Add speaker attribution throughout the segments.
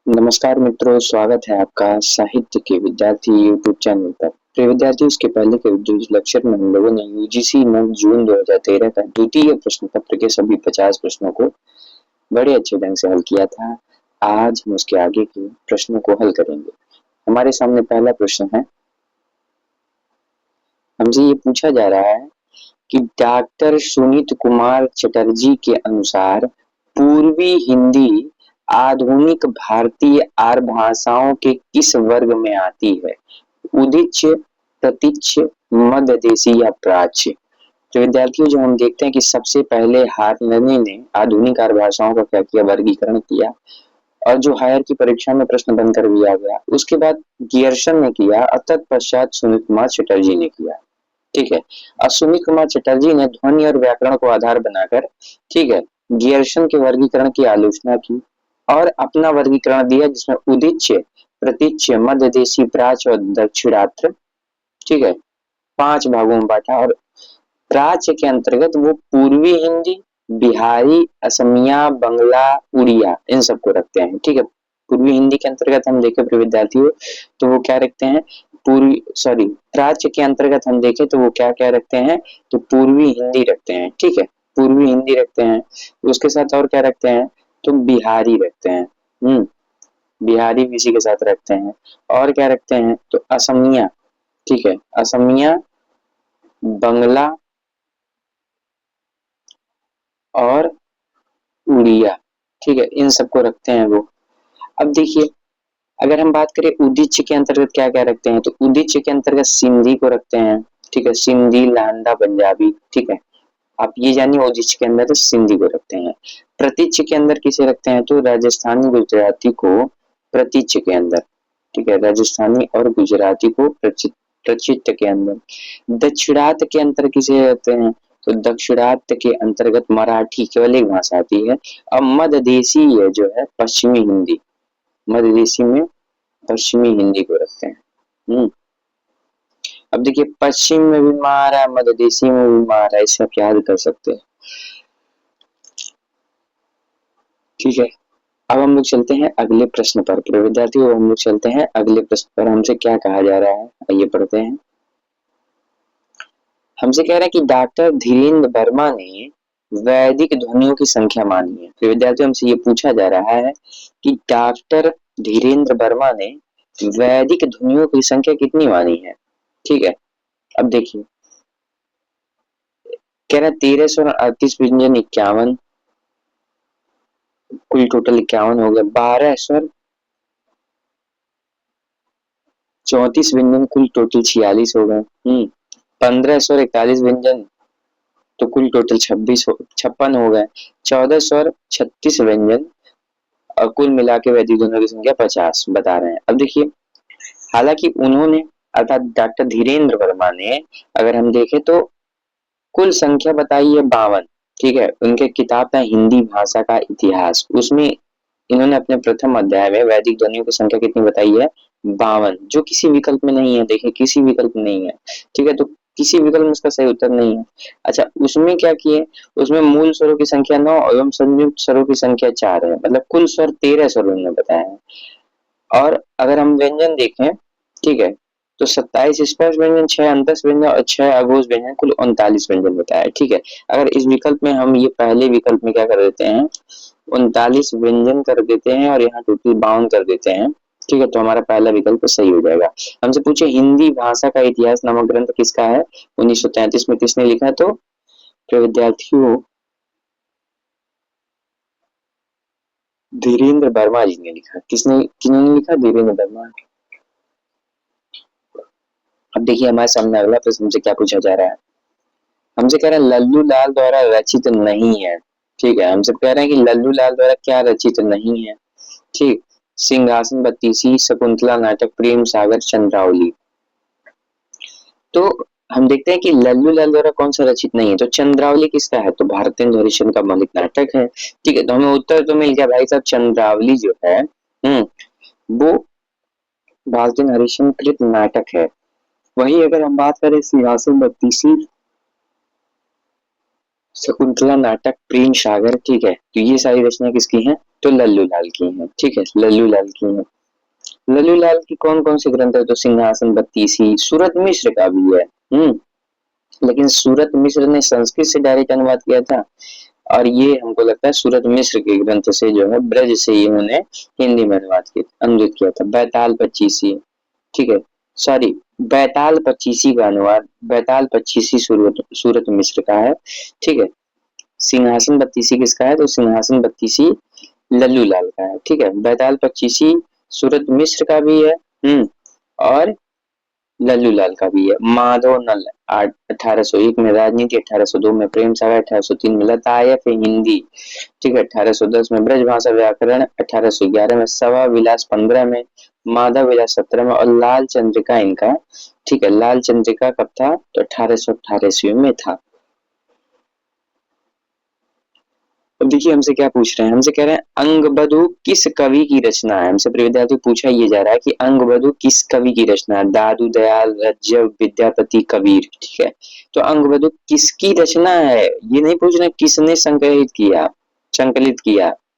Speaker 1: नमस्कार मित्रों, स्वागत है आपका साहित्य के विद्यार्थी यूट्यूब चैनल पर। प्रिय विद्यार्थी, इसके पहले के वीडियो लेक्चर में हम लोगों ने यूजीसी 9 जून 2013 का द्वितीय प्रश्न पत्र के सभी 50 प्रश्नों को बड़े अच्छे ढंग से हल किया था। आज हम उसके आगे के प्रश्नों को हल करेंगे। हमारे सामने पहला प्रश्न है। हमसे ये पूछा जा रहा है कि डॉक्टर सुनीत कुमार चटर्जी के अनुसार पूर्वी हिंदी आधुनिक भारतीय आर्य भाषाओं के किस वर्ग में आती है? उदिच्य, प्रतीच्य, मध्यदेशी या प्राच्य? तो विद्यार्थियों, जो हम देखते हैं कि सबसे पहले हार्नने ने आधुनिक आर्य भाषाओं का क्या किया, वर्गीकरण किया, और जो हायर की परीक्षा में प्रश्न बनकर भी आ गया। उसके बाद गियर्सन ने किया और तत्पश्चात सुनीत कुमार चटर्जी ने किया। ठीक है। और सुमित कुमार चटर्जी ने ध्वनि और व्याकरण को आधार बनाकर, ठीक है, गियर्सन के वर्गीकरण की आलोचना की और अपना वर्गीकरण दिया, जिसमें उदिच्य, प्रतीच्य, मध्यदेशी, प्राच्य और दक्षिणात्र, ठीक है, 5 भागों में बांटा। और प्राच्य के अंतर्गत वो पूर्वी हिंदी, बिहारी, असमिया, बंगला, उड़िया, इन सबको रखते हैं। ठीक है। पूर्वी हिंदी के अंतर्गत हम देखें प्रिय विद्यार्थियों, तो वो क्या रखते हैं, पूर्वी सॉरी प्राच्य के अंतर्गत हम देखें तो वो क्या क्या रखते हैं, तो पूर्वी हिंदी रखते हैं। ठीक है, पूर्वी हिंदी रखते हैं। उसके साथ और क्या रखते हैं, तो बिहारी रखते हैं। बिहारी भी इसी के साथ रखते हैं। और क्या रखते हैं, तो असमिया, ठीक है, असमिया, बंगला और उड़िया, ठीक है, इन सबको रखते हैं वो। अब देखिए, अगर हम बात करें उदीच्य के अंतर्गत क्या क्या रखते हैं, तो उदीच्य के अंतर्गत सिंधी को रखते हैं। ठीक है, सिंधी, लांडा, पंजाबी। ठीक है, आप ये जानिए उदीच्य के अंदर तो सिंधी को रखते हैं। प्रतीच्य के अंदर किसे रखते हैं, तो राजस्थानी गुजराती को प्रतीच्य के अंदर। ठीक है, राजस्थानी और गुजराती को प्रचित्य के अंदर। दक्षिणात के अंतर किसे रहते हैं, तो दक्षिणात के अंतर्गत मराठी केवल एक भाषा आती है। अब मध्यदेशी है जो है पश्चिमी हिंदी, मध्यदेशी में पश्चिमी हिंदी को रखते हैं। अब देखिए, पश्चिम में भी मार है, मध्यदेशी में भी मार है, इसे आप याद कर सकते हैं। ठीक है, अब हम लोग चलते हैं अगले प्रश्न पर। प्रिय विद्यार्थियों, हम लोग चलते हैं अगले प्रश्न पर। हमसे क्या कहा जा रहा है, आइए पढ़ते हैं। हमसे कह रहा है कि डॉक्टर धीरेन्द्र वर्मा ने वैदिक ध्वनियों की संख्या मानी है। तो विद्यार्थियों, हमसे ये पूछा जा रहा है कि डॉक्टर धीरेन्द्र वर्मा ने वैदिक ध्वनियों की संख्या कितनी मानी है। ठीक है, अब देखिए, कह रहा है 13 स्वर 38 व्यंजन 51, कुल टोटल 51 हो गया। 12 स्वर 34 व्यंजन, कुल टोटल 46 हो गए। 15 स्वर 41 व्यंजन, तो कुल टोटल 56 हो गए। 14 स्वर 36 व्यंजन और कुल मिला के वैदिक ध्वनियों की संख्या 50 बता रहे हैं। अब देखिए, हालांकि उन्होंने, अर्थात डॉक्टर धीरेन्द्र वर्मा ने, अगर हम देखें तो कुल संख्या बताई है 52। ठीक है, उनके किताब है हिंदी भाषा का इतिहास, उसमें इन्होंने अपने प्रथम अध्याय में वैदिक ध्वनियों की संख्या कितनी बताई है, 52, जो किसी विकल्प में नहीं है। देखिए, किसी विकल्प में नहीं है। ठीक है, तो किसी विकल्प में उसका सही उत्तर नहीं है। अच्छा, उसमें क्या किए, उसमें मूल स्वरों की संख्या 9 एवं संयुक्त स्वरों की संख्या 4 है, मतलब कुल स्वर 13 स्वर उन्होंने बताया है। और अगर हम व्यंजन देखें, ठीक है, तो 27 स्पर्श व्यंजन, 6 अंतस व्यंजन और 6 अघोष व्यंजन, कुल 39 व्यंजन बताया है। ठीक है, अगर इस विकल्प में हम ये पहले विकल्प में क्या कर देते हैं, 39 व्यंजन कर देते हैं और यहाँ टोटल 52 कर देते हैं। ठीक है, तो हमारा पहला विकल्प सही हो जाएगा। हमसे पूछे हिंदी भाषा का इतिहास नामक ग्रंथ किसका है, 1933 में किसने लिखा है, तो विद्यार्थियों धीरेन्द्र वर्मा जी ने लिखा। किसने, किन्होंने लिखा, धीरेन्द्र वर्मा। अब देखिए, हमारे सामने अगला प्रश्न हमसे क्या पूछा जा रहा है। हमसे कह रहा है लल्लू लाल द्वारा रचित नहीं है। ठीक है, हमसे कह रहे हैं कि लल्लू लाल द्वारा क्या रचित नहीं है। ठीक, सिंहासन बत्तीसी, शकुंतला नाटक, प्रेम सागर, चंद्रावली। तो हम देखते हैं कि लल्लू लाल द्वारा कौन सा रचित नहीं है, तो चंद्रावली किसका है, तो भारतेंदु हरिश्चंद्र का मौलिक नाटक है। ठीक है, तो हमें उत्तर तो मिल गया भाई साहब, चंद्रावली जो है वो भारतेंदु हरिश्चंद्र कृत नाटक है। वही अगर हम बात करें सिंहासन बत्तीसी, शकुंतला नाटक, प्रेम सागर, ठीक है। तो ये सारी रचना किसकी हैं? तो लल्लू लाल की हैं, ठीक है, लल्लू लाल की हैं। लल्लू लाल की कौन कौन से ग्रंथ है? तो सिंहासन बत्तीसी, सूरत मिश्र का भी है। लेकिन सूरत मिश्र ने संस्कृत से डायरेक्ट अनुवाद किया था, और ये हमको लगता है सूरत मिश्र के ग्रंथ से जो है ब्रज से इन्होंने हिंदी में अनुवाद किया था। बैताल पच्चीसी, ठीक है, सॉरी, बैताल पच्चीसी का अनुवाद, बैताल पच्चीसी सूरत सूरत मिश्र का है, ठीक है। सिंहासन बत्तीसी किसका है? तो सिंहासन बत्तीसी लल्लू लाल का है, ठीक है। बैताल पच्चीसी सूरत मिश्र का भी है, और लल्लू लाल का भी है। माधव नल 1801 में, राजनीति 1802 में, प्रेम सागर 1803 में, लतायफ हिंदी, ठीक है, 1810 में, ब्रजभाषा व्याकरण 1811 में, सवा विलास 15 में, माधव विलास 17 में, और लाल चंद्रिका इनका, ठीक है, लाल चंद्रिका कब था? तो 1818 में था। अब देखिए हमसे क्या पूछ रहे हैं, हमसे कह रहे हैं अंगबधु किस कवि की रचना है। हमसे विद्यार्थी पूछा ये जा रहा है कि अंगबधु किस कवि की रचना है? दादू दयाल, रज्जव, विद्यापति, कबीर, ठीक है। तो अंगबधु किसकी रचना है, ये नहीं पूछ रहे किसने संकलित किया,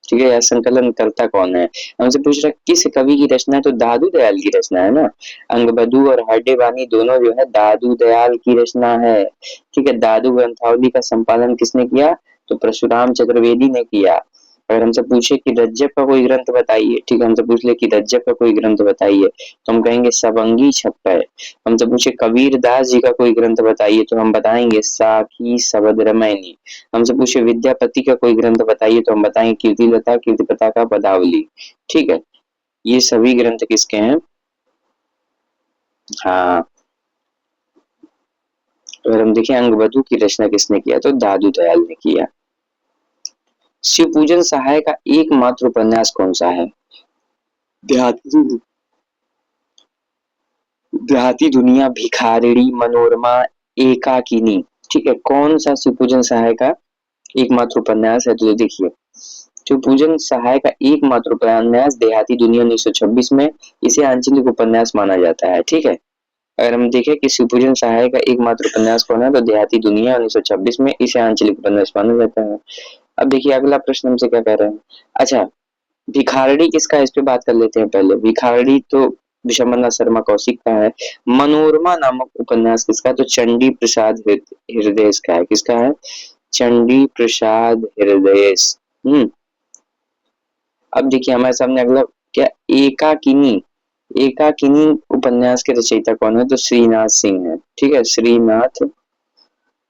Speaker 1: ठीक है, या संकलन करता कौन है। हमसे पूछ रहा है किस कवि की रचना है, तो दादू दयाल की रचना है ना। अंगबधु और हड्डे वाणी दोनों जो है दादू दयाल की रचना है, ठीक है। दादू ग्रंथावली का संपादन किसने किया? तो परशुराम चतुर्वेदी ने किया। अगर हमसे पूछे कि रज्जव का कोई ग्रंथ बताइए, ठीक है, हमसे पूछ ले कि रज्जव का कोई ग्रंथ बताइए, तो हम कहेंगे सवंगी छप्पर। हमसे पूछे कबीर दास जी का कोई ग्रंथ बताइए, तो हम बताएंगे साखी शबद रामायणी। हमसे पूछे विद्यापति का कोई ग्रंथ बताइए, तो हम बताएंगे कीर्तिलता कीर्तिपता का पदावली, ठीक है। ये सभी ग्रंथ किसके हैं? हाँ, अगर हम देखें अंगबधु की रचना किसने किया, तो दादू दयाल ने किया। शिवपूजन सहाय का एकमात्र उपन्यास कौन सा है? देहाती देहाती दुनिया, भिखारिणी, मनोरमा, एकाकिनी, ठीक है। कौन सा शिवपूजन सहाय का एकमात्र उपन्यास है? तो देखिए शिवपूजन सहाय का एकमात्र उपन्यास देहाती दुनिया 1926 में, इसे आंचलिक उपन्यास माना जाता है, ठीक है। अगर हम देखें कि शिवपूजन सहाय का एकमात्र उपन्यास कौन है, तो देहाती दुनिया 1926 में, इसे आंचलिक उपन्यास माना जाता है। अब देखिए अगला प्रश्न हमसे क्या कह रहे हैं। अच्छा, भिखारणी किसका है, इस पे बात कर लेते हैं पहले। भिखारणी तो विशंबरनाथ शर्मा कौशिक का है। मनोरमा नामक उपन्यास किसका है? तो चंडी प्रसाद हृदय का है। किसका है? चंडी प्रसाद हृदय। हम्म अब देखिए हमारे सामने अगला क्या, एकाकिनी। एकाकिनी उपन्यास के रचयिता कौन है? तो श्रीनाथ सिंह है, ठीक है, श्रीनाथ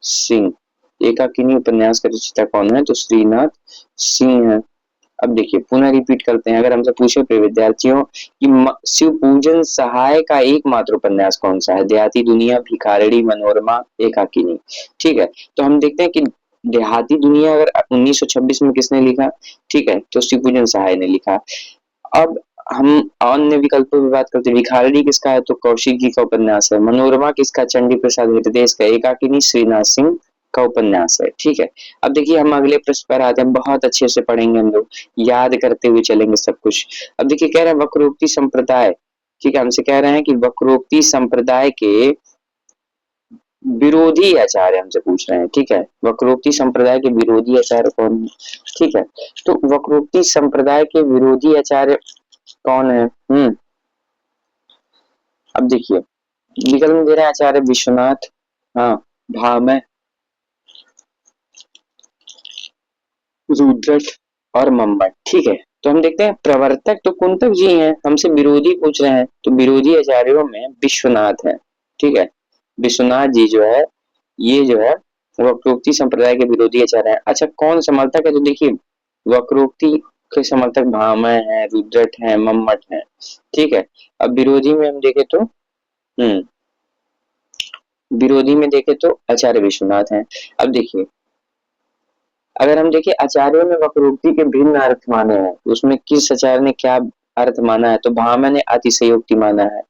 Speaker 1: सिंह। एकाकिनी उपन्यास का रचयिता कौन है? तो श्रीनाथ सिंह है। अब देखिए पुनः रिपीट करते हैं, अगर हमसे पूछे प्रिय विद्यार्थियों कि शिव पूजन सहाय का एकमात्र उपन्यास कौन सा है? देहाती दुनिया, भिखारणी, मनोरमा, एकाकिनी, ठीक है। तो हम देखते हैं कि देहाती दुनिया अगर 1926 में किसने लिखा, ठीक है, तो शिव पूजन सहाय ने लिखा। अब हम अन्य विकल्पों की बात करते हैं। भिखारणी किसका है? तो कौशिक जी का उपन्यास है। मनोरमा किसका? चंडी प्रसाद हृदय का। एकाकिनी श्रीनाथ सिंह का उपन्यास है, ठीक है। अब देखिए हम अगले प्रश्न पर आते हैं, बहुत अच्छे से पढ़ेंगे हम लोग, याद करते हुए चलेंगे सब कुछ। अब देखिए कह रहे हैं वक्रोक्ति संप्रदाय, ठीक है, हमसे कह रहे हैं कि वक्रोक्ति संप्रदाय के विरोधी आचार्य हमसे पूछ रहे हैं, ठीक है। वक्रोक्ति संप्रदाय के विरोधी आचार्य कौन है, ठीक है। तो वक्रोक्ति संप्रदाय के विरोधी आचार्य कौन है? अब देखिए विकल्प दे रहे हैं आचार्य विश्वनाथ, हाँ, भामह, रुद्रट और मम्मट, ठीक है। तो हम देखते हैं प्रवर्तक तो कुंतक जी हैं, हमसे विरोधी पूछ रहे हैं, तो विरोधी आचार्यों में विश्वनाथ है, ठीक है। विश्वनाथ जी जो है, ये जो है वक्रोक्ति संप्रदाय के विरोधी आचार्य है। अच्छा कौन समर्थक है? तो देखिए वक्रोक्ति के समर्थक भामह है, रुद्रट है, मम्मट है, ठीक है। अब विरोधी में हम देखें तो विरोधी में देखें तो आचार्य विश्वनाथ हैं। अब देखिए अगर हम देखें आचार्यों ने वक्रोक्ति के भिन्न अर्थ माने हैं, तो उसमें किस आचार्य ने क्या अर्थ माना है? तो भामह ने अतिशयोक्ति माना है,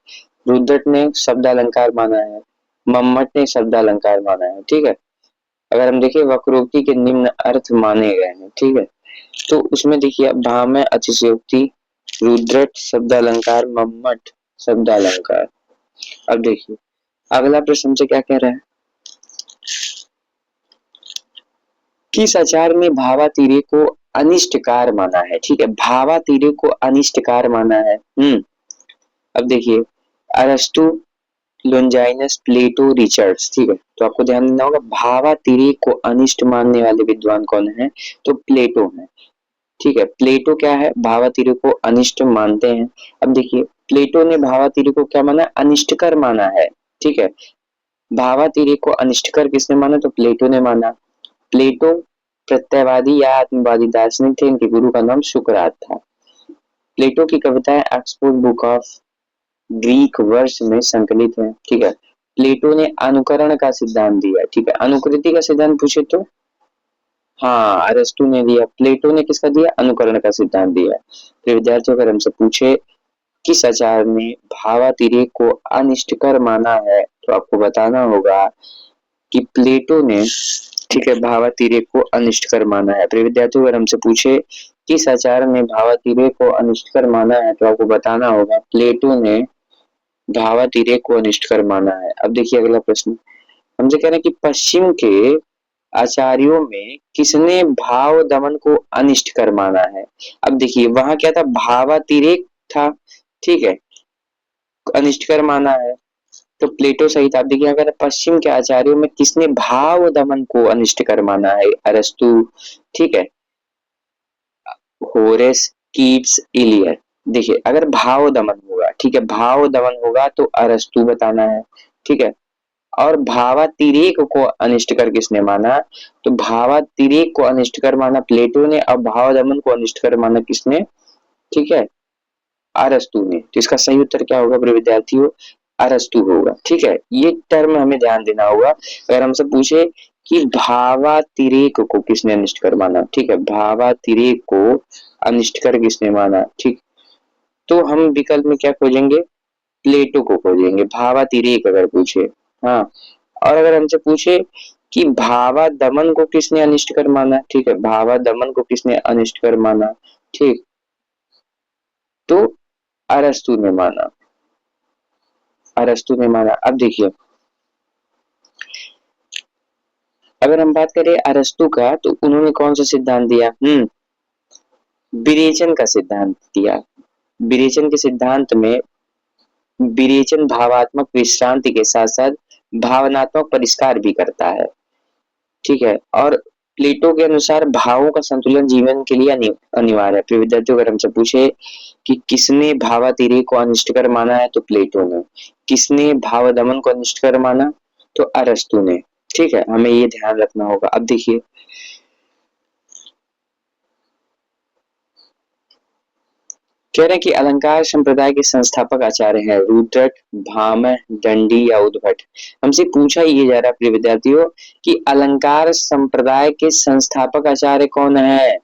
Speaker 1: रुद्रट ने शब्दालंकार माना है, मम्मट ने शब्दालंकार माना है, ठीक है। अगर हम देखें वक्रोक्ति के निम्न अर्थ माने गए हैं, ठीक है, तो उसमें देखिए भामह अतिशयोक्ति, रुद्रट शब्दालंकार, मम्मट शब्दालंकार। अब देखिए अगला प्रश्न हमसे क्या कह रहा है। किस आचार्य ने भावातीरे को अनिष्टकार माना है? ठीक है, भावातीरे को अनिष्टकार माना है। अब देखिए, अरस्तु, लोंजाइनस, प्लेटो, रिचर्ड्स। ठीक है, तो आपको ध्यान देना होगा भावातीरे को अनिष्ट मानने वाले विद्वान कौन है? तो प्लेटो है। ठीक है, प्लेटो क्या है? भावातीरे को अनिष्ट मानते हैं। अब देखिए, प्लेटो ने भावातीरे को क्या माना? अनिष्टकर माना है। ठीक है, भावातीरे को अनिष्टकर किसने माना? तो प्लेटो ने माना। प्लेटो प्रत्ययवादी या आत्मवादी दार्शनिक थे। इनके गुरु का नाम सुकरात था। प्लेटो की कविताएं ऑक्सफोर्ड बुक ऑफ ग्रीक वर्ष में संकलित है। ठीक है, प्लेटो ने अनुकरण का सिद्धांत दिया। ठीक है, अनुकृति का सिद्धांत पूछे तो हाँ, अरस्तु ने दिया। प्लेटो ने किसका दिया? अनुकरण का सिद्धांत दिया। फिर विद्यार्थियों अगर हमसे पूछे किस आचार्य ने भावातिरेक को अनिष्टकर माना है, तो आपको बताना होगा कि प्लेटो ने, ठीक है, भावातिरेक को अनिष्टकर माना है। फिर विद्यार्थियों अगर हमसे पूछे किस आचार्य ने भावातिरेक को अनिष्टकर माना है, तो आपको बताना होगा प्लेटो ने भावातिरेक को अनिष्टकर माना है। अब देखिए अगला प्रश्न, हमसे कह रहे हैं कि पश्चिम के आचार्यों में किसने भाव दमन को अनिष्टकर माना है? अब देखिए वहां क्या था? भावातिरेक था। ठीक है, अनिष्टकर माना है तो प्लेटो सही था। अब देखिए अगर पश्चिम के आचार्यों में किसने भाव दमन को अनिष्टकर माना है? अरस्तु। ठीक है, होरेस, कीट्स, इलियट। देखिए अगर भाव दमन होगा, ठीक है, भाव दमन होगा तो अरस्तु बताना है। ठीक है, और भावातिरेक को अनिष्टकर किसने माना? तो भावातिरेक को अनिष्टकर माना प्लेटो ने, और भाव दमन को अनिष्टकर माना किसने? ठीक है, अरस्तु ने। तो इसका सही उत्तर क्या होगा प्रिय विद्यार्थियों? अरस्तु होगा। ठीक है, ये टर्म हमें ध्यान देना होगा। अगर हमसे पूछे कि भावातिरेक को किसने अनिष्टकर माना, ठीक है, भावातिरेक को अनिष्टकर किसने माना, ठीक, तो हम विकल्प में क्या खोजेंगे? प्लेटो को खोजेंगे, भावातिरेक अगर पूछे। हाँ, और अगर हमसे पूछे कि भावा दमन को किसने अनिष्टकर माना, ठीक है, भावा दमन को किसने अनिष्टकर माना, ठीक, तो अरस्तु ने माना। अरस्तु ने माना। अब देखिए अगर हम बात करें अरस्तु का, तो उन्होंने कौन सा सिद्धांत दिया? विरेचन का सिद्धांत दिया। विरेचन के सिद्धांत में विरेचन भावात्मक विश्रांति के साथ साथ भावनात्मक परिष्कार भी करता है। ठीक है, और प्लेटो के अनुसार भावों का संतुलन जीवन के लिए अनिवार्य है। फिर विद्यार्थियों अगर हमसे पूछे कि किसने भावातिरेक को अनिष्टकर माना है, तो प्लेटो ने। किसने भाव दमन को अनिष्टकर माना? तो अरस्तु ने। ठीक है, हमें ये ध्यान रखना होगा। अब देखिए कह रहे हैं कि अलंकार संप्रदाय के संस्थापक आचार्य हैं रुद्रट, भामह, दंडी या उद्भट। हमसे पूछा ये जा रहा है प्रिय विद्यार्थियों कि अलंकार संप्रदाय के संस्थापक आचार्य कौन है?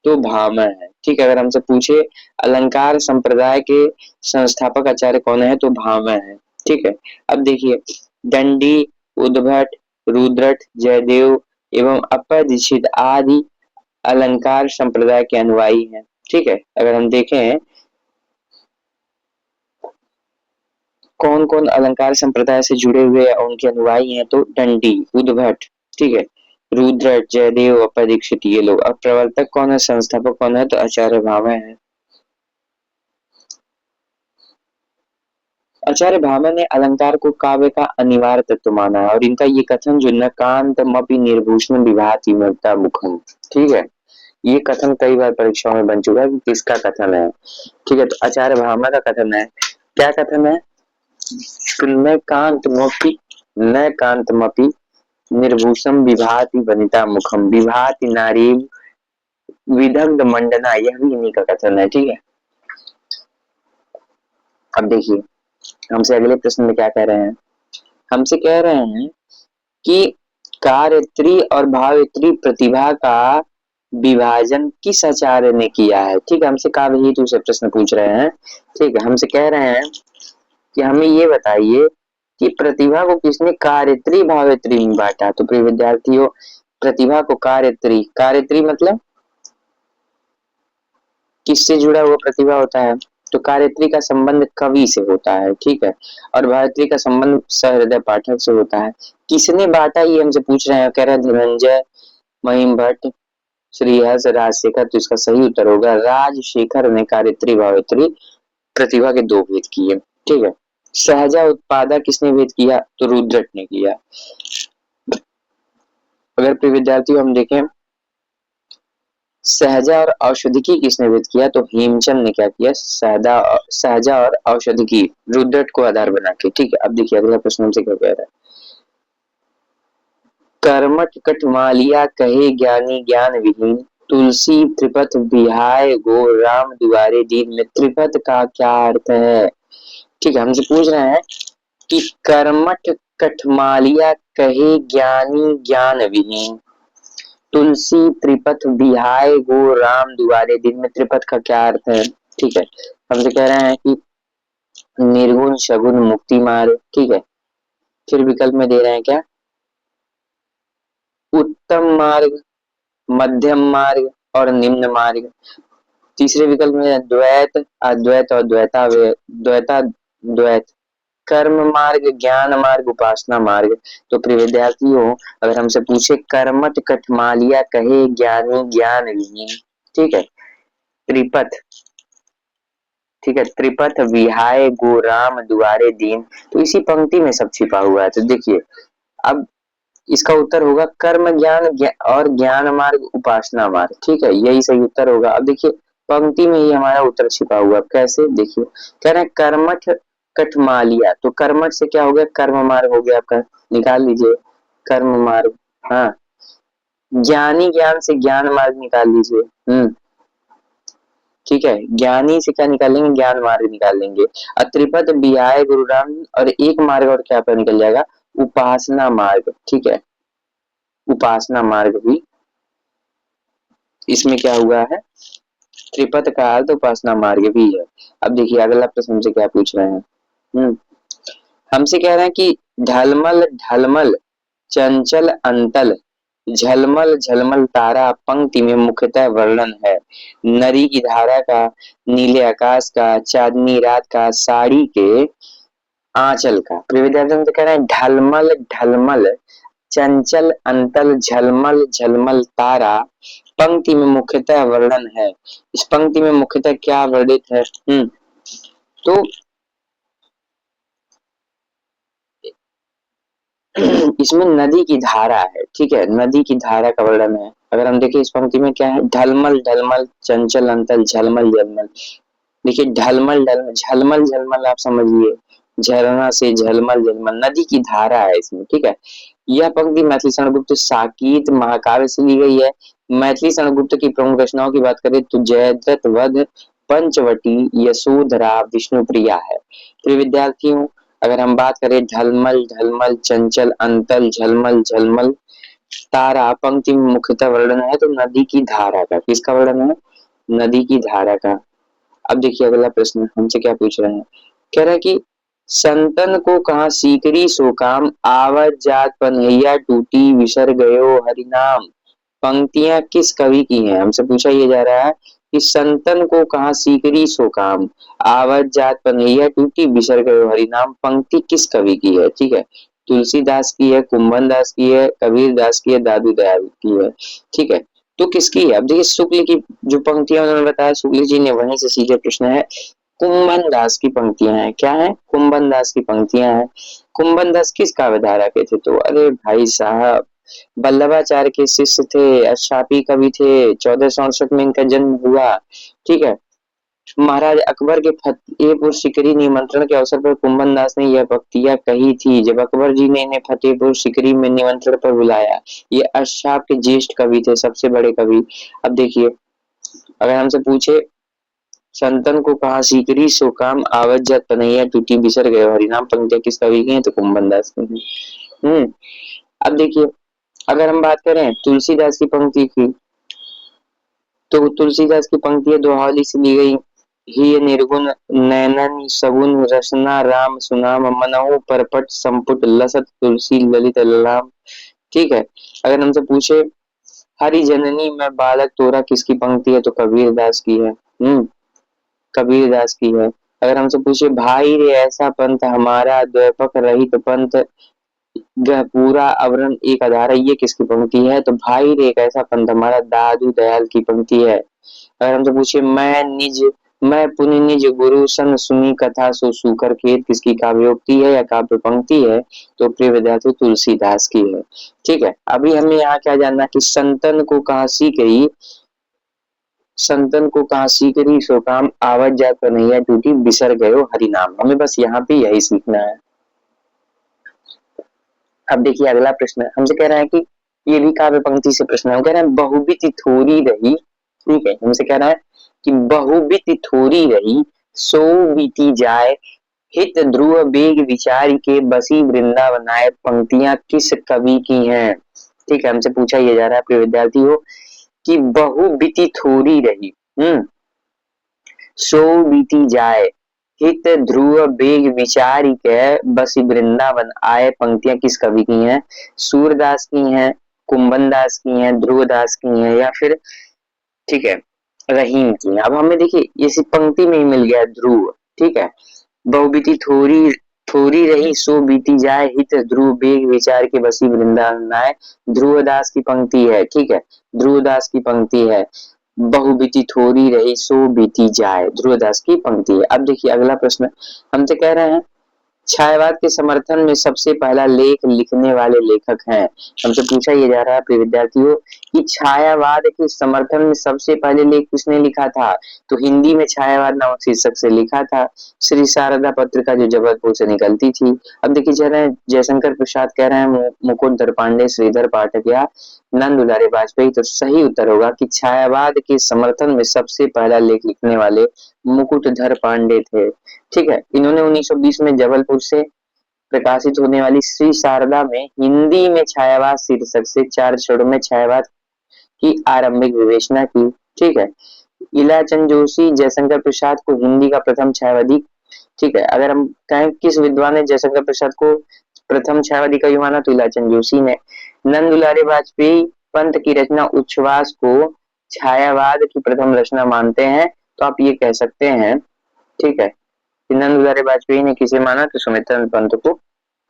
Speaker 1: तो भामह है। ठीक है, अगर हमसे पूछे अलंकार संप्रदाय के संस्थापक आचार्य कौन है, तो भामह है। ठीक है, अब देखिए दंडी, उद्भट, रुद्रट, जयदेव एवं अपर दीक्षित आदि अलंकार संप्रदाय के अनुयायी हैं। ठीक है, अगर हम देखें कौन कौन अलंकार संप्रदाय से जुड़े हुए और उनके अनुयायी हैं, तो दंडी, उद्भट, ठीक है, रुद्रट, जयदेव, अपर दीक्षित, ये लोग। अब प्रवर्तक कौन है, संस्थापक कौन है, तो आचार्य भामह है। आचार्य भामह ने अलंकार को काव्य का अनिवार्य तत्व माना है, और इनका ये कथन जो न कांतमपि निर्भूषण विभाति मुक्ता मुखम, ठीक है, ये कथन कई बार परीक्षाओं में बन चुका है कि किसका कथन है। ठीक है, तो आचार्य भामह का कथन है। क्या कथन है? न कांतमपि, न कांतमपि निर्भूषम विभाति वनिता मुखम विभाति नारी विदग्ध मंडना, यह भी इन्हीं का कथन है। ठीक है, अब देखिए हमसे अगले प्रश्न में क्या कह रहे हैं? हमसे कह रहे हैं कि कार्यत्री और भावित्री प्रतिभा का विभाजन किस आचार्य ने किया है? ठीक है, हमसे काव्य हेतु से प्रश्न पूछ रहे हैं। ठीक है, हमसे कह रहे हैं कि हमें ये बताइए कि प्रतिभा को किसने कार्यत्री भावित्री में बांटा? तो प्रिय विद्यार्थियों प्रतिभा को कार्यत्री, कार्यत्री मतलब किससे जुड़ा हुआ प्रतिभा होता है? तो कार्यत्री का संबंध कवि से होता है। ठीक है, और भावित्री का संबंध सहृदय पाठक से होता है। किसने बांटा ये हमसे पूछ रहे हैं। कह रहे हैं धनंजय, महिम भट्ट, श्रीहर्ष, राजशेखर। तो इसका सही उत्तर होगा राजशेखर ने कार्यत्री भावित्री प्रतिभा के दो भेद किए। ठीक है। सहजा उत्पादा किसने भेद किया? तो रुद्रट ने किया। अगर प्रिय विद्यार्थियों हम देखें सहजा और औषधिकी किसने भेद किया? तो हेमचंद ने क्या किया? सहजा और औषधिकी रुद्रट को आधार बना के। ठीक है। अब देखिए अगला प्रश्न हमसे क्या कह रहा है। कर्मठ कठमालिया कहे ज्ञानी ज्ञान विहीन, तुलसी त्रिपथ बिहाय गो राम दुआरे दीन में त्रिपथ का क्या अर्थ है? ठीक है। हमसे पूछ रहे हैं कि कर्मठ कठमालिया कहे ज्ञानी ज्ञान विहीन, तुलसी त्रिपथ बिहाय गो राम दुआरे दिन में त्रिपथ का क्या अर्थ है? ठीक है। हमसे कह रहे हैं कि निर्गुण शगुन मुक्ति मार्ग। ठीक है। फिर विकल्प में दे रहे हैं क्या? उत्तम मार्ग, मध्यम मार्ग और निम्न मार्ग। तीसरे विकल्प में द्वैत, अद्वैत और द्वैताद्वैत, कर्म मार्ग, ज्ञान मार्ग, उपासना मार्ग। तो प्रिय विद्यार्थियों अगर हमसे पूछे कर्मठ कठमालिया कहे ज्ञानी ज्ञान विहीन, ठीक है, त्रिपथ, ठीक है, त्रिपथ विहाय गो राम दुआरे दीन, तो इसी पंक्ति में सब छिपा हुआ है। तो देखिए अब इसका उत्तर होगा कर्म ज्ञान और ज्ञान मार्ग उपासना मार्ग। ठीक है, यही सही उत्तर होगा। अब देखिए पंक्ति में ही हमारा उत्तर छिपा हुआ, कैसे? देखिए कह रहे हैं कर्मठ कठमालिया, तो कर्मठ से क्या हो गया? कर्म मार्ग हो गया आपका, निकाल लीजिए कर्म मार्ग। हाँ, ज्ञानी ज्ञान से ज्ञान मार्ग निकाल लीजिए। ठीक है, ज्ञानी से क्या निकालेंगे? ज्ञान मार्ग निकाल लेंगे। त्रिपद बिहाय गुरुराम और एक मार्ग और क्या पर निकल जाएगा? उपासना मार्ग। ठीक है, उपासना मार्ग भी इसमें क्या हुआ है? त्रिपद का अर्थ उपासना मार्ग भी है। अब देखिए अगला प्रश्न हमसे क्या पूछ रहे हैं। हमसे कह रहे हैं कि ढलमल ढलमल चंचल अंतल झलमल झलमल तारा पंक्ति में मुख्यतः वर्णन है नरी की धारा का, नीले आकाश का, चांदनी रात का, साड़ी के आंचल का। विद्यार्थी हमसे कह रहे हैं ढलमल ढलमल चंचल अंतल झलमल झलमल तारा पंक्ति में मुख्यतः वर्णन है। इस पंक्ति में मुख्यतः क्या वर्णित है? तो इसमें नदी की धारा है। ठीक है, नदी की धारा का वर्णन है। अगर हम देखें इस पंक्ति में क्या है? ढलमल ढलमल चंचल अंतल झलमल झलमल। देखिए ढलमल ढलमल झलमल झलमल आप समझिए, झरना से झलमल झलमल, नदी की धारा है इसमें। ठीक है, यह पंक्ति मैथिली शरणगुप्त साकेत महाकाव्य से ली गई है। मैथिली शरणगुप्त की प्रमुख रचनाओं की बात करें तो जयद्रथ वध, पंचवटी, यशोधरा, विष्णुप्रिया है। तो विद्यार्थियों अगर हम बात करें ढलमल ढलमल चंचल अंतल झलमल झलमल तारा पंक्ति में मुख्यतः वर्णन है तो नदी की धारा का। किसका वर्णन है? नदी की धारा का। अब देखिए अगला प्रश्न हमसे क्या पूछ रहे हैं। कह रहा है कि संतन को कहा सीकरी सो काम, आवत जात पनहैया टूटी विसर गयो हरिनाम। पंक्तियां किस कवि की हैं? हमसे पूछा ये जा रहा है कि संतन को कहा सीकरी सो काम, आवत जात पनहैया टूटी बिसर गयो हरिनाम, पंक्ति किस कवि की है? ठीक है, तुलसीदास की है, कुंभन दास की है, कबीर दास की है, दादू दयाल की है। ठीक है, तो किसकी है? अब देखिए शुक्ल की जो पंक्तियां उन्होंने बताया शुक्ल जी ने, वहीं से सीधे प्रश्न है, कुंभन दास की पंक्तियां हैं। क्या है? कुंभन दास की पंक्तियां हैं। कुंभन दास किस काव्यधारा के थे? तो अरे भाई साहब वल्लभाचार्य के शिष्य थे, अशापी कवि थे, 1468 में इनका जन्म हुआ। ठीक है, महाराज अकबर के फतेहपुर सीकरी निमंत्रण के अवसर पर कुंभन दास ने यह पंक्तियां कही थी जब अकबर जी ने इन्हें फतेहपुर सीकरी में निमंत्रण पर बुलाया। ये अशाप के ज्येष्ठ कवि थे, सबसे बड़े कवि। अब देखिए अगर हमसे पूछे संतन को कहा सीकरी सो काम, आवत जात पनैया टूटी बिसर गए हरिनाम, पंक्तियां किस कवि की हैं? तो कुंभन दास की हैं। अब देखिए अगर हम बात करें तुलसीदास की पंक्ति की, तो तुलसीदास की पंक्तियां दोहावली से ली गई। ही निर्गुण नैनन सगुन रसना राम सुनाम, मनहु परपट संपुट लसत तुलसी ललित ललाम। ठीक है, अगर हमसे पूछे हरि जननी में बालक तोरा किसकी पंक्ति है? तो कबीर दास की है। कबीर दास की है। अगर हमसे पूछे भाई रे ऐसा पंथ हमारा द्वैपक रहित पंथ, पूरा आवरण एक आधार है, ये किसकी पंक्ति है? तो भाई रे एक ऐसा पंथ हमारा दादू दयाल की पंक्ति है। अगर हमसे पूछे मैं पुनि निज गुरु सन सुनी कथा सो सूकर खेत, किसकी काव्योक्ति है या काव्य पंक्ति है? तो प्रिय विद्यार्थी तुलसीदास की है। ठीक है, अभी हमें यहाँ क्या जानना कि संतन को कहा सीकरी सो काम आवत जात कन्हैया टूटी बिसर गयो हरि नाम। हमें बस यहाँ पे यही सीखना है। अब देखिए अगला प्रश्न हमसे कह रहा है कि ये भी काव्य पंक्ति से प्रश्न है, कह रहे हैं बहुबित थोड़ी रही। ठीक है, हमसे कह रहा है कि बहुबित थोड़ी रही सो बीती जाए, हित ध्रुव बेग विचार के बसी वृंदावनाय, पंक्तियां किस कवि की हैं? ठीक है, हमसे पूछा ये जा रहा है प्रिय विद्यार्थी हो कि बहुबित थोड़ी रही सो बीती जाए, हित ध्रुव बेग विचार के बस वृंदावन आए, पंक्तियां किस कवि की हैं? सूरदास की हैं, कुंभन दास की हैं, ध्रुवदास की हैं या फिर ठीक है रहीम की हैं। अब हमें देखिए इसी पंक्ति में ही मिल गया ध्रुव। ठीक है, बहुबीती थोड़ी थोड़ी रही सो बीती जाए, हित ध्रुव बेग विचार के बसी वृंदावन आए, ध्रुवदास की पंक्ति है। ठीक है, ध्रुवदास की पंक्ति है, बहुबीती थोड़ी रही सो बीती जाए, ध्रुवदास की पंक्ति है। अब देखिए अगला प्रश्न हमसे कह रहे हैं छायावाद के समर्थन में सबसे पहला लेख लिखने वाले लेखक हैं। हमसे पूछा ये जा रहा है प्रिय विद्यार्थियों कि छायावाद के समर्थन में सबसे पहले लेख किसने लिखा था? तो हिंदी में छायावाद नामक शीर्षक से लिखा था श्री शारदा पत्रिका जो जबलपुर से निकलती थी। अब देखिए जरा जयशंकर प्रसाद कह रहे हैं मुकुट पांडे, श्रीधर पाठक या नंद दुलारे वाजपेयी। तो सही उत्तर होगा कि छायावाद के समर्थन में सबसे पहला लेख लिखने वाले मुकुटधर पांडे थे। ठीक है, इन्होंने 1920 में जबलपुर से प्रकाशित होने वाली श्री शारदा में हिंदी में छायावाद शीर्षक से 4 चरणों में छायावाद की आरंभिक विवेचना की। ठीक है, इलाचंद जोशी जयशंकर प्रसाद को हिंदी का प्रथम छायावादी। ठीक है, अगर हम कहें किस विद्वान ने जयशंकर प्रसाद को प्रथम छायावादी कवि माना तो इलाचंद जोशी ने। नंद दुलारे वाजपेयी पंत की रचना उच्छ्वास को छायावाद की प्रथम रचना मानते हैं। तो आप ये कह सकते हैं ठीक है, नंद दुलारे वाजपेयी ने किसे माना तो सुमित्रानंद पंत को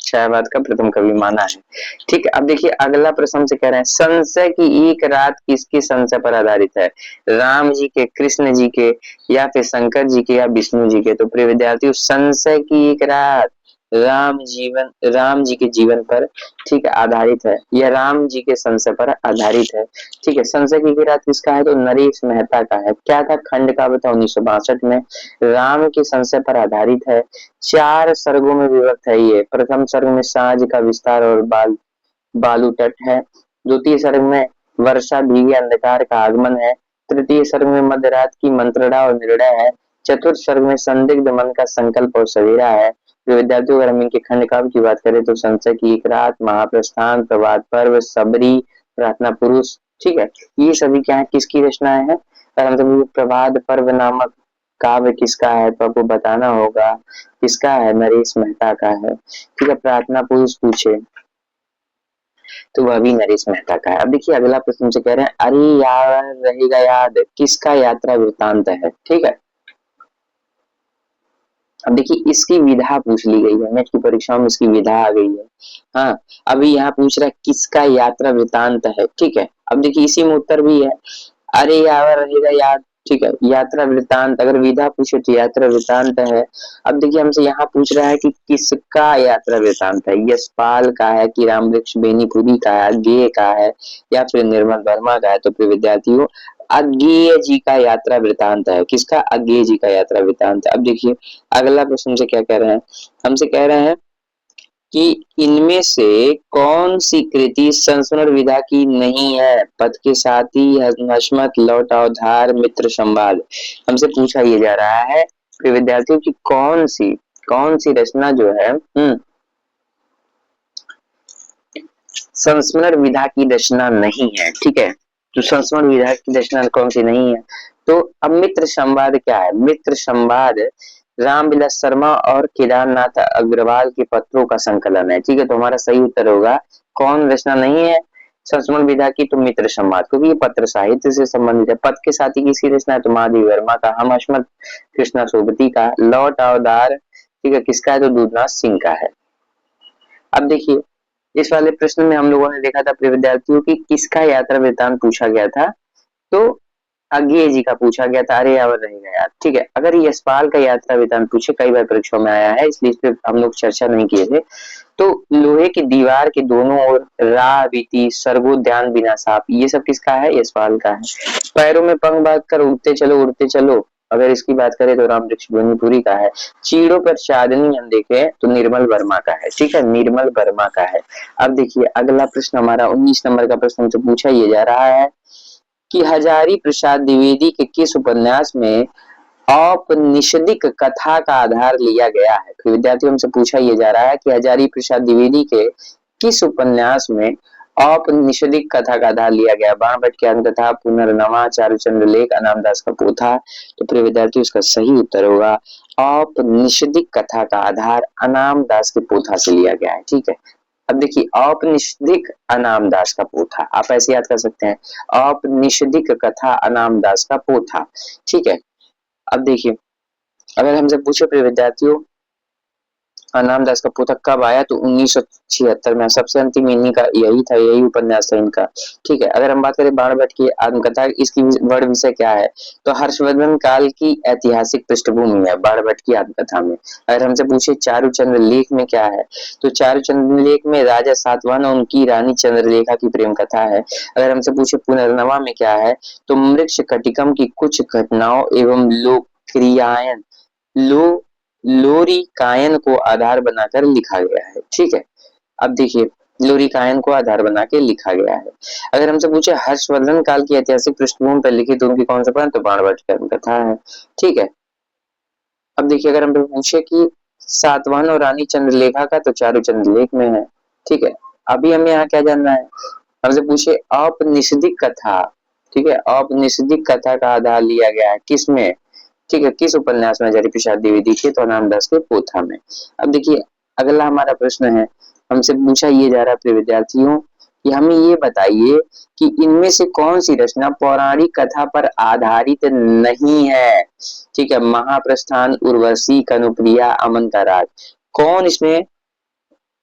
Speaker 1: छायावाद का प्रथम कवि माना है। ठीक है, अब देखिए अगला प्रश्न से कह रहे हैं संशय की एक रात किसके संशय पर आधारित है? राम जी के, कृष्ण जी के या फिर शंकर जी के या विष्णु जी के? तो प्रिय विद्यार्थियों संशय की एक रात राम जी के जीवन पर ठीक है आधारित है, यह राम जी के संशय पर आधारित है। ठीक है, संशय की एक रात किसका है तो नरेश मेहता का है। क्या था? खंड काव्य था 1962 में, राम के संशय पर आधारित है, 4 सर्गों में विभक्त है। ये प्रथम सर्ग में साँझ का विस्तार और बालू तट है, द्वितीय सर्ग में वर्षा भीगे अंधकार का आगमन है, तृतीय सर्ग में मध्यरात की मंत्रणा और निर्णय है, चतुर्थ सर्ग में संदिग्ध मन का संकल्प और सवेरा है। तो विद्यार्थियों अगर हम इनके खंड काव्य की बात करें तो संशय की एक रात, महाप्रस्थान, प्रभात पर्व, सबरी, प्रार्थना पुरुष। ठीक है, ये सभी क्या है किसकी रचनाएं हैं? प्रभात पर्व नामक काव्य किसका है तो आपको बताना होगा किसका है, नरेश मेहता का है। ठीक है, प्रार्थना पुरुष पूछे तो वह भी नरेश मेहता का है। अब देखिए अगला प्रश्न से कह रहे हैं अरे यार रहेगा याद किसका यात्रा वृतांत है? ठीक है, अब देखिए इसकी विधा पूछ ली गई है, नेट की परीक्षाओं में इसकी विधा आ गई है। हाँ, अभी यहाँ पूछ रहा है किसका यात्रा वृतांत है। ठीक है, अब देखिए इसी में उत्तर भी है, अरे यार रहेगा याद। ठीक है, यात्रा वृतांत अगर विधा पूछे तो यात्रा वृतांत है। अब देखिए हमसे यहाँ पूछ रहा है कि किसका यात्रा वृतांत है, यशपाल का है कि रामवृक्ष बेनीपुरी का है, अज्ञेय का है या फिर निर्मल वर्मा का है? तो फिर विद्यार्थियों अज्ञेय जी का यात्रा वृतांत है। किसका? अज्ञेय जी का यात्रा वृतांत है। अब देखिए अगला प्रश्न से क्या कह रहे हैं, हमसे कह रहे हैं कि इनमें से कौन सी कृति संस्मरण विधा की नहीं है? पद के साथी, हस्मत, लौटा उधार, मित्र संवाद। हमसे पूछा ये जा रहा है कि विद्यार्थियों की कौन सी रचना जो है संस्मरण विधा की रचना नहीं है। ठीक है, तो संस्मरण विधा की रचना कौन सी नहीं है? तो अब मित्र संवाद क्या है? मित्र संवाद रामविलास शर्मा और केदारनाथ अग्रवाल के पत्रों का संकलन है। ठीक है, तो हमारा सही उत्तर होगा कौन रचना नहीं है संस्मरण विधा की तो मित्र संवाद, क्योंकि ये पत्र साहित्य से संबंधित है। पद के साथी किसकी रचना है तो महादेवी वर्मा का, हम अश्मत कृष्णा सोबती का, लौट अवतार ठीक है किसका है तो दूधनाथ सिंह का है। अब देखिए इस वाले प्रश्न में हम लोगों ने देखा था प्रिय विद्यार्थियों की किसका यात्रा वृत्तांत पूछा गया था, तो अज्ञेय जी का पूछा गया था। अरे यार रहेगा यार, ठीक है। अगर यशपाल का यात्रा वृत्तांत पूछे, कई बार परीक्षाओं में आया है, इसलिए इस पे हम लोग चर्चा नहीं किए थे। तो लोहे की दीवार के दोनों ओर राह बीती सर्वोद्यान बिना साप, ये सब किसका है? यशपाल का है। पैरों में पंख बांध कर उड़ते चलो, अगर इसकी बात करें तो राम वृक्ष बेनीपुरी का है। चीड़ों पर चांदनी हम देखें तो निर्मल वर्मा का है, ठीक है, निर्मल वर्मा का है। अब देखिए अगला प्रश्न हमारा 19 नंबर का प्रश्न हमसे पूछा ये जा रहा है कि हजारी प्रसाद द्विवेदी के किस उपन्यास में औपनिषदिक कथा का आधार लिया गया है? तो विद्यार्थियों हमसे पूछा यह जा रहा है कि हजारी प्रसाद द्विवेदी के किस उपन्यास में औपनिषदिक कथा का आधार लिया गया? बाणभट्ट की आत्मकथा, पुनर्नवा, चारुचंद्र लेख, अनामदास का पोथा। तो प्रिय विद्यार्थियों इसका सही उत्तर होगा औपनिषदिक कथा का आधार अनामदास के पोथा से लिया गया है, ठीक है। अब देखिए औपनिषदिक अनामदास का पोथा, आप ऐसे याद कर सकते हैं, औपनिषदिक कथा अनामदास का पोथा, ठीक है। अब देखिए अगर हमसे पूछे प्रिय विद्यार्थियों नामदास का पोथा कब आया, तो 1976 में, सबसे अंतिम इन्हीं का यही था, यही उपन्यास था इनका, ठीक है। अगर हम बात करें बाणभट्ट की आत्मकथा, इसकी वर्ड विषय क्या है, तो हर्षवर्धन काल की ऐतिहासिक पृष्ठभूमि है बाणभट्ट की आत्मकथा में। अगर हमसे पूछे चारुचंद्र लेख में क्या है, तो चारुचंद्र लेख में राजा सातवाहन और उनकी रानी चंद्रलेखा की प्रेम कथा है। अगर हमसे पूछे पुनर्नवा में क्या है, तो मृक्ष कटिकम की कुछ घटनाओं एवं लोक्रियायन लो लोरिकायन को आधार बनाकर लिखा गया है, ठीक है। अब देखिए लोरिकायन को आधार बना के लिखा गया है। अगर हमसे पूछे हर्षवर्धन काल की ऐतिहासिक पृष्ठभूमि पर लिखित उनकी कौन सा पढ़, तो बाणभट्ट की कथा है, ठीक है। अब देखिए अगर हमसे पूछे कि सातवाहन और रानी चंद्रलेखा का, तो चारुचंद्र लेख में है, ठीक है। अभी हमें यहाँ क्या जानना है, हमसे पूछे औपनिषदिक कथा, ठीक है, औपनिषदिक कथा का आधार लिया गया है किसमें, ठीक है, किस उपन्यास में? हजारी प्रसाद द्विवेदी के तो नामदास के पोथा में। अब देखिए अगला हमारा प्रश्न है, हमसे पूछा ये जा रहा है प्रिय विद्यार्थियों कि हमें ये बताइए कि इनमें से कौन सी रचना पौराणिक कथा पर आधारित नहीं है, ठीक है। महाप्रस्थान, उर्वशी, कनुप्रिया, अमन का राग, कौन इसमें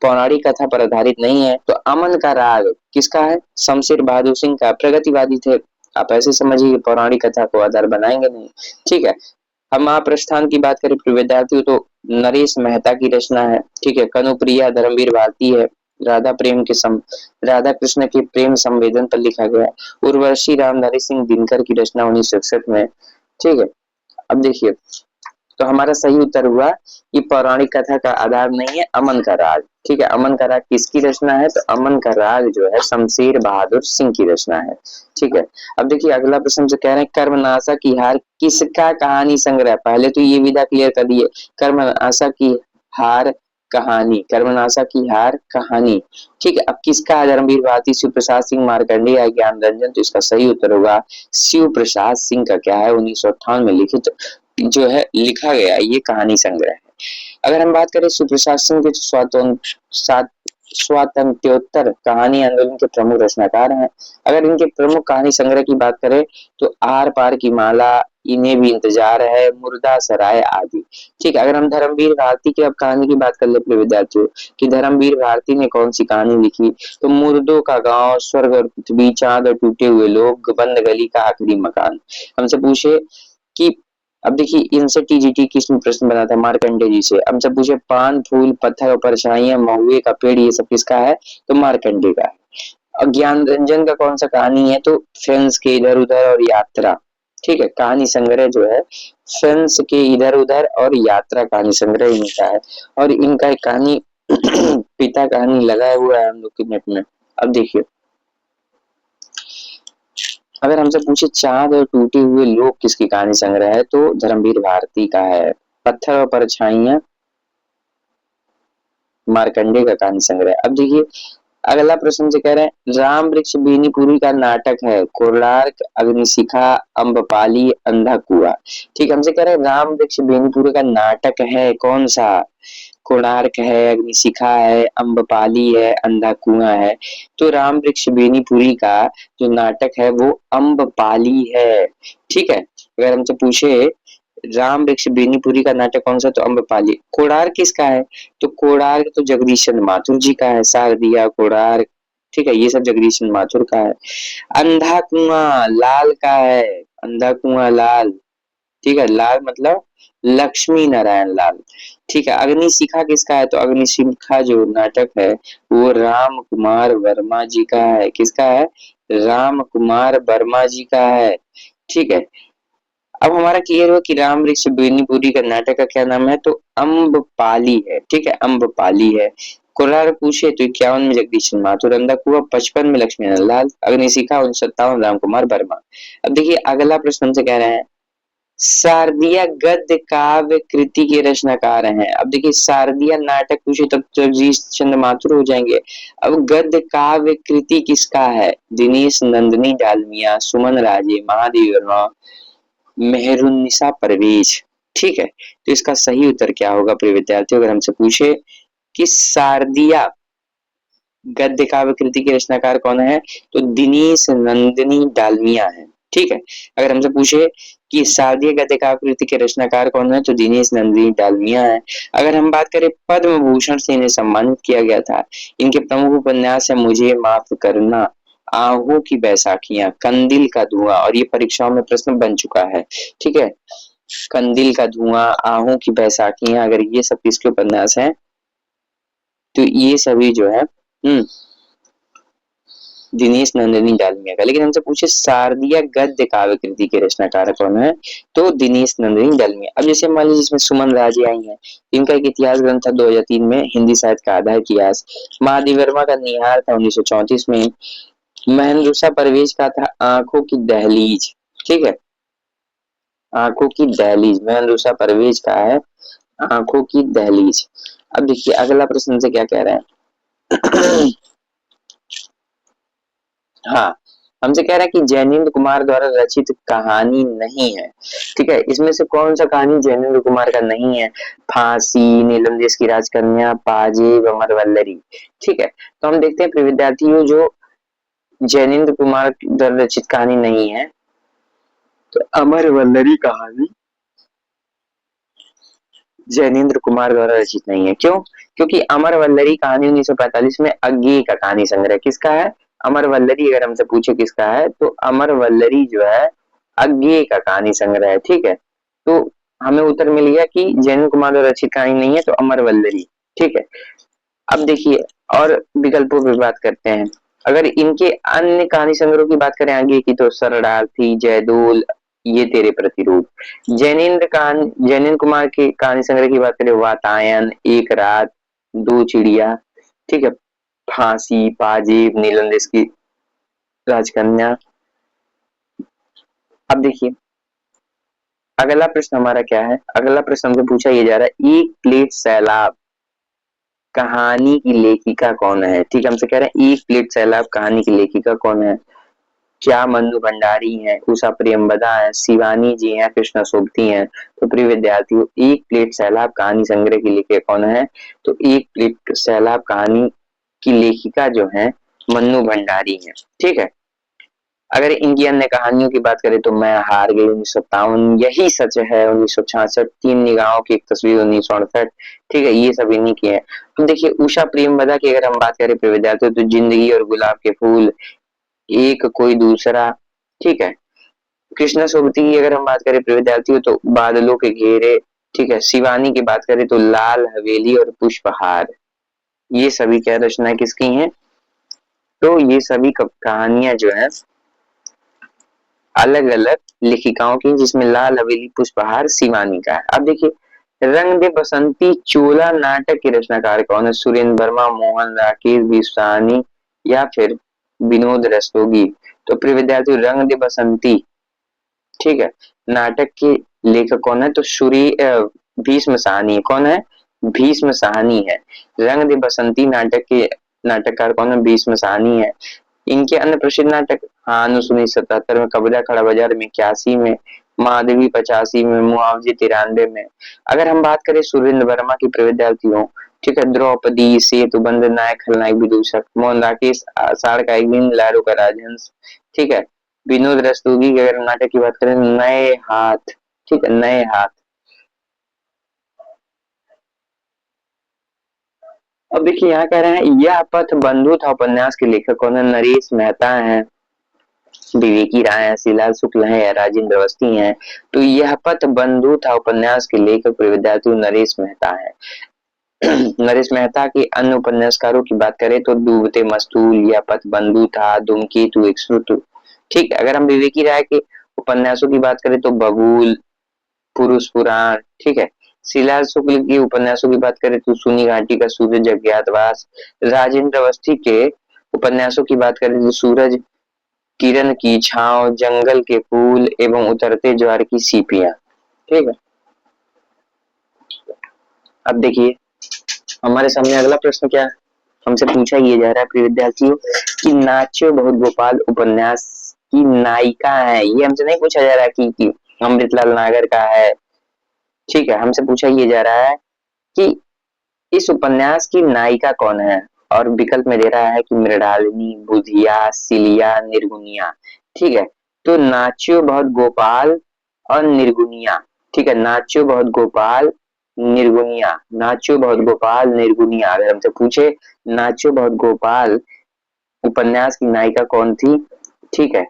Speaker 1: पौराणिक कथा पर आधारित नहीं है? तो अमन का राग किसका है? शमशेर बहादुर सिंह का, प्रगतिवादी थे। आप ऐसे समझिए पौराणिक कथा को आधार बनाएंगे नहीं, ठीक है। हम महाप्रस्थान की बात करें प्रिय विद्यार्थियों तो नरेश मेहता की रचना है, ठीक है। कनुप्रिया धर्मवीर भारती है, राधा कृष्ण के प्रेम संवेदन पर लिखा गया। उर्वशी रामधारी सिंह दिनकर की रचना 1961 में, ठीक है। अब देखिए तो हमारा सही उत्तर हुआ कि पौराणिक कथा का आधार नहीं है अमन का राग, ठीक है। अमन का राग किसकी रचना है, तो अमन का राग जो है शमशेर बहादुर सिंह की रचना है, ठीक है। अब देखिए अगला प्रश्न जो कह रहे हैं कर्मनाशा की हार किसका कहानी संग्रह, पहले तो ये विधा क्लियर कर दिए, कर्मनाशा की हार कहानी, कर्मनाशा की हार कहानी, ठीक है। अब किसका है? धर्मवीर भारती, शिव प्रसाद सिंह, मार्कंडेय या ज्ञान रंजन, तो इसका सही उत्तर होगा शिव प्रसाद सिंह का क्या है 1958 में लिखित जो है लिखा गया ये कहानी संग्रह है। अगर हम बात करें सुप्रसाद सिंह के स्वातंत्र्योत्तर कहानी आंदोलन के प्रमुख रचनाकार हैं। अगर इनके प्रमुख कहानी संग्रह की बात करें तो आर पार की माला, इन्हें भी इंतजार है, मुर्दा सराय आदि, ठीक है। अगर हम धर्मवीर भारती की अब कहानी की बात कर ले अपने विद्यार्थियों कि धर्मवीर भारती ने कौन सी कहानी लिखी, तो मुर्दों का गांव, स्वर्ग और पृथ्वी, चांद और टूटे हुए लोग, बंद गली का आखिरी मकान। हमसे पूछे कि अब देखिए इनसे टीजीटी किसने प्रश्न बना था, मार्कंडे जी से। हमसे पूछे पान, फूल, पत्थर और परछाइयां, महुए का पेड़, ये सब किसका है, तो मार्कंडे का है। और ज्ञान रंजन का कौन सा कहानी है, तो फ्रेंड्स के इधर उधर और यात्रा, ठीक है। कहानी संग्रह जो है फ्रेंड्स के इधर उधर और यात्रा कहानी संग्रह इनका है। और इनका एक कहानी पिता कहानी लगाया हुआ है हम लोग के नेट में। अब देखिए अगर हमसे पूछे चांद और टूटे हुए लोग किसकी कहानी संग्रह है, तो धर्मवीर भारती का है। पत्थर और परछाइयां मार्कंडे का कहानी संग्रह। अब देखिए अगला प्रश्न से कह रहे हैं राम वृक्ष बेनीपुरी का नाटक है कोणार्क, अग्निशिखा, अम्बपाली, अंधा कुआं, ठीक। हमसे कह रहे हैं राम वृक्ष बेनीपुरी का नाटक है कौन सा, कोणार्क है, अग्निशिखा है, अम्बपाली है, अंधा कुआं है। तो राम वृक्ष बेनीपुरी का जो नाटक है वो अम्बपाली है, ठीक है। अगर हमसे पूछे राम वृक्ष बेनीपुरी का नाटक कौन सा? तो अम्रपाली। कोणार्क किसका है? तो कोणार्क तो जगदीश चंद्र माथुर जी का है। शारदिया, कोणार्क, ठीक है, ये सब जगदीश चंद्र माथुर का है। अंधा कुआं लाल का है। अंधा कुआं लाल, ठीक है, लाल मतलब लक्ष्मी नारायण लाल। ठीक है, अग्निशिखा किसका है? तो अग्निशिखा जो नाटक है वो राम कुमार वर्मा जी का है। किसका है? राम कुमार वर्मा जी का है। ठीक है, अब हमारा क्लियर हुआ कि राम वृक्ष बेनीपुरी का नाटक का क्या नाम है? तो अम्बपाली है। ठीक है, अम्बपाली है। कुरार पूछे तो 51 में जगदीश चंद्र माथुर, अंधा कुआं 55 में लक्ष्मी नारायण लाल, अग्निशिखा 57 राम कुमार वर्मा। अब देखिए अगला प्रश्न हमसे कह रहे हैं शारदीय गद्य काव्य कृति के रचनाकार हैं। अब देखिए शारदीय नाटक पूछे तब जगदीश चंद्र माथुर हो जाएंगे। अब गद्य काव्य कृति किसका है? दिनेश नंदिनी डालमिया, सुमन राजे, महादेव वर्मा, मेहरुन्निसा परवेज। ठीक है, तो इसका सही उत्तर क्या होगा प्रिय विद्यार्थियों? अगर हमसे पूछे कि शारदीय गद्य काव्य कृति के रचनाकार कौन है? तो दिनेश नंदिनी डालमिया है। ठीक है, अगर हमसे पूछे कि शारदीय गद्य काव्य कृति के रचनाकार कौन है? तो दिनेश नंदिनी डालमिया है। अगर हम बात करें पद्म भूषण से इन्हें सम्मानित किया गया था, इनके प्रमुख उपन्यास है मुझे माफ करना, आहों की बैसाखियां, कंदिल का धुआं, और ये परीक्षाओं में प्रश्न बन चुका है। ठीक है, कंदिल का धुआं, आहों की बैसाखियां, अगर ये सब किसके उपन्यास हैं? तो ये सभी जो है दिनेश नंदिनी डालमिया का। लेकिन हमसे पूछे शारदीय गद्य काव्य कृति के रचनाकार कौन है? तो दिनेश नंदिनी डालमिया। अब जैसे मान लीजिए इसमें सुमन राजे आई हैं, इनका एक इतिहास ग्रंथ था 2003 में, हिंदी साहित्य का आधा इतिहास। महादेव वर्मा का निहार था 1934 में। महेंद्रुषा परवेज का था आंखों की दहलीज। ठीक है, आंखों की दहलीज, महेंद्रुषा परवेज का है आंखों की दहलीज। अब देखिए अगला प्रश्न से क्या कह रहे हैं। हाँ, हमसे कह रहा है कि जैनेन्द्र कुमार द्वारा रचित कहानी नहीं है। ठीक है, इसमें से कौन सा कहानी जैनेन्द्र कुमार का नहीं है? फांसी, नीलम देश की राजकन्या, पाजेब, अमर वल्लरी। ठीक है, तो हम देखते हैं प्रिय विद्यार्थियों जो जैनेन्द्र कुमार द्वारा रचित कहानी नहीं है तो अमर वल्लरी कहानी जैनेन्द्र कुमार द्वारा रचित नहीं है। क्यों? क्योंकि अमर वल्लरी कहानी 1945 में अज्ञेय का कहानी संग्रह किसका है? अमर वल्लरी अगर हमसे पूछे किसका है तो अमर वल्लरी जो है अज्ञेय का कहानी संग्रह है। ठीक है, तो हमें उत्तर मिल गया कि जैनेन्द्र कुमार द्वारा रचित कहानी नहीं है तो अमर वल्लरी। ठीक है, अब देखिए और विकल्पों पर बात करते हैं। अगर इनके अन्य कहानी संग्रह की बात करें आगे की तो शरणार्थी, जयदोल, ये तेरे प्रतिरूप। जैनेन्द्र कुमार की कहानी संग्रह की बात करें वातायन, एक रात, दो चिड़िया, ठीक है, फांसी, पाजीब, नीलंदेश की राजकन्या। अब देखिए अगला प्रश्न हमारा क्या है? अगला प्रश्न हमसे पूछा ये जा रहा है एक प्लेट सैलाब कहानी की लेखिका कौन है? ठीक है, हमसे कह रहे हैं एक प्लेट सैलाब कहानी की लेखिका कौन है? क्या मन्नू भंडारी हैं, उषा प्रियंवदा है, शिवानी जी हैं, कृष्णा सोबती हैं? तो प्रिय विद्यार्थियों एक प्लेट सैलाब कहानी संग्रह की लेखिका कौन है? तो एक प्लेट सैलाब कहानी की लेखिका जो है मन्नू भंडारी है। ठीक है, अगर इनकी अन्य कहानियों की बात करें तो मैं हार गई 1957, यही सच है 1966, तीन निगाहों की एक तस्वीर 1968। ठीक है, ये सब इन्हीं की है। तो देखिए उषा प्रेमवदा की अगर हम बात करें प्रिय विद्यार्थियों तो जिंदगी और गुलाब के फूल, एक कोई दूसरा। ठीक है, कृष्णा सोबती की अगर हम बात करें प्रिय विद्यार्थियों तो बादलों के घेरे। ठीक है, शिवानी की बात करें तो लाल हवेली और पुष्पहार। ये सभी क्या रचना किसकी हैं? तो ये सभी कहानियां जो है अलग अलग लेखिकाओं की, जिसमें लाल हवेली पुष्पहार शिवानी का है। अब देखिए रंग दे बसंती चोला नाटक के रचनाकार कौन है? सुरेंद्र वर्मा, मोहन राकेश बिस्वानी, या फिर विनोद रस्तोगी। तो प्रिय विद्यार्थी रंग दे बसंती, ठीक है, नाटक के लेखक कौन है? तो भीष्म साहनी। कौन है? भीष्म साहनी है। रंग दे बसंती नाटक के नाटककार कौन है? भीष्म साहनी है। इनके अन्य प्रसिद्ध नाटक हानुस 1977 में, कबीरा खड़ा बाजार में 81 में, माधवी 85 में, मुआवजे 93 में। अगर हम बात करें सुरेंद्र वर्मा की प्रिय विद्यार्थियों, ठीक है, द्रौपदी, सेतुबंध, नायक खलनायक विदूषक, मोहन राकेश, आषाढ़ का एक दिन, लहरों का राजहंस। ठीक है, विनोद रस्तोगी की अगर नाटक की बात करें नए हाथ। ठीक है, नए हाथ। अब देखिए यहाँ कह रहे हैं यह पथ बंधु था उपन्यास के लेखक कौन है? नरेश मेहता है, विवेकी राय है, शिलाल शुक्ल है या राजेंद्र अवस्थी है? तो यह पथ बंधु था उपन्यास के लेखक और विद्यार्थी नरेश मेहता है। नरेश मेहता के अन्य उपन्यासकारों की बात करें तो डूबते मस्तूल या पथ बंधु था, धूमकेतु, एक श्रुत। ठीक है, अगर हम विवेकी राय के उपन्यासों की बात करें तो बबूल, पुरुष पुराण, ठीक है। शिलाल शुक्ल के उपन्यासों की बात करें तो सुनी घाटी का सूरज, अज्ञातवास। राजेंद्र अवस्थी के उपन्यासों की बात करें तो सूरज, किरण की छांव, जंगल के फूल एवं उतरते ज्वार की सीपियां। ठीक है, अब देखिए हमारे सामने अगला प्रश्न क्या है, हमसे पूछा ये जा रहा है प्रिय विद्यार्थियों कि नाच्यो बहुत गोपाल उपन्यास की नायिका है। ये हमसे नहीं पूछा जा रहा कि अमृतलाल नागर का है। ठीक है, हमसे पूछा ये जा रहा है कि इस उपन्यास की नायिका कौन है, और विकल्प में दे रहा है कि मृणालिनी, बुधिया, सिलिया, निर्गुनिया। ठीक है, तो नाच्यो बहुत गोपाल और निर्गुनिया। ठीक है, नाच्यो बहुत गोपाल, निर्गुनिया, नाच्यो बहुत गोपाल, निर्गुनिया। अगर हमसे पूछे नाच्यो बहुत गोपाल उपन्यास की नायिका कौन थी, ठीक है,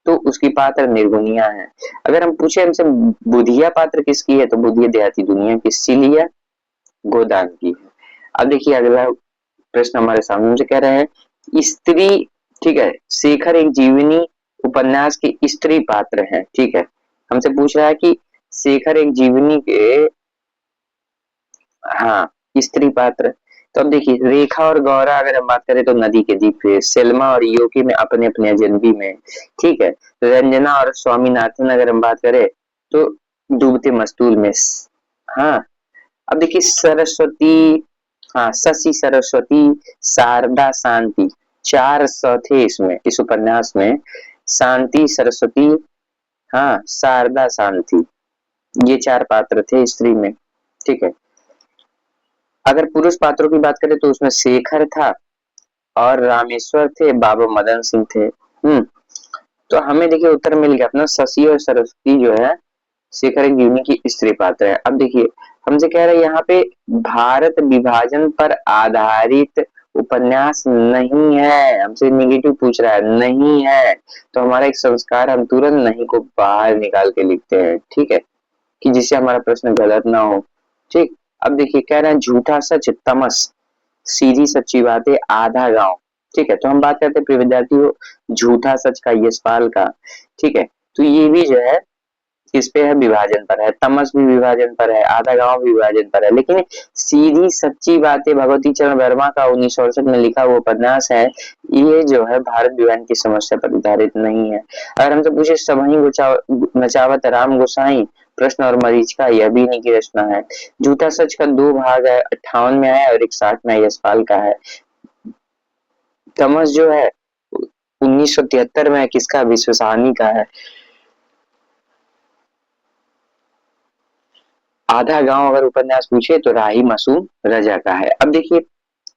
Speaker 1: तो उसकी पात्र निर्गुनिया है। अगर हम पूछे हमसे बुधिया पात्र किसकी है, तो बुधिया देहाती दुनिया की, सिलिया गोदान की है। अब देखिए अगला प्रश्न हमारे सामने से कह रहे हैं स्त्री, ठीक है, शेखर एक जीवनी उपन्यास के स्त्री पात्र है। ठीक है, हमसे पूछ रहा है कि शेखर एक जीवनी के, हाँ, स्त्री पात्र। तो अब देखिए रेखा और गौरा अगर हम बात करें तो नदी के द्वीप पे, सेल्मा और योकी में अपने अपने अजनबी में। ठीक है, रंजना और स्वामीनाथन अगर हम बात करें तो डूबते मस्तूल में। हाँ, अब देखिए सरस्वती, हाँ, शशि, सरस्वती, शारदा, शांति, चार स थे इसमें, इस उपन्यास में। शांति, सरस्वती, हाँ, शारदा, शांति, ये चार पात्र थे स्त्री में। ठीक है, अगर पुरुष पात्रों की बात करें तो उसमें शेखर था और रामेश्वर थे, बाबा मदन सिंह थे। तो हमें देखिए उत्तर मिल गया अपना, शशि और सरस्वती जो है शेखर एक यूनि की स्त्री पात्र है। अब देखिए हमसे कह रहे हैं यहाँ पे भारत विभाजन पर आधारित उपन्यास नहीं है, हमसे निगेटिव पूछ रहा है, नहीं है। तो हमारा एक संस्कार, हम तुरंत नहीं को बाहर निकाल के लिखते हैं। ठीक है, कि जिससे हमारा प्रश्न गलत ना हो। ठीक, अब देखिए कह रहे हैं झूठा सच, तमस, सीधी सच्ची बातें, आधा गांव। ठीक है, तो हम बात करते हैं प्रिय विद्यार्थियों झूठा सच का, यशपाल का। ठीक है, तो ये भी जो है किस पे है, विभाजन पर है। तमस भी विभाजन पर है, आधा गांव भी विभाजन पर है, लेकिन सीधी सच्ची बातें भगवती चरण वर्मा का 1968 में लिखा हुआ उपन्यास है, ये जो है भारत विभाजन की समस्या पर आधारित नहीं है। अगर हमसे पूछे सबही नचावत राम गोसाई, प्रश्न और मरीचिका, यह भी इन्हीं की रचना है। झूठा सच का दो भाग है, 58 में है और एक 60 में यशपाल का है। तमस जो है 1973 में किसका, विश्व साहनी का है। आधा गांव अगर उपन्यास पूछे तो राही मासूम रजा का है। अब देखिए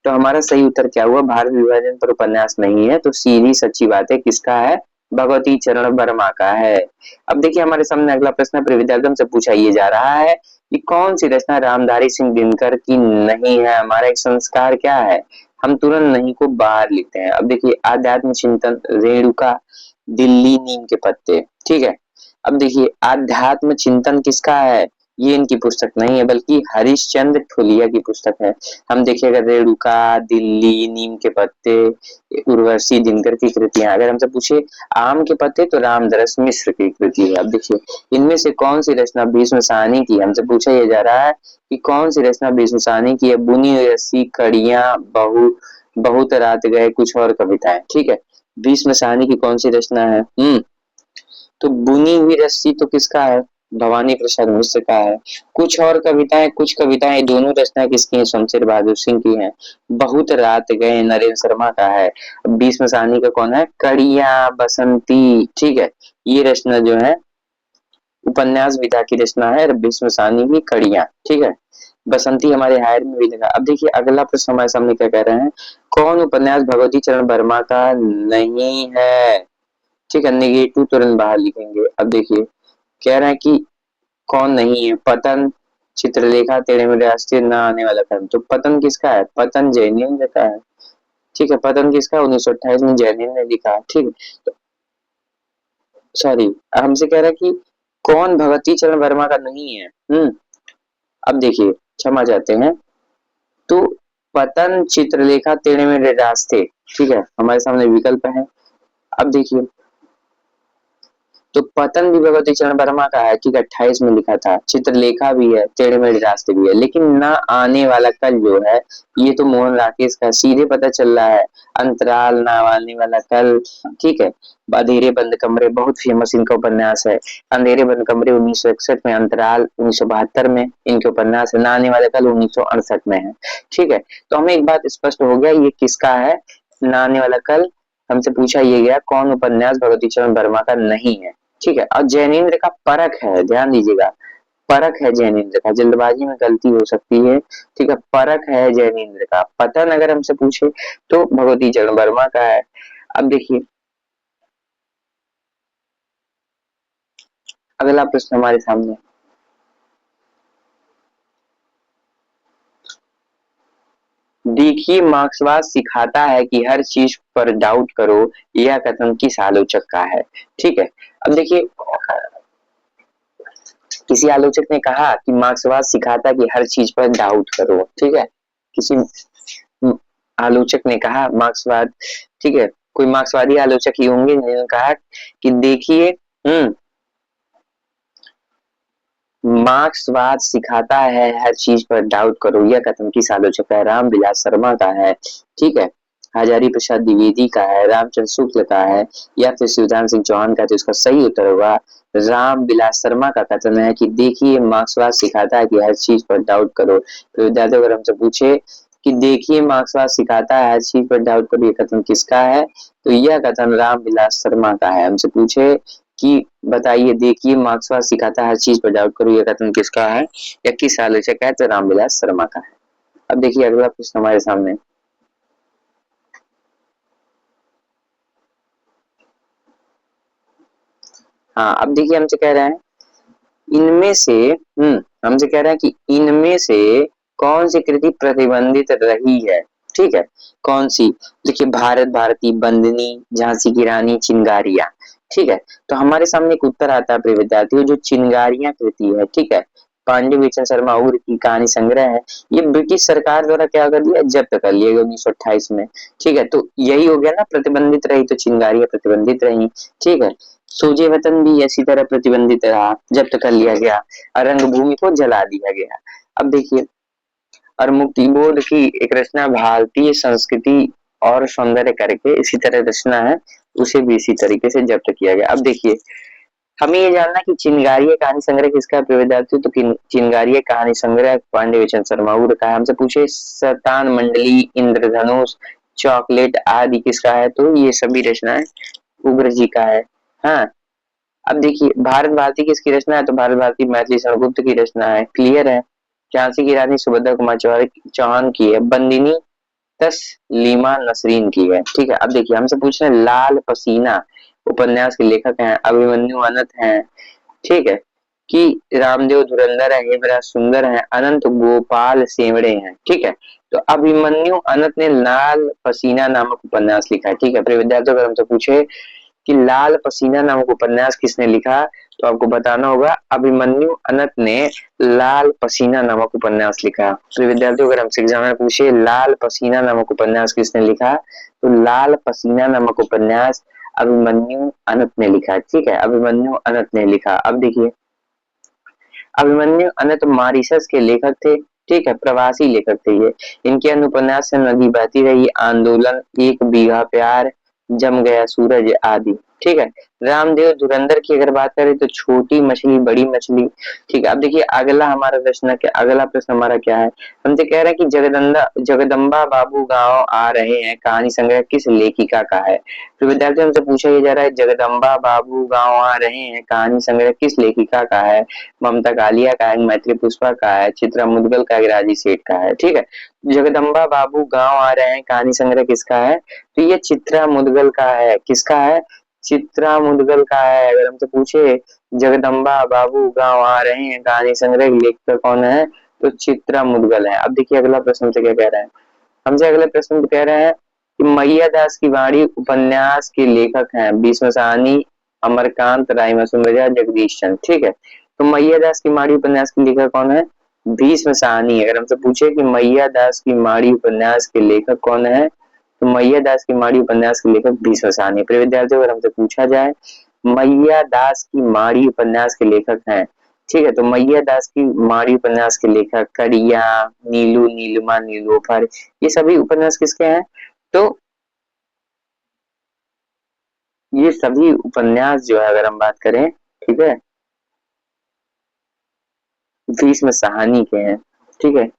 Speaker 1: तो हमारा सही उत्तर क्या हुआ, भारत विभाजन पर उपन्यास नहीं है, तो सीधी सच्ची बात है किसका है, भगवती चरण वर्मा का है। अब देखिए हमारे सामने अगला प्रश्न विद्यार्थी से पूछा ये जा रहा है कि कौन सी रचना रामधारी सिंह दिनकर की नहीं है। हमारा एक संस्कार क्या है, हम तुरंत नहीं को बाहर लिखते हैं। अब देखिए आध्यात्म चिंतन, रेणुका, दिल्ली नीम के पत्ते। ठीक है, अब देखिए आध्यात्म चिंतन किसका है, ये इनकी पुस्तक नहीं है बल्कि हरिश्चंद्र ठुलिया की पुस्तक है। हम देखिएगा रेणुका, दिल्ली, नीम के पत्ते, उर्वशी दिनकर की कृतियां। अगर हमसे पूछे आम के पत्ते तो रामदरस मिश्र की कृति है। अब देखिए इनमें से कौन सी रचना भीष्म साहनी की, हमसे पूछा यह जा रहा है कि कौन सी रचना भीष्म साहनी की है। बुनी हुई रस्सी, कड़ियां, बहुत रात गए, कुछ और कविताएं। ठीक है, भीष्म साहनी की कौन सी रचना है। तो बुनी हुई रस्सी तो किसका है, भवानी प्रसाद मिश्र का है। कुछ कविताएं दोनों रचना किसकी हैं, शमशेर बहादुर सिंह की हैं। बहुत रात गए नरेंद्र शर्मा का है। भीष्म साहनी का कौन है, कड़िया बसंती। ठीक है, ये रचना जो है उपन्यास विधा की रचना है, भीष्म साहनी की कड़िया। ठीक है, बसंती हमारे हायर में भी लिखा। अब देखिए अगला प्रश्न हमारे सामने क्या कह रहे हैं, कौन उपन्यास भगवती चरण वर्मा का नहीं है। ठीक है, निगेटिव तुरंत बाहर लिखेंगे। अब देखिए कह रहे हैं कि कौन नहीं है? पतन, चित्रलेखा, तेरे मेरे रास्ते, ना आने वाला कल। तो पतन किसका है? पतन जैनिंद्र का है। ठीक है, पतन किसका? 1928 में जैनिंद्र ने लिखा। ठीक है, तो सॉरी, हमसे कह रहा है कि कौन भगवती चरण वर्मा का नहीं है। अब देखिए, क्षमा चाहते हैं। तो पतन, चित्रलेखा, तेरे मेरे रास्ते, ठीक है, हमारे सामने विकल्प है। अब देखिए, तो पतन भी भगवती चरण वर्मा का है, ठीक है, 28 में लिखा था। चित्रलेखा भी है, टेढ़े मेढ़े रास्ते भी है, लेकिन ना आने वाला कल जो है, ये तो मोहन राकेश का सीधे पता चल रहा है। अंतराल, ना आने वाला कल, ठीक है। अंधेरे बंद कमरे बहुत फेमस इनका उपन्यास है। अंधेरे बंद कमरे 1961 में, अंतराल 1972 में इनके उपन्यास है। ना आने वाला कल 1968 में है। ठीक है, तो हमें एक बात स्पष्ट हो गया, ये किसका है? ना आने वाला कल। हमसे पूछा ये गया कौन उपन्यास भगवती चरण वर्मा का नहीं है। ठीक है, और जैनेन्द्र का परख है, ध्यान दीजिएगा, परख है जैनेन्द्र का, जल्दबाजी में गलती हो सकती है। ठीक है, परख है जैनेन्द्र का। पतन अगर हमसे पूछे तो भगवती चरण वर्मा का है। अब देखिए, अगला प्रश्न हमारे सामने, देखिए मार्क्सवाद सिखाता है कि हर चीज पर डाउट करो, यह कथन किस आलोचक का है? ठीक है, अब देखिए, किसी आलोचक ने कहा कि मार्क्सवाद सिखाता है कि हर चीज पर डाउट करो। ठीक है, किसी आलोचक ने कहा मार्क्सवाद, ठीक है, कोई मार्क्सवादी आलोचक ही होंगे जिन्होंने कहा कि देखिए, मार्क्सवाद सिखाता है हर चीज पर डाउट करो, यह कथन किस आलोचक का है? रामविलास शर्मा का है। ठीक है, हजारी प्रसाद द्विवेदी का है, रामचंद्र शुक्ल का है, या फिर शिवदान सिंह चौहान का? तो इसका सही उत्तर होगा रामविलास शर्मा का कथन है कि देखिए मार्क्सवाद सिखाता है कि हर चीज पर डाउट करो। तो विद्यार्थियों, अगर हमसे पूछे कि देखिए मार्क्सवाद सिखाता है हर चीज पर डाउट करो, ये कथन किसका है? तो यह कथन रामविलास शर्मा का है। हमसे पूछे कि बताइए, देखिए मार्क्सवाद सिखाता है हर चीज पर डाउट करो, यह कथन किसका है या किस आलोचक का है? तो रामविलास शर्मा का है। अब देखिए, अगला प्रश्न हमारे सामने, हाँ, अब देखिए हमसे कह रहे हैं इनमें से, हमसे कह रहा है कि इनमें से कौन सी कृति प्रतिबंधित रही है? ठीक है, कौन सी? देखिए, भारत भारती, बंदनी, झांसी की रानी, चिंगारियां। ठीक है, तो हमारे सामने एक उत्तर आता है प्रिय विद्यार्थियों, जो चिंगारियां कृति है, ठीक है, पांडे बिचन शर्मा उग्र की कहानी संग्रह है। ये ब्रिटिश सरकार द्वारा क्या कर दिया? जब्त कर लिया गया 1928 में। ठीक है, तो यही हो गया ना, प्रतिबंधित रही तो चिंगारियां प्रतिबंधित रही। ठीक है, सूर्य वतन भी इसी तरह प्रतिबंधित रहा, जब्त कर लिया गया, और रंगभूमि को जला दिया गया। अब देखिए, और मुक्ति बोध की एक रचना भारतीय संस्कृति और सौंदर्य करके इसी तरह रचना है, उसे भी इसी तरीके से जब्त किया गया। अब देखिए, हमें ये जानना कि चिनगारिया कहानी संग्रह किसका है विद्यार्थियों? तो चिनगारिया कहानी संग्रह पांडे बिचन शर्मा उग्र का है। हमसे पूछे शतान मंडली, इंद्रधनुष, चॉकलेट आदि किसका है? तो ये सभी रचनाएं उग्र जी का है। हाँ, अब देखिए, भारत भारती किसकी रचना है? तो भारत भारती मैथिली शरणगुप्त की रचना है, क्लियर है। झांसी की रानी सुभद्रा कुमार चौहान की है। बंदिनी तस्लीमा नसरीन की है। ठीक है, अब देखिए हमसे पूछ रहे हैं लाल पसीना उपन्यास के लेखक हैं अभिमन्यु अनंत हैं। ठीक है, कि रामदेव धुरंधर है, हेमराज सुंदर है, अनंत गोपाल सेवड़े हैं। ठीक है, तो अभिमन्यु अनंत ने लाल पसीना नामक उपन्यास लिखा है। ठीक है, फिर विद्यार्थियों, अगर हमसे पूछे कि लाल पसीना नामक उपन्यास किसने लिखा, तो आपको बताना होगा अभिमन्यु अनंत ने लाल पसीना नामक उपन्यास लिखा। तो विद्यार्थियों, अगर हमसे एग्जाम में पूछे लाल पसीना नामक उपन्यास किसने लिखा, तो लाल पसीना नामक उपन्यास अभिमन्यु अनंत ने लिखा। ठीक है, अभिमन्यु अनंत ने लिखा। अब देखिए, अभिमन्यु अनंत मॉरिशस के लेखक थे। ठीक है, प्रवासी लेखक थे ये। इनके अन्य उपन्यास है नदी बहती रही, आंदोलन, एक बीघा प्यार, जम गया सूरज आदि। ठीक है, रामदेव धुरंधर की अगर बात करें तो छोटी मछली बड़ी मछली। ठीक है, अब देखिए अगला हमारा प्रश्न क्या, अगला प्रश्न हमारा क्या है? हमसे कह रहे हैं कि जगदम्बा बाबू गांव आ रहे हैं कहानी संग्रह किस लेखिका का है? तो विद्यार्थियों, हमसे पूछा ये जा रहा है जगदम्बा बाबू गांव आ रहे हैं कहानी संग्रह किस लेखिका का है? ममता कालिया का है, मैत्री पुष्पा का है, चित्रा मुदगल का है, राजी सेठ का है। ठीक है, जगदम्बा बाबू गांव आ रहे हैं कहानी संग्रह किसका है? तो ये चित्रा मुदगल का है। किसका है? चित्रा मुदगल का है। अगर हमसे पूछे जगदम्बा बाबू गांव आ रहे हैं कहानी संग्रह के लेखक कौन है? तो चित्रा मुद्गल है। अब देखिए अगला प्रश्न से क्या कह रहा है, हमसे अगले प्रश्न में कह रहे हैं कि मैया दास की वाणी उपन्यास के लेखक हैं भीष्म साहनी, अमरकांत, राय मासूम जगदीश चंद्र। ठीक है, तो मैया दास की माड़ी उपन्यास के लेखक कौन है? भीष्म साहनी। अगर हमसे पूछे कि मैया दास की माड़ी उपन्यास के लेखक कौन है, तो मैया दास की माड़ी उपन्यास के लेखक भीष्म साहनी। प्रिय विद्यार्थियों, अगर हमसे पूछा जाए मैया दास की माड़ी उपन्यास के लेखक हैं, ठीक है, तो मैया दास की माड़ी उपन्यास के लेखक करिया, नीलू, नीलिमा, नीलोफर, ये सभी उपन्यास किसके हैं? तो ये सभी उपन्यास जो है अगर हम बात करें, ठीक है, भीष्म साहनी के हैं। ठीक है,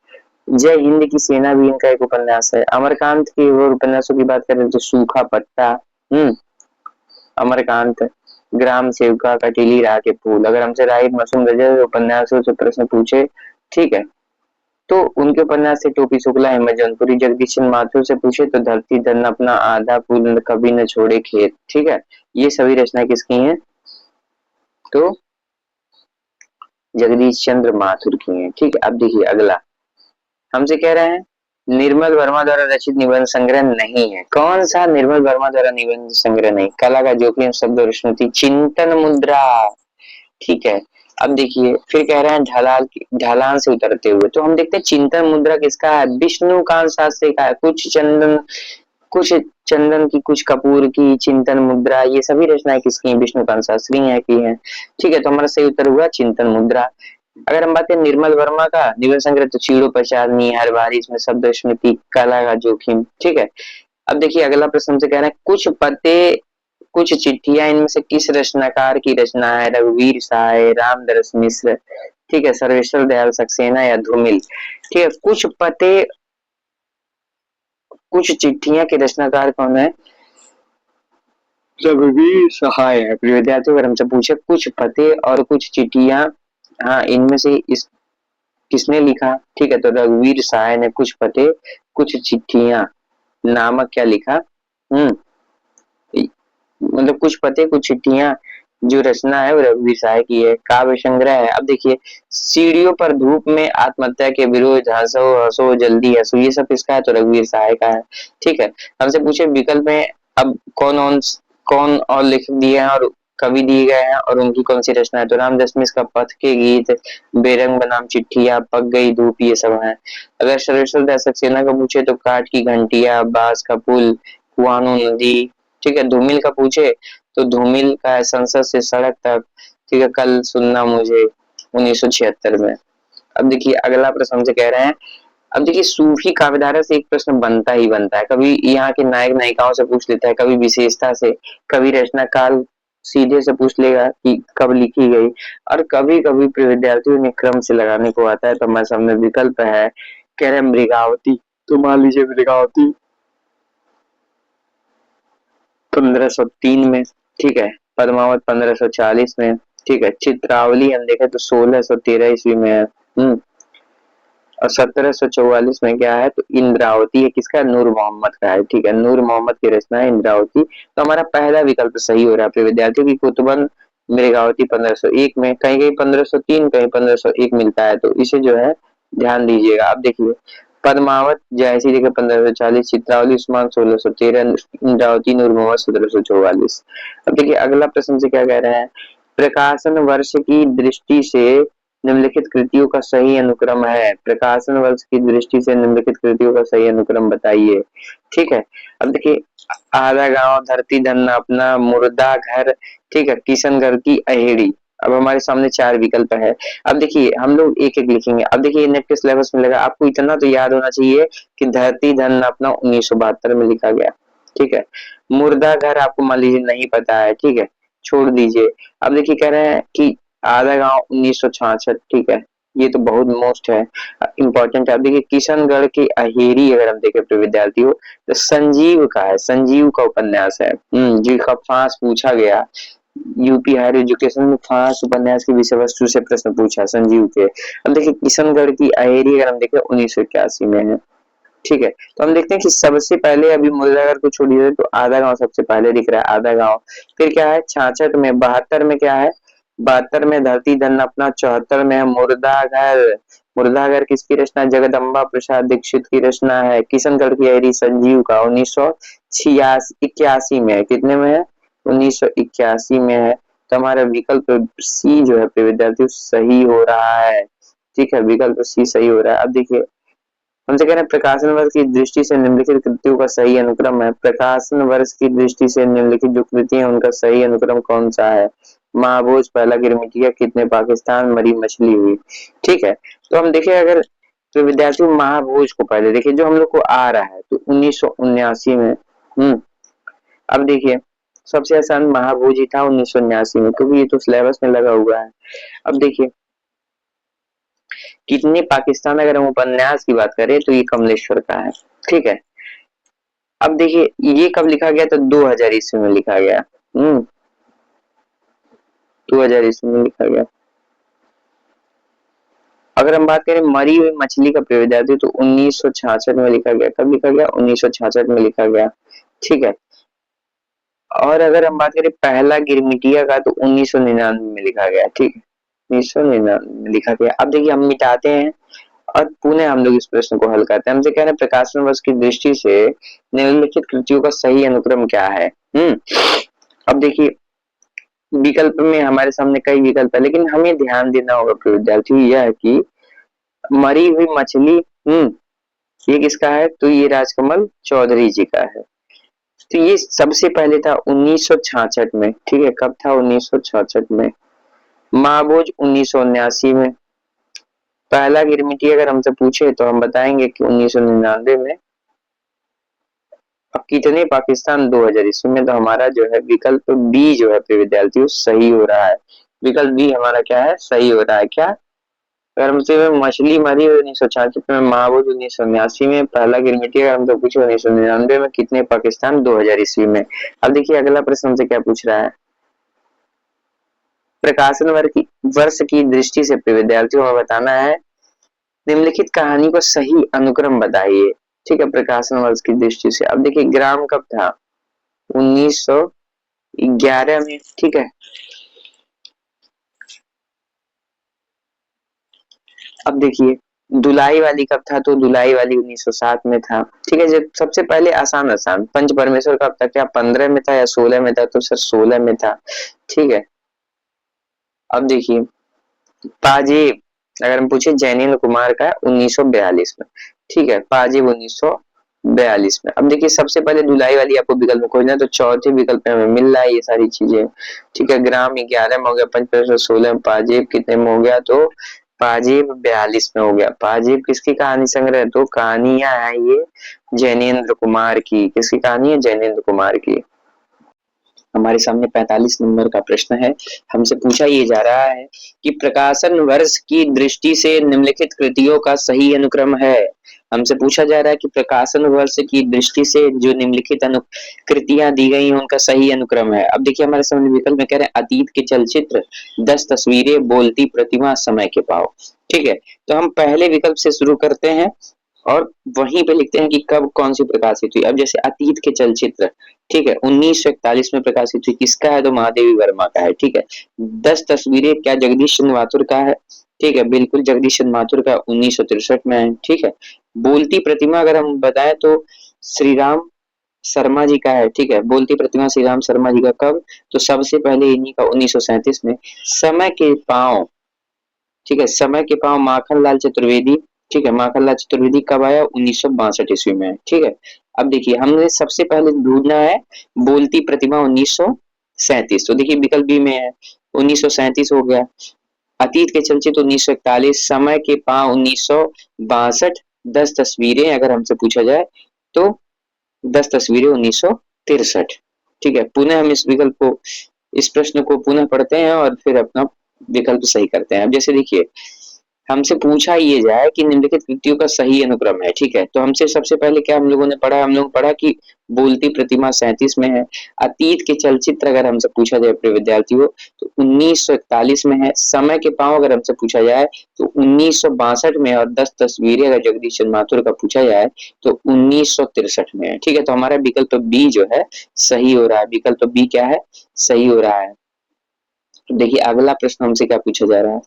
Speaker 1: जय हिंद की सेना भी इनका एक उपन्यास है। अमरकांत की और उपन्यासों की बात करें तो सूखा पत्ता, हम्म, अमरकांत, ग्राम सेवका, कटीली राह के फूल। अगर हमसे राय मासूम रजक उपन्यासों से प्रश्न पूछे, ठीक है, तो उनके उपन्यास से टोपी शुक्ला, हेमंत जौनपुरी, जगदीश चंद्र माथुर से पूछे तो धरती धन अपना आधा फूल कभी न छोड़े खेत। ठीक है, ये सभी रचनाएं किसकी हैं? तो जगदीश चंद्र माथुर की हैं। ठीक है, अब देखिए अगला हमसे कह रहे हैं निर्मल वर्मा द्वारा रचित निबंध संग्रह नहीं है। कौन सा निर्मल वर्मा द्वारा निबंध संग्रह नहीं? कला का जोखिम, शब्द और स्मृति, चिंतन मुद्रा। ठीक है, अब देखिए फिर कह रहे हैं ढलान से उतरते हुए, तो हम देखते हैं चिंतन मुद्रा किसका है? विष्णुकांत शास्त्री का है। कुछ चंदन की, कुछ कपूर की, चिंतन मुद्रा, ये सभी रचनाएं किसकी हैं? विष्णुकांत शास्त्री हैं की हैं। ठीक है, तो हमारा सही उत्तर हुआ चिंतन मुद्रा। अगर हम बात करें निर्मल वर्मा का निबंध संग्रह, तो चीड़ो प्रसादनी, हर बार इसमें शब्द स्मृति, कला का जोखिम। ठीक है, अब देखिए अगला प्रश्न से कह रहे हैं कुछ पते कुछ चिट्ठियां इनमें से किस रचनाकार की रचना है? रघुवीर सहाय, रामदरस मिश्र, ठीक है, सर्वेश्वर दयाल सक्सेना या धूमिल। ठीक है, कुछ चिट्ठियां के रचनाकार कौन है? रघुवीर सहाय है। प्रिय विद्यार्थियों, अगर हमसे पूछे कुछ पते और कुछ चिट्ठियां, हाँ, इनमें से इस किसने लिखा? ठीक है, तो रघुवीर सहाय ने कुछ पते कुछ चिट्ठियां नामक क्या लिखा? हम्म, मतलब कुछ पते कुछ चिट्ठियां जो रचना है वो रघुवीर सहाय की है। काव्य संग्रह है। अब देखिए सीढ़ियों पर धूप में आत्महत्या के विरोध, हंसो हंसो जल्दी हंसो, ये सब किसका है? तो रघुवीर सहाय का है। ठीक है, हमसे पूछे विकल्प में अब कौन और लेखक दिए हैं और कवि दिए गए हैं और उनकी कौन सी रचना है? तो राम दशमेश का पथ के गीत, बेरंग बनाम चिट्ठिया, पक गई धूप, ये सब है। अगर सर्वेश्वर दयाल सक्सेना का पूछे तो काठ की घंटिया, बांस का पुल, कुआनो नदी। ठीक है, धूमिल का पूछे तो धूमिल का है संसद से सड़क तक, ठीक है, कल सुनना मुझे 1976 में। अब देखिए अगला प्रश्न हमसे कह रहे हैं, अब देखिए सूफी काव्यधारा से एक प्रश्न बनता ही बनता है, कभी यहाँ के नायक नायिकाओं से पूछ लेता है, कभी विशेषता से, कभी रचना काल सीधे से पूछ लेगा कि कब लिखी गई, और कभी कभी विद्यार्थियों ने क्रम से लगाने को आता है। तो हमारे सामने विकल्प है, कह रहे मृगावती, तो मान लीजिए मृगावती 1503 में, ठीक है, पद्मावत 1540 में, ठीक है, चित्रावली हम देखें तो 1613 ईस्वी में है, और 1744 में क्या है? तो इंद्रावती है, किसका? नूर मोहम्मद का है। ठीक है, नूर मोहम्मद की रचना है इंद्रावती। तो हमारा पहला विकल्प सही हो रहा है। अपने विद्यार्थियों की कुतुबन मृगावती 1501 में, कहीं कहीं 1503, कहीं 1501 मिलता है, तो इसे जो है ध्यान दीजिएगा। आप देखिए पद्मावत जयसी देखिए 1540, चित्रावली उस्मान 1613, इंद्रावती नूर मोहम्मद 1744। अब देखिए अगला प्रश्न से क्या कह रहे हैं, प्रकाशन वर्ष की दृष्टि से निम्नलिखित कृतियों का सही अनुक्रम है। प्रकाशन वर्ष की दृष्टि से निम्नलिखित कृतियों का सही अनुक्रम बताइए। ठीक है, अब देखिए आधा गांव, धरती धन्ना अपना, मुर्दा घर, ठीक है, किशनगढ़ की अहेड़ी। अब हमारे सामने चार विकल्प है। अब देखिए हम लोग एक एक लिखेंगे। अब देखिए नेट के सिलेबस में लगा, आपको इतना तो याद होना चाहिए कि धरती धन अपना 1972 में लिखा गया। ठीक है, मुर्दा घर आपको मान लीजिए नहीं पता है, ठीक है, छोड़ दीजिए। अब देखिए कह रहे हैं कि आधा गांव 1966, ठीक है, ये तो बहुत मोस्ट है, इंपॉर्टेंट है। अब देखिए किशनगढ़ की अहेरी अगर हम देखें तो विद्यार्थियों, तो संजीव का है, संजीव का उपन्यास है, जी का फांस पूछा गया यूपी हायर एजुकेशन में, फांस उपन्यास की विषय वस्तु से प्रश्न पूछा संजीव के। अब देखिए किशनगढ़ की अहेरी अगर हम देखें 1981 में है। ठीक है, तो हम देखते हैं कि सबसे पहले अभी मुर्दाघर को छोड़िए तो आधा गांव सबसे पहले दिख रहा है, आधा गांव। फिर क्या है 66 में, 72 में क्या है 72 में धरती धन अपना, 74 में है मुर्दाघर। मुर्दाघर किसकी रचना? जगदम्बा प्रसाद दीक्षित की रचना है। किशनगढ़ की हरी संजीव का 1981 में है। कितने में है? 1981 में है। तो हमारा विकल्प सी जो है विद्यार्थियों सही हो रहा है। ठीक है, विकल्प सी सही हो रहा है। अब देखिए हमसे कह रहे हैं प्रकाशन वर्ष की दृष्टि से निम्नलिखित कृतियों का सही अनुक्रम है। प्रकाशन वर्ष की दृष्टि से निम्नलिखित जो कृति है उनका सही अनुक्रम कौन सा है? महाभोज, पहला गिरमिटिया, कितने पाकिस्तान, मरी मछली हुई। ठीक है, तो हम देखें अगर तो विद्यार्थियों महाभोज को पहले देखिए जो हम लोग को आ रहा है तो 1979 में। अब देखिए सबसे आसान महाभोज ही था 1979 में, क्योंकि ये तो सिलेबस में लगा हुआ है। अब देखिए कितने पाकिस्तान, अगर हम उपन्यास की बात करें तो ये कमलेश्वर का है। ठीक है, अब देखिए ये कब लिखा गया? तो 2000 ईस्वी में लिखा गया। 2000 ईस्वी में लिखा गया। अगर हम बात करें मरी हुई मछली का विद्यार्थी तो 1966 में लिखा गया। कब लिखा गया? 1966 में लिखा गया। ठीक है, और अगर हम बात करें पहला गिरमिटिया का तो 1999 में लिखा गया। ठीक है, 1999 में लिखा गया। अब देखिए हम मिटाते हैं और पुनः हम लोग इस प्रश्न को हल करते हैं। हमसे कह रहे हैं प्रकाशन वर्ष की दृष्टि से निम्नलिखित कृतियों का सही अनुक्रम क्या है? अब देखिए विकल्प में हमारे सामने कई विकल्प है, लेकिन हमें ध्यान देना होगा विद्यार्थी यह है कि मरी हुई मछली ये किसका है? तो ये राजकमल चौधरी जी का है। तो ये सबसे पहले था 1966 में। ठीक है, कब था? 1966 में। महाभोज 1979 में। पहला गिरमिटी अगर हमसे पूछे तो हम बताएंगे कि 1999 में। अब कितने पाकिस्तान? 2000 ईस्वी में। तो हमारा जो है विकल्प बी जो है विद्यार्थियों सही हो रहा है। विकल्प बी हमारा क्या है? सही हो रहा है। क्या? अगर हमसे मछली मरी 1966 में, महाभोज 1979 में, पहला गिरमिटी अगर हमसे पूछे 1999 में, कितने पाकिस्तान? 2000 ईस्वी में। अब देखिए अगला प्रश्न हमसे क्या पूछ रहा है? प्रकाशन वर्ष की दृष्टि से विद्यार्थियों को बताना है निम्नलिखित कहानी को सही अनुक्रम बताइए। ठीक है, प्रकाशन वर्ष की दृष्टि से। अब देखिए ग्राम कब था? 1911 में। ठीक है, अब देखिए दुलाई वाली कब था? तो दुलाई वाली 1907 में था। ठीक है, जब सबसे पहले आसान आसान पंच परमेश्वर कब था? क्या 15 में था या 16 में था? तो सर 16 में था। ठीक है, अब देखिए पाजेब अगर हम पूछे जैनेन्द्र कुमार का 1942 में। ठीक है, पाजेब 1942 में। अब देखिए सबसे पहले धुलाई वाली आपको विकल्प में खोजना है, तो चौथे विकल्प में हमें मिल रहा है ये सारी चीजें। ठीक है, ग्राम 11 में हो गया, पंच 16 में, पाजेब कितने में हो गया? तो पाजेब 42 में हो गया। पाजेब किसकी कहानी संग्रह? तो कहानियां है ये जैनेन्द्र कुमार की। किसकी कहानी है? जैनेन्द्र कुमार की। हमारे सामने 45 नंबर का प्रश्न है। हमसे पूछा ये जा रहा है कि प्रकाशन वर्ष की दृष्टि से निम्नलिखित कृतियों का सही अनुक्रम है। हमसे पूछा जा रहा है कि प्रकाशन वर्ष की दृष्टि से जो निम्नलिखित कृतियां दी गई हैं उनका सही अनुक्रम है। अब देखिए हमारे सामने विकल्प में कह रहे हैं अतीत के चलचित्र, 10 तस्वीरें, बोलती प्रतिमा, समय के पाव। ठीक है, तो हम पहले विकल्प से शुरू करते हैं और वहीं पे लिखते हैं कि कब कौन सी प्रकाशित हुई। अब जैसे अतीत के चलचित्र, ठीक है, 1941 में प्रकाशित हुई। किसका है? तो महादेवी वर्मा का है। ठीक है, 10 तस्वीरें क्या जगदीश चंद्र माथुर का है? ठीक है, बिल्कुल जगदीश चंद्र माथुर का 1963 में है। ठीक है, बोलती प्रतिमा अगर हम बताएं तो श्री राम शर्मा जी का है। ठीक है, बोलती प्रतिमा श्री राम शर्मा जी का। कब? तो सबसे पहले इन्हीं का 1937 में। समय के पांव, ठीक है, समय के पांव माखन लाल चतुर्वेदी। ठीक है, माखन लाल चतुर्वेदी कब आया? 1962 ईस्वी में। ठीक है, अब देखिए हमने सबसे पहले ढूंढना है बोलती प्रतिमा 1937। तो देखिए विकल्प बी में है 1937 हो गया। अतीत के चलचित्र 1941, समय के पांव 1962, 10 तस्वीरें अगर हमसे पूछा जाए तो 10 तस्वीरें 1963। ठीक है, पुनः हम इस विकल्प को, इस प्रश्न को पुनः पढ़ते हैं और फिर अपना विकल्प सही करते हैं। अब जैसे देखिए हमसे पूछा ये जाए कि निम्नलिखित कृतियों का सही अनुक्रम है। ठीक है, तो हमसे सबसे पहले क्या हम लोगों ने पढ़ा? हम लोग पढ़ा कि बोलती प्रतिमा 37 में है। अतीत के चलचित्र अगर हमसे पूछा जाए प्रिय विद्यार्थियों तो 1941 में है। समय के पांव अगर हमसे पूछा जाए तो 1962 में, और 10 तस्वीरें अगर जगदीश चंद्र माथुर का पूछा जाए तो 1963 में है। ठीक है, तो हमारा विकल्प बी जो है सही हो रहा है। विकल्प बी क्या है? सही हो रहा है। देखिए अगला प्रश्न हमसे क्या पूछा जा रहा है,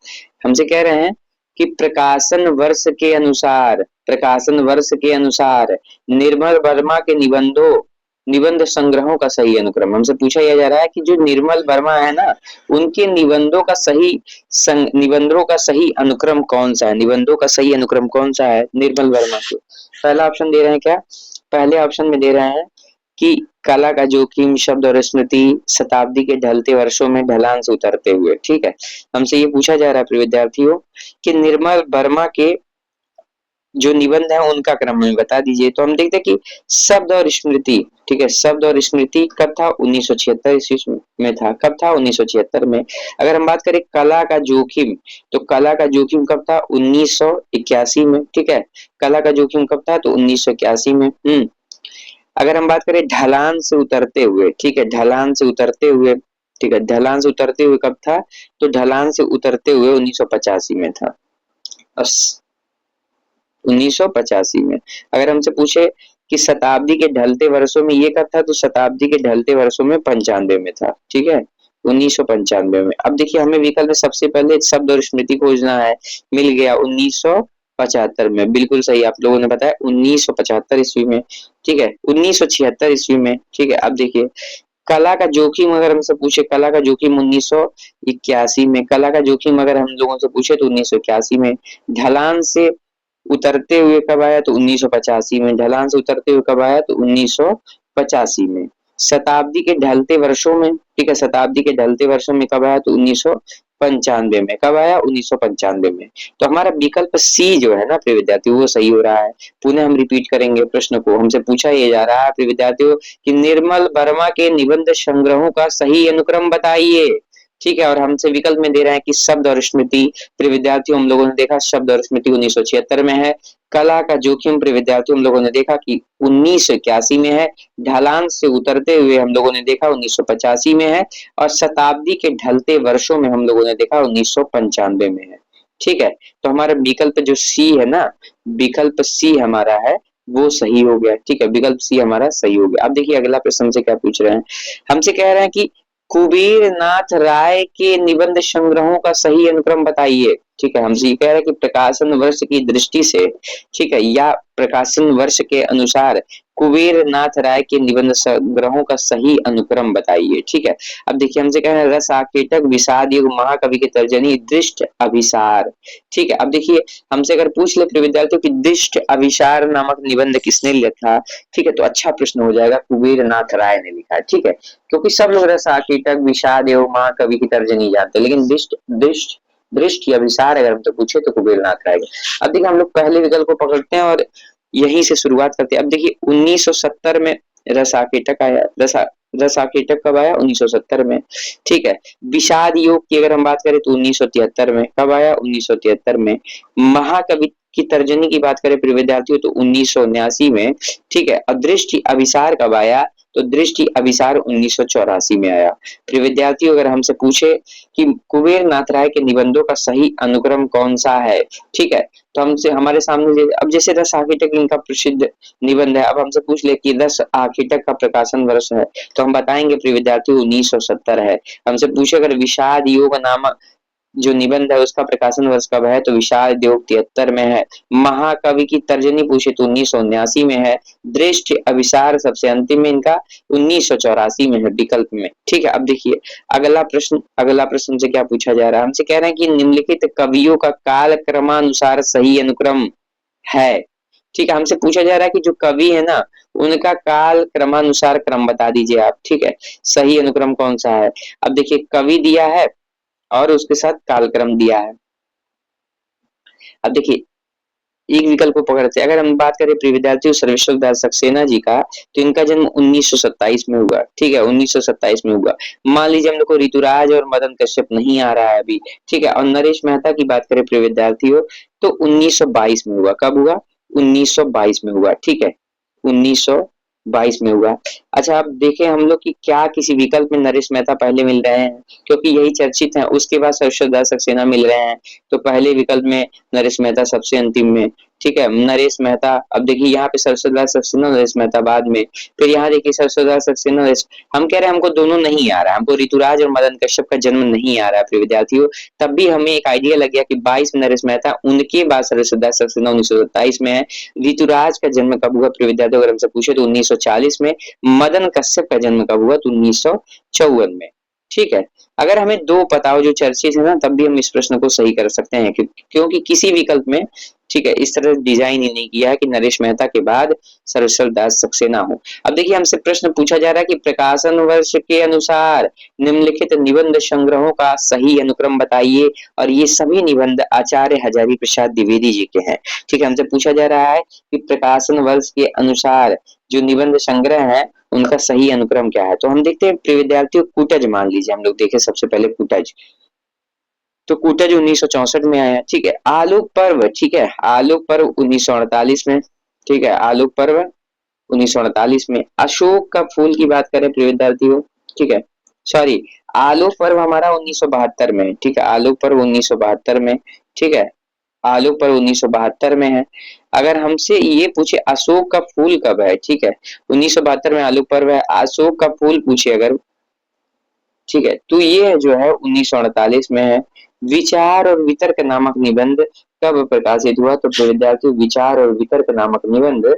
Speaker 1: हमसे कह रहे हैं कि प्रकाशन वर्ष के अनुसार निर्मल वर्मा के निबंध संग्रहों का सही अनुक्रम। हमसे पूछा यह जा रहा है कि जो निर्मल वर्मा है ना, उनके निबंधों का सही अनुक्रम कौन सा है, निबंधों का सही अनुक्रम कौन सा है निर्मल वर्मा के। पहला ऑप्शन दे रहे हैं क्या, पहले ऑप्शन में दे रहे हैं कि कला का जोखिम, शब्द और स्मृति, शताब्दी के ढलते वर्षों में ढलान से उतरते हुए। ठीक है, हमसे ये पूछा जा रहा है प्रिय विद्यार्थियों कि निर्मल वर्मा के जो निबंध है उनका क्रम हमें बता दीजिए। तो हम देखते हैं कि शब्द और स्मृति, ठीक है, शब्द और स्मृति कब था, 1976 ईस्वी में था। कब था, 1976 में। अगर हम बात करें कला का जोखिम, तो कला का जोखिम कब था, 1981 में। ठीक है, कला का जोखिम कब था, तो 1981 में। अगर हम बात करें ढलान से उतरते हुए, ठीक है, ढलान से उतरते हुए, ठीक है, ढलान से उतरते हुए कब था, तो ढलान से उतरते हुए 1985 में था। 1985 में। अगर हमसे पूछे कि शताब्दी के ढलते वर्षों में ये कब था, तो शताब्दी के ढलते वर्षों में 95 में था। ठीक है, 1995 में। अब देखिए हमें विकल्प में सबसे पहले शब्द और स्मृति खोजना है, मिल गया 1975 में। बिल्कुल सही आप लोगों ने बताया, 1975 ईस्वी में। ठीक है, 1976 ईस्वी में। ठीक है, अब देखिए कला का जोखिम अगर हमसे पूछे, कला का जोखिम 1981 में। कला का जोखिम अगर हम लोगों से पूछे तो 1981 में। ढलान से उतरते हुए कब आया, तो 1985 में। ढलान से उतरते हुए कब आया, तो 1985 में। शताब्दी के ढलते वर्षों में, ठीक है, शताब्दी के ढलते वर्षों में कब आया, तो 1995 में। कब आया, 1995 में। तो हमारा विकल्प सी जो है ना प्रिय विद्यार्थी, वो सही हो रहा है। पुनः हम रिपीट करेंगे प्रश्न को। हमसे पूछा ये जा रहा है प्रिय विद्यार्थियों कि निर्मल वर्मा के निबंध संग्रहों का सही अनुक्रम बताइए। ठीक है, और हमसे विकल्प में दे रहे हैं कि शब्द और स्मृति। प्रिय विद्यार्थियों हम लोगों ने देखा शब्द और स्मृति 1976 में है। कला का जोखिम प्रिय विद्यार्थियों हम लोगों ने देखा कि 1981 में है। ढलान से उतरते हुए हम लोगों ने देखा 1985 में है। और शताब्दी के ढलते वर्षों में हम लोगों ने देखा 1995 में है। ठीक है, तो हमारा विकल्प जो सी है ना, विकल्प सी हमारा है वो सही हो गया। ठीक है, विकल्प सी हमारा सही हो गया। अब देखिए अगला प्रश्न हमसे क्या पूछ रहे हैं, हमसे कह रहे हैं कि कुबेर नाथ राय के निबंध संग्रहों का सही अनुक्रम बताइए। ठीक है, हमसे ये कह रहे हैं कि प्रकाशन वर्ष की दृष्टि से, ठीक है, या प्रकाशन वर्ष के अनुसार कुबेर नाथ राय के निबंध संग्रहों का सही अनुक्रम बताइए। ठीक है, अब देखिए हमसे कह रहे हैं रस आकेटक, विषाद युग, महाकवि की तर्जनी, दृष्ट अभिसार। ठीक है, अब देखिए हमसे अगर पूछ ले विद्यार्थियों की दृष्ट अभिसार नामक निबंध किसने लिखा, ठीक है, तो अच्छा प्रश्न हो जाएगा, कुबेर नाथ राय ने लिखा। ठीक है, क्योंकि सब लोग रसा कीटक, विषाद एवं महाकवि की तर्जनी जानते हैं, लेकिन दृष्ट दृष्ट दृष्ट या विचार अगर हमसे पूछे तो कुबेर नाथ राय। अब देखिए हम लोग पहले विकल्प को पकड़ते हैं और यहीं से शुरुआत करते हैं। अब देखिए 1970 में रसाकेटक आया। रसाकेटक कब आया, 1970 में। ठीक है, विषाद योग की अगर हम बात करें तो 1973 में। कब आया, 1973 में। महाकवि की तर्जनी की बात करें प्रिय विद्यार्थियों तो 1979 में। ठीक है, अदृष्टि अभिसार कब आया, तो दृष्टि अभिसार 1984 में आया। प्रिय विद्यार्थियों अगर हमसे पूछे कि कुबेर नाथ राय के निबंधों का सही अनुक्रम कौन सा है, ठीक है, तो हमसे हमारे सामने अब जैसे रस आकेटक इनका प्रसिद्ध निबंध है। अब हमसे पूछ ले कि रस आकेटक का प्रकाशन वर्ष है, तो हम बताएंगे प्रिय विद्यार्थियों 1970 है। हमसे पूछे अगर विषाद योग नामक जो निबंध है उसका प्रकाशन वर्ष कब है, तो विषाद योग 73 में है। महाकवि की तर्जनी पूछे तो 1979 में है। दृष्ट अभिसार सबसे अंतिम में इनका 1984 में है विकल्प में। ठीक है, अब देखिए अगला प्रश्न से क्या पूछा जा रहा है, हमसे कह रहे हैं कि निम्नलिखित कवियों का काल क्रमानुसार सही अनुक्रम है। ठीक है, हमसे पूछा जा रहा है कि जो कवि है ना उनका काल क्रमानुसार क्रम बता दीजिए आप। ठीक है, सही अनुक्रम कौन सा है। अब देखिए कवि दिया है और उसके साथ कालक्रम दिया है। अब देखिए एक विकल्प को पकड़ते हैं। अगर हम बात करें प्रिय विद्यार्थियों सर्वेश्वर दास सक्सेना जी का, तो इनका जन्म 1927 में हुआ। ठीक है, 1927 में हुआ। मान लीजिए हम लोग को ऋतुराज और मदन कश्यप नहीं आ रहा है अभी। ठीक है, और नरेश मेहता की बात करें प्रिय विद्यार्थियों तो 1922 में हुआ। कब हुआ, 1922 में हुआ। ठीक है, 1922 में हुआ। अच्छा अब देखें हम लोग कि क्या किसी विकल्प में नरेश मेहता पहले मिल रहे हैं, क्योंकि यही चर्चित है। उसके बाद सर्वेश्वर दास सक्सेना मिल रहे हैं, तो पहले विकल्प में नरेश मेहता सबसे अंतिम में। ठीक है, नरेश मेहता। अब देखिए यहाँ पे सरसोदास सक्सेना, नरेश मेहता बाद में, फिर यहाँ देखिए सरसोदास सक्सेना, नरेश। हम कह रहे हैं हमको दोनों नहीं आ रहा है, हमको ऋतुराज और मदन कश्यप का जन्म नहीं आ रहा है प्रिय विद्यार्थियों। तब भी हमें एक आइडिया लग गया कि 22 में नरेश मेहता, उनके बाद सरसोदास सक्सेना 1927 में है। ऋतुराज का जन्म कब हुआ प्रिय विद्यार्थियों, अगर हमसे पूछे तो 1940 में। मदन कश्यप का जन्म कब हुआ तो 1954 में। ठीक है, अगर हमें दो पता हो जो चर्चित है ना, तब भी हम इस प्रश्न को सही कर सकते हैं, क्योंकि किसी विकल्प में, ठीक है, इस तरह डिजाइन ही नहीं किया है कि नरेश मेहता के बाद सरस्वती सक्सेना हो। अब देखिए हमसे प्रश्न पूछा जा रहा है कि प्रकाशन वर्ष के अनुसार निम्नलिखित निबंध संग्रहों का सही अनुक्रम बताइए, और ये सभी निबंध आचार्य हजारी प्रसाद द्विवेदी जी के हैं। ठीक है, हमसे पूछा जा रहा है कि प्रकाशन वर्ष के अनुसार जो निबंध संग्रह है उनका सही अनुक्रम क्या है। तो हम देखते हैं प्रिय विद्यार्थियों, कूटज मान लीजिए, हम लोग देखें सबसे पहले कूटज। तो कूटज 1964 में आया। ठीक है, आलोक पर्व, ठीक है, आलोक पर्व 1948 में। ठीक है, आलोक पर्व 1948 में। अशोक का फूल की बात करें प्रिय विद्यार्थियों, ठीक है, सॉरी, आलोक पर्व हमारा 1972 में। ठीक है, आलोक पर्व 1972 में। ठीक है, आलोक पर्व 1972 में है। अगर हमसे ये पूछे अशोक का फूल कब है, ठीक है, 1972 में आलोक पर्व है, अशोक का फूल पूछे अगर, ठीक है, तो ये जो है 1948 में है। विचार और वितर्क नामक निबंध कब प्रकाशित हुआ, तो विद्यार्थी विचार और वितर्क नामक निबंध,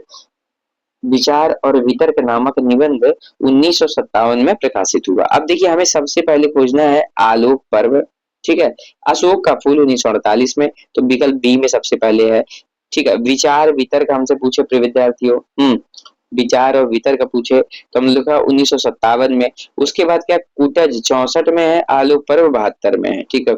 Speaker 1: विचार और वितर्क नामक निबंध 1957 में प्रकाशित हुआ। अब देखिए हमें सबसे पहले खोजना है आलोक पर्व, ठीक है, अशोक का फूल 1948 में, तो विकल्प बी में सबसे पहले है। ठीक है, विचार वितर्क हमसे पूछे प्रिय विद्यार्थियों, विचार और वितर्क पूछे तो हम लिखा 1957 में। उसके बाद क्या, कूटज 64 में है, आलोक पर्व 72 में है। ठीक है,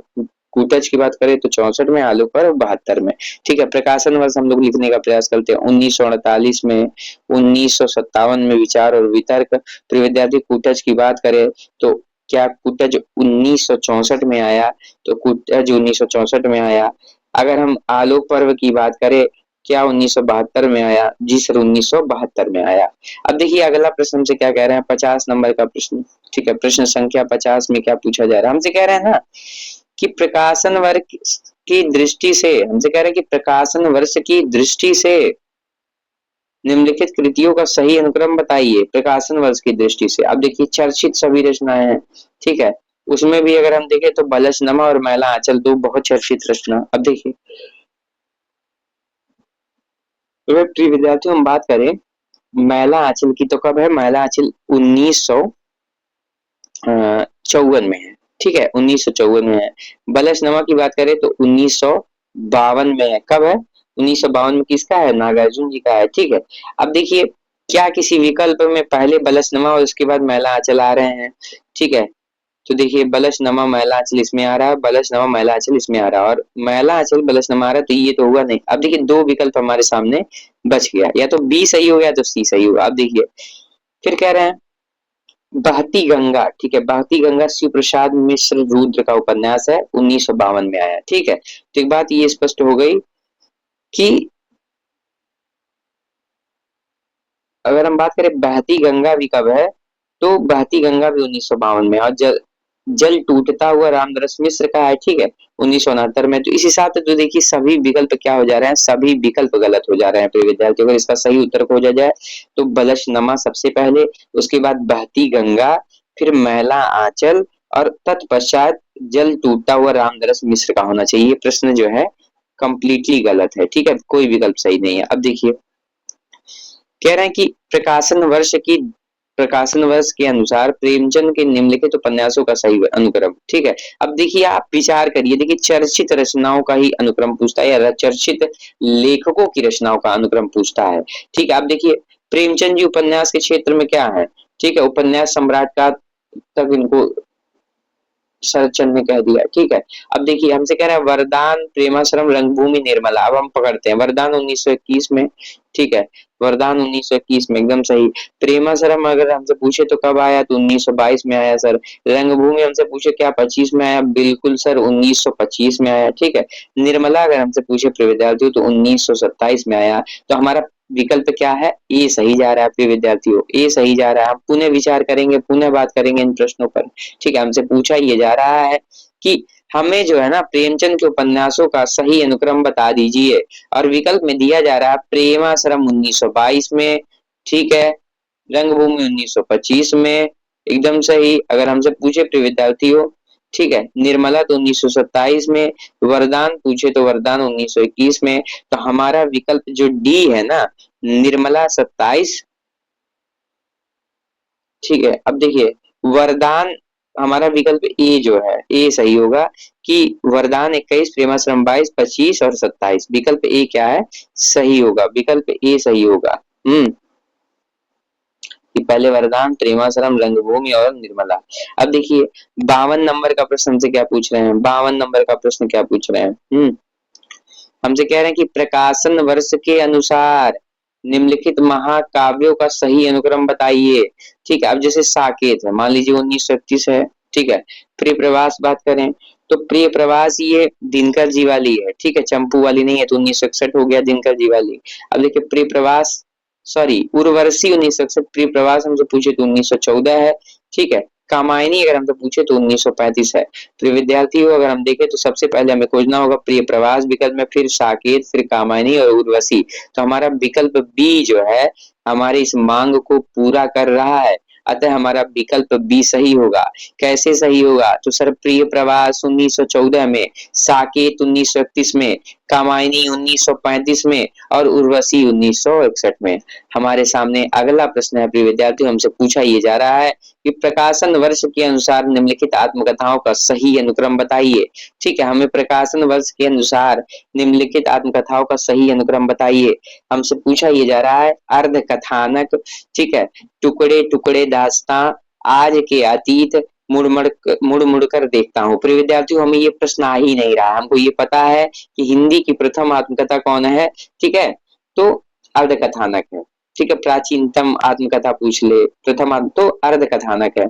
Speaker 1: कूटज की बात करें तो 64 में, आलोक पर्व 72 में। ठीक है, प्रकाशन वर्ष हम लोग लिखने का प्रयास करते हैं 1948 में, 1957 में विचार और वितर्क। तो विद्यार्थी कूटज की बात करें तो क्या कूटज 1964 में आया, तो कूटज 1964 में आया। अगर हम आलोक पर्व की बात करें, क्या 1972 में आया, जी सर 1972 में आया। अब देखिए अगला प्रश्न हमसे क्या कह रहे हैं, 50 नंबर का प्रश्न। ठीक है, प्रश्न संख्या 50 में क्या पूछा जा रहा है, हमसे कह रहे हैं ना कि प्रकाशन वर्ष की दृष्टि से, हमसे कह रहे हैं कि प्रकाशन वर्ष की दृष्टि से निम्नलिखित कृतियों का सही अनुक्रम बताइए प्रकाशन वर्ष की दृष्टि से। अब देखिए चर्चित सभी रचनाएं हैं, ठीक है, उसमें भी अगर हम देखें तो बलसनमा और मैला आंचल दो बहुत चर्चित रचना। अब देखिए तो प्रिय विद्यार्थियों हम बात करें मैला आंचल की, तो कब है, मैला आंचल 1954 में है। ठीक है, 1954 में है। बलसनमा की बात करें तो 1952 में है। कब है, 1952 में किसका है, नागार्जुन जी का है। ठीक है, अब देखिए क्या किसी विकल्प में पहले बलसनमा और उसके बाद मैला आंचल आ रहे हैं। ठीक है, तो देखिए बलशनमा मैला आंचल इसमें आ रहा है, बलशनमा मैला आंचल इसमें आ रहा है, और मैला आंचल बलशनमा आ रहा है, तो ये तो हुआ नहीं। अब देखिए दो विकल्प हमारे सामने बच गया, या तो बी सही हो गया तो सी सही होगा। अब देखिए फिर कह रहे हैं बहती गंगा। ठीक है, बहती गंगा शिव प्रसाद मिश्र रुद्र का उपन्यास है, 1952 में आया। ठीक है, तो एक बात ये स्पष्ट हो गई कि अगर हम बात करें बहती गंगा भी कब है, तो बहती गंगा भी 1952 में, और जल टूटता हुआ रामदरस मिश्र का है। ठीक है, 1969 में। तो इस हिसाब से तो देखिए सभी विकल्प क्या हो जा रहे हैं, सभी विकल्प गलत हो जा रहे हैं प्रिय विद्यार्थियों। अगर इसका सही उत्तर खोजा जाए तो बलशनमा सबसे पहले, उसके बाद बहती गंगा, फिर मैला आंचल, और तत्पश्चात जल टूटता हुआ रामदरस मिश्र का होना चाहिए। ये प्रश्न जो है कंप्लीटली गलत है। ठीक है, कोई विकल्प सही नहीं है। अब देखिए कह रहे हैं कि प्रकाशन वर्ष के अनुसार प्रेमचंद के निम्नलिखित उपन्यासों का सही अनुक्रम। ठीक है, अब देखिए आप विचार करिए, देखिए चर्चित रचनाओं का ही अनुक्रम पूछता है, या चर्चित लेखकों की रचनाओं का अनुक्रम पूछता है। ठीक है, अब देखिए प्रेमचंद जी उपन्यास के क्षेत्र में क्या है, ठीक है, उपन्यास सम्राट का तक इनको शरदचंद ने कह दिया। ठीक है, अब देखिए हमसे कह रहा है वरदान, प्रेमाश्रम, रंगभूमि, निर्मला। अब हम पकड़ते हैं वरदान 1921 में। ठीक है, वरदान 1921 में एकदम सही। प्रेमाश्रम अगर हमसे पूछे तो कब आया, तो 1922 में आया सर। रंगभूमि हमसे पूछे क्या 25 में आया, बिल्कुल सर 1925 में आया। ठीक है, निर्मला अगर हमसे पूछे प्रिय विद्यार्थियों तो 1927 में आया। तो हमारा विकल्प क्या है, ए सही जा रहा है प्रिय विद्यार्थियों, ए सही जा रहा है। हम पुनः विचार करेंगे, पुनः बात करेंगे इन प्रश्नों पर। ठीक है, हमसे पूछा ये जा रहा है कि हमें जो है ना प्रेमचंद के उपन्यासों का सही अनुक्रम बता दीजिए। और विकल्प में दिया जा रहा है प्रेमाश्रम 1922 में, ठीक है, रंगभूमि 1925 में, एकदम सही। अगर हमसे पूछे प्रिय विद्यार्थियों, ठीक है, निर्मला तो 1927 में, वरदान पूछे तो वरदान 1921 में। तो हमारा विकल्प जो डी है ना, निर्मला 27, ठीक है। अब देखिए वरदान, हमारा विकल्प ए जो है ए सही होगा कि वरदान 21, प्रेमाश्रम 22, 25 और 27, विकल्प ए क्या है, सही होगा, विकल्प ए सही होगा। कि पहले वरदान, प्रेमाश्रम, रंगभूमि और निर्मला। अब देखिए 52 नंबर का प्रश्न हमसे क्या पूछ रहे हैं, 52 नंबर का प्रश्न क्या पूछ रहे हैं, हमसे कह रहे हैं कि प्रकाशन वर्ष के अनुसार निम्नलिखित महाकाव्यों का सही अनुक्रम बताइए। ठीक है, अब जैसे साकेत है, मान लीजिए 1931 है, ठीक है। प्रिय प्रवास बात करें तो प्रिय प्रवास ये दिनकर जी वाली है, ठीक है, चंपू वाली नहीं है, तो 1961 हो गया दिनकर जी वाली। अब देखिए प्रिय प्रवास, सॉरी उर्वशी 1961, प्रिय प्रवास हमसे पूछे तो 1914 है, ठीक है। कामायनी अगर हमसे पूछे तो 1935 है। प्रिय विद्यार्थियों अगर हम देखें तो सबसे पहले हमें खोजना होगा प्रिय प्रवास, विकल्प में फिर साकेत, फिर कामायनी और उर्वशी। तो हमारा विकल्प बी जो है हमारी इस मांग को पूरा कर रहा है, अतः हमारा विकल्प बी सही होगा। कैसे सही होगा, तो सर प्रिय प्रवास 1914 में, साकेत 1931 में, कामायनी 1935 में और उर्वशी 1961 में। हमारे सामने अगला प्रश्न है प्रिय विद्यार्थियों, हमसे पूछा ये जा रहा है कि प्रकाशन वर्ष के अनुसार निम्नलिखित आत्मकथाओं का सही अनुक्रम बताइए। ठीक है, हमें प्रकाशन वर्ष के अनुसार निम्नलिखित आत्मकथाओं का सही अनुक्रम बताइए। हमसे पूछा ये जा रहा है अर्ध कथानक, ठीक है, टुकड़े टुकड़े दास्तां, आज के अतीत, मुड़ मुड़ कर देखता हूँ। प्रिय विद्यार्थियों हमें ये प्रश्न आ ही नहीं रहा, हमको ये पता है कि हिंदी की प्रथम आत्मकथा कौन है, ठीक है, तो अर्ध कथानक है, ठीक है। प्राचीनतम आत्मकथा पूछ ले, प्रथम तो अर्ध कथानक है।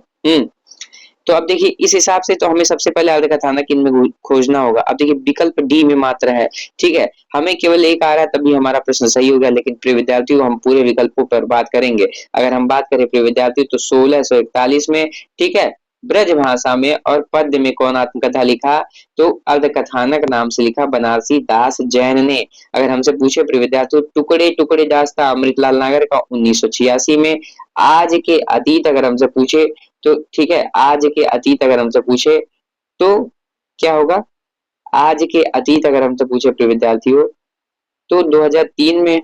Speaker 1: तो अब देखिए इस हिसाब से तो हमें सबसे पहले अर्ध कथानक इनमें खोजना होगा। अब देखिए विकल्प डी में मात्र है, ठीक है, हमें केवल एक आ रहा है तभी हमारा प्रश्न सही होगा। लेकिन प्रिय विद्यार्थियों हम पूरे विकल्पों पर बात करेंगे। अगर हम बात करें प्रिय विद्यार्थियों तो 1641 में, ठीक है, ब्रज भाषा में और पद्य में कौन आत्मकथा लिखा, तो अर्ध कथानक नाम से लिखा बनारसी दास जैन ने। अगर हमसे पूछे प्रिय विद्यार्थियों टुकड़े टुकड़े दास्तां अमृतलाल नागर का 1986 में। आज के अतीत अगर हमसे पूछे तो ठीक है, आज के अतीत अगर हमसे पूछे तो क्या होगा, आज के अतीत अगर हमसे पूछे प्रिय विद्यार्थियों तो 2003 में,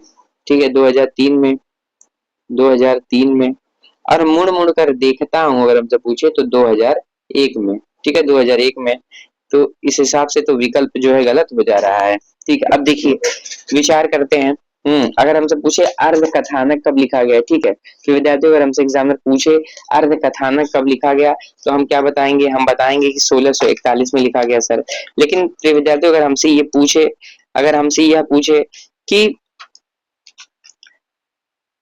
Speaker 1: ठीक है, 2003 में, 2003 में। और मुड़ मुड़ कर देखता हूं अगर हमसे पूछे तो 2001 में, ठीक है, 2001 में। तो इस हिसाब से तो विकल्प जो है गलत हो जा रहा है। ठीक है, अब देखिए विचार करते हैं। अगर हमसे पूछे अर्ध कथानक कब लिखा गया, ठीक है, तो विद्यार्थियों अगर हमसे एग्जामिनर पूछे अर्ध कथानक कब लिखा गया तो हम क्या बताएंगे, हम बताएंगे कि 1641 में लिखा गया सर। लेकिन प्रिय विद्यार्थियों अगर हमसे ये पूछे, अगर हमसे यह पूछे कि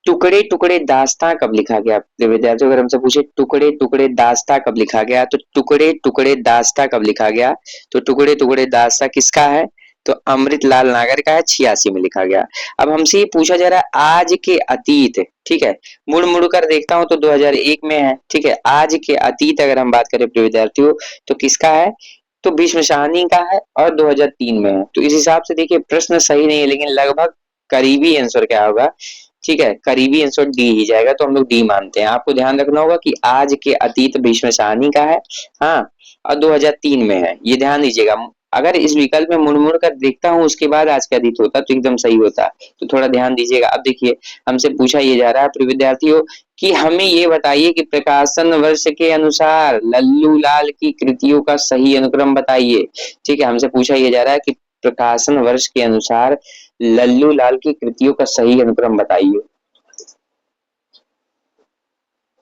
Speaker 1: टुकड़े टुकड़े दास्तां कब लिखा गया, प्रिय विद्यार्थियों अगर हमसे पूछे टुकड़े टुकड़े दास्तां कब लिखा गया, तो टुकड़े टुकड़े दास्तां कब लिखा गया, तो टुकड़े टुकड़े दास्तां किसका है, तो अमृतलाल नागर का है, 86 में लिखा गया। अब हमसे ये पूछा जा रहा है आज के अतीत, ठीक है, मुड़ मुड़ कर देखता हूं तो 2001 में है, ठीक है। आज के अतीत अगर हम बात करें प्रिय विद्यार्थियों तो किसका है, तो भीष्म शाहनी का है और 2003 में है। तो इस हिसाब से देखिए प्रश्न सही नहीं है, लेकिन लगभग करीबी आंसर क्या होगा, ठीक है, करीबी आंसर डी ही जाएगा, तो हम लोग डी मानते हैं। आपको ध्यान रखना होगा कि आज के अतीत भीष्म शाहनी का है, हाँ, और 2003 में है, ये ध्यान दीजिएगा। अगर इस विकल्प में मुड़ मुड़ कर देखता हूँ उसके बाद आज का अतीत होता तो एकदम सही होता, तो थोड़ा ध्यान दीजिएगा। अब देखिए हमसे पूछा ये जा रहा है प्रिय विद्यार्थियों कि हमें ये बताइए कि प्रकाशन वर्ष के अनुसार लल्लू लाल की कृतियों का सही अनुक्रम बताइए। ठीक है, हमसे पूछा ये जा रहा है कि प्रकाशन वर्ष के अनुसार लल्लू लाल की कृतियों का सही अनुक्रम बताइए।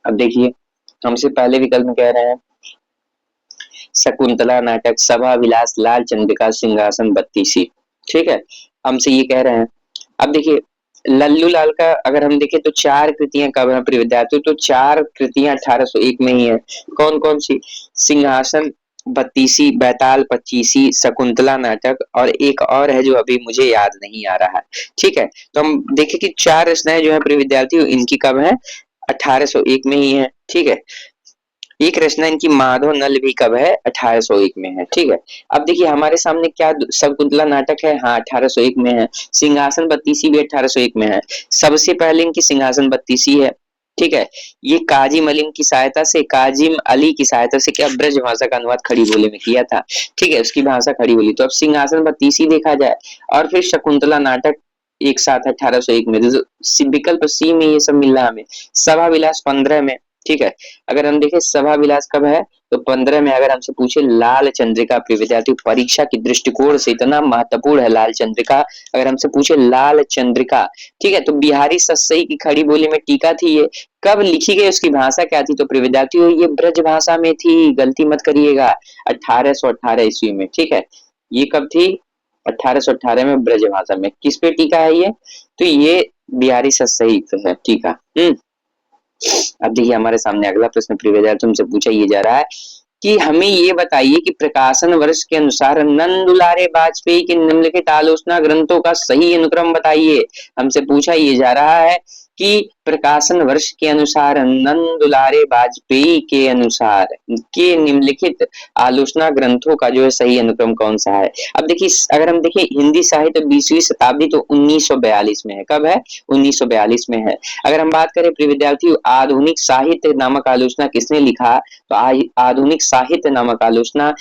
Speaker 1: अब देखिए हमसे पहले विकल्प में कह रहे हैं शकुंतला नाटक, सभा विलास, लाल चंद्रिका, सिंहासन बत्तीसी, ठीक है, हमसे ये कह रहे हैं। अब देखिए लल्लू लाल का अगर हम देखें तो चार कृतियां कब है प्रिय विद्यार्थियों, तो चार कृतियां 1801 में ही है। कौन कौन सी, सिंहासन बत्तीसी, बैताल पच्चीसी, शकुंतला नाटक और एक और है जो अभी मुझे याद नहीं आ रहा है। ठीक है, तो हम देखें कि चार रचनाएं जो है प्रिय विद्यार्थियों इनकी कब है, 1801 में ही है। ठीक है, एक रचना इनकी माधव नल भी कब है? 1801 में है। ठीक है, अब देखिए हमारे सामने क्या शकुंतला नाटक है, हाँ 1801 में है। सिंहासन बत्तीसी भी 1801 में है। सबसे पहले इनकी सिंहासन बत्तीसी है। ठीक है, ये काजिम अली की सहायता से, काजिम अली की सहायता से क्या ब्रज भाषा का अनुवाद खड़ी बोली में किया था। ठीक है, उसकी भाषा खड़ी बोली। तो अब सिंहासन बत्तीसी देखा जाए और फिर शकुंतला नाटक एक साथ 1801 में। विकल्प सी में ये सब मिल रहा है हमें। सभा विलास 15 में। ठीक है, अगर हम देखें सभा विलास कब है तो 15 में। अगर हमसे पूछे लाल चंद्रिका, प्रिय विद्यार्थी परीक्षा की दृष्टिकोण से इतना महत्वपूर्ण है लाल चंद्रिका। अगर हमसे पूछे लाल चंद्रिका, ठीक है, तो बिहारी सस्सई की खड़ी बोली में टीका थी। ये कब लिखी गई, उसकी भाषा क्या थी? तो प्रिय विद्यार्थियों ये ब्रज भाषा में थी, गलती मत करिएगा, 1818 ईस्वी में। ठीक है, ये कब थी? 1818 में ब्रज भाषा में। किस पे टीका है ये? तो ये बिहारी सस्सई है टीका। अब देखिए हमारे सामने अगला प्रश्न प्रिय विद्यार्थियों तुमसे पूछा ये जा रहा है कि हमें ये बताइए कि प्रकाशन वर्ष के अनुसार नंद दुलारे वाजपेयी के निम्नलिखित आलोचना ग्रंथों का सही अनुक्रम बताइए। हमसे पूछा ये जा रहा है कि प्रकाशन वर्ष के अनुसार नंद दुलारे वाजपेयी के अनुसार के निम्नलिखित आलोचना ग्रंथों का जो है सही अनुक्रम कौन सा है। अब देखिए अगर हम देखें हिंदी साहित्य 20वीं शताब्दी तो 1942 में है। कब है? 1942 में है। अगर हम बात करें प्रिय विद्यार्थियों आधुनिक साहित्य नामक आलोचना किसने लिखा, तो आधुनिक साहित्य नामक आलोचना